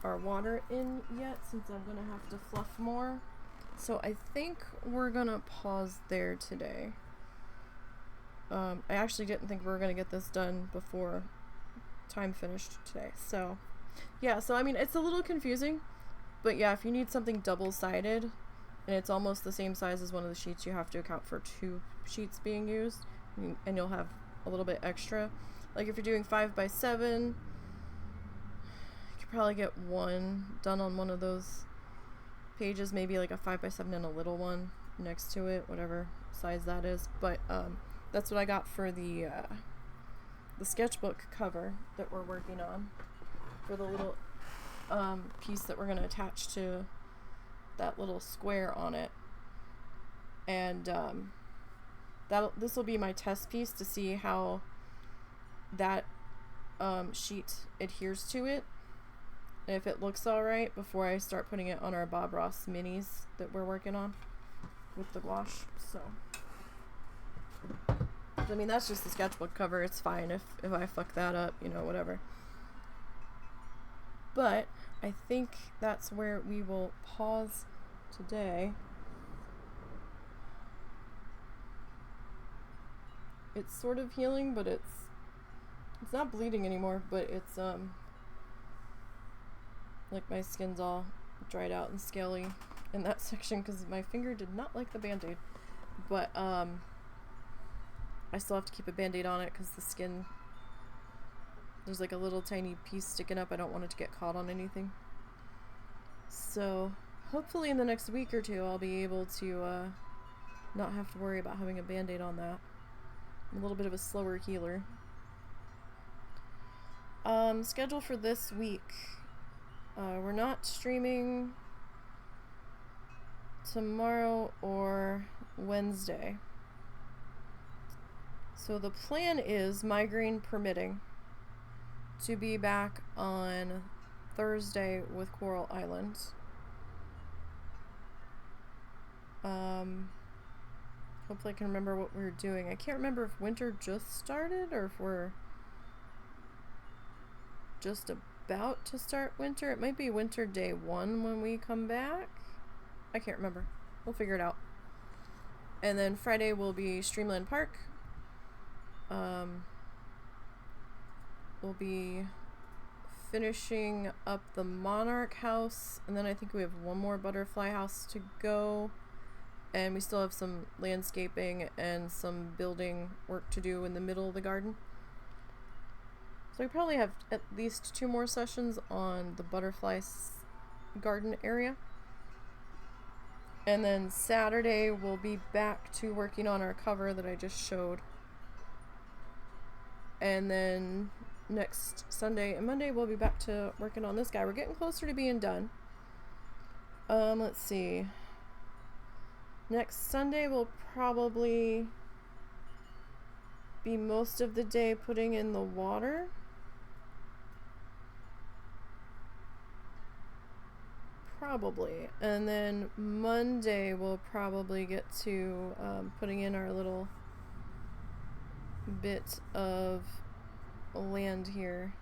our water in yet, since I'm going to have to fluff more. So I think we're going to pause there today. I actually didn't think we were going to get this done before time finished today. So yeah, so I mean, it's a little confusing, but yeah, if you need something double-sided and it's almost the same size as one of the sheets, you have to account for 2 sheets being used, and you'll have a little bit extra. Like if you're doing 5x7, you could probably get 1 done on one of those pages, maybe like a 5x7 and a little one next to it, whatever size that is. But that's what I got for the sketchbook cover that we're working on, for the little piece that we're going to attach to that little square on it. And this will be my test piece to see how that sheet adheres to it, and if it looks alright before I start putting it on our Bob Ross minis that we're working on with the gouache. So I mean, that's just the sketchbook cover. It's fine if I fuck that up, you know, whatever. But I think that's where we will pause today. It's sort of healing, but it's not bleeding anymore, but it's like my skin's all dried out and scaly in that section because my finger did not like the band-aid. But I still have to keep a band-aid on it because the skin, there's like a little tiny piece sticking up. I don't want it to get caught on anything. So hopefully in the next week or 2 I'll be able to not have to worry about having a band-aid on that. I'm a little bit of a slower healer. Schedule for this week. We're not streaming tomorrow or Wednesday. So the plan is, migraine permitting, to be back on Thursday with Coral Islands. Hopefully I can remember what we were doing. I can't remember if winter just started or if we're just about to start winter. It might be winter day 1 when we come back. I can't remember. We'll figure it out. And then Friday will be Streamland Park. We'll be finishing up the Monarch house, and then I think we have one more butterfly house to go, and we still have some landscaping and some building work to do in the middle of the garden. So we probably have at least 2 more sessions on the butterfly garden area. And then Saturday we'll be back to working on our cover that I just showed. And then next Sunday and Monday we'll be back to working on this guy. We're getting closer to being done. Let's see. Next Sunday we'll probably be most of the day putting in the water. Probably. And then Monday we'll probably get to putting in our little bit of land here.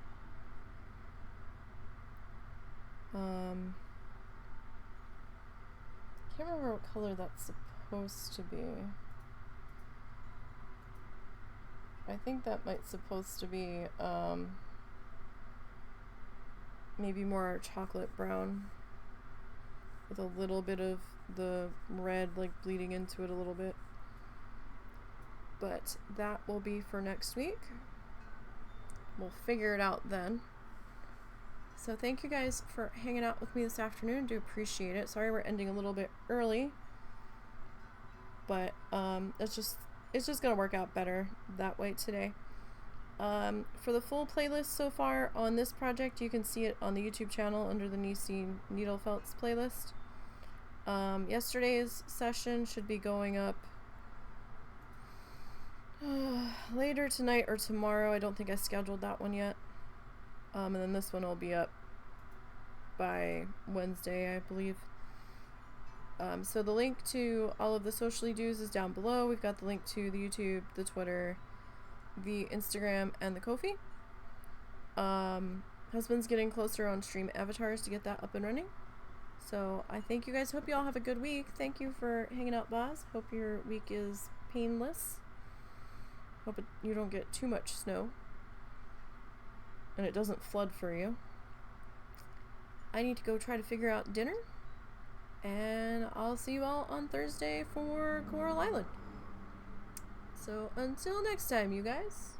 Can't remember what color that's supposed to be. I think that might supposed to be maybe more chocolate brown with a little bit of the red like bleeding into it a little bit. But that will be for next week. We'll figure it out then. So thank you guys for hanging out with me this afternoon. Do appreciate it. Sorry we're ending a little bit early, but it's just gonna work out better that way today. For the full playlist so far on this project, you can see it on the YouTube channel under the Nisey Needle Felts playlist. Yesterday's session should be going up later tonight or tomorrow. I don't think I scheduled that one yet. And then this one will be up by Wednesday, I believe. So the link to all of the socially do's is down below. We've got the link to the YouTube, the Twitter, the Instagram, and the Ko-fi. Husband's getting closer on stream avatars to get that up and running. So I thank you guys. Hope you all have a good week. Thank you for hanging out, Boz. Hope your week is painless. Hope you don't get too much snow and it doesn't flood for you. I need to go try to figure out dinner, and I'll see you all on Thursday for Coral Island. So until next time, you guys.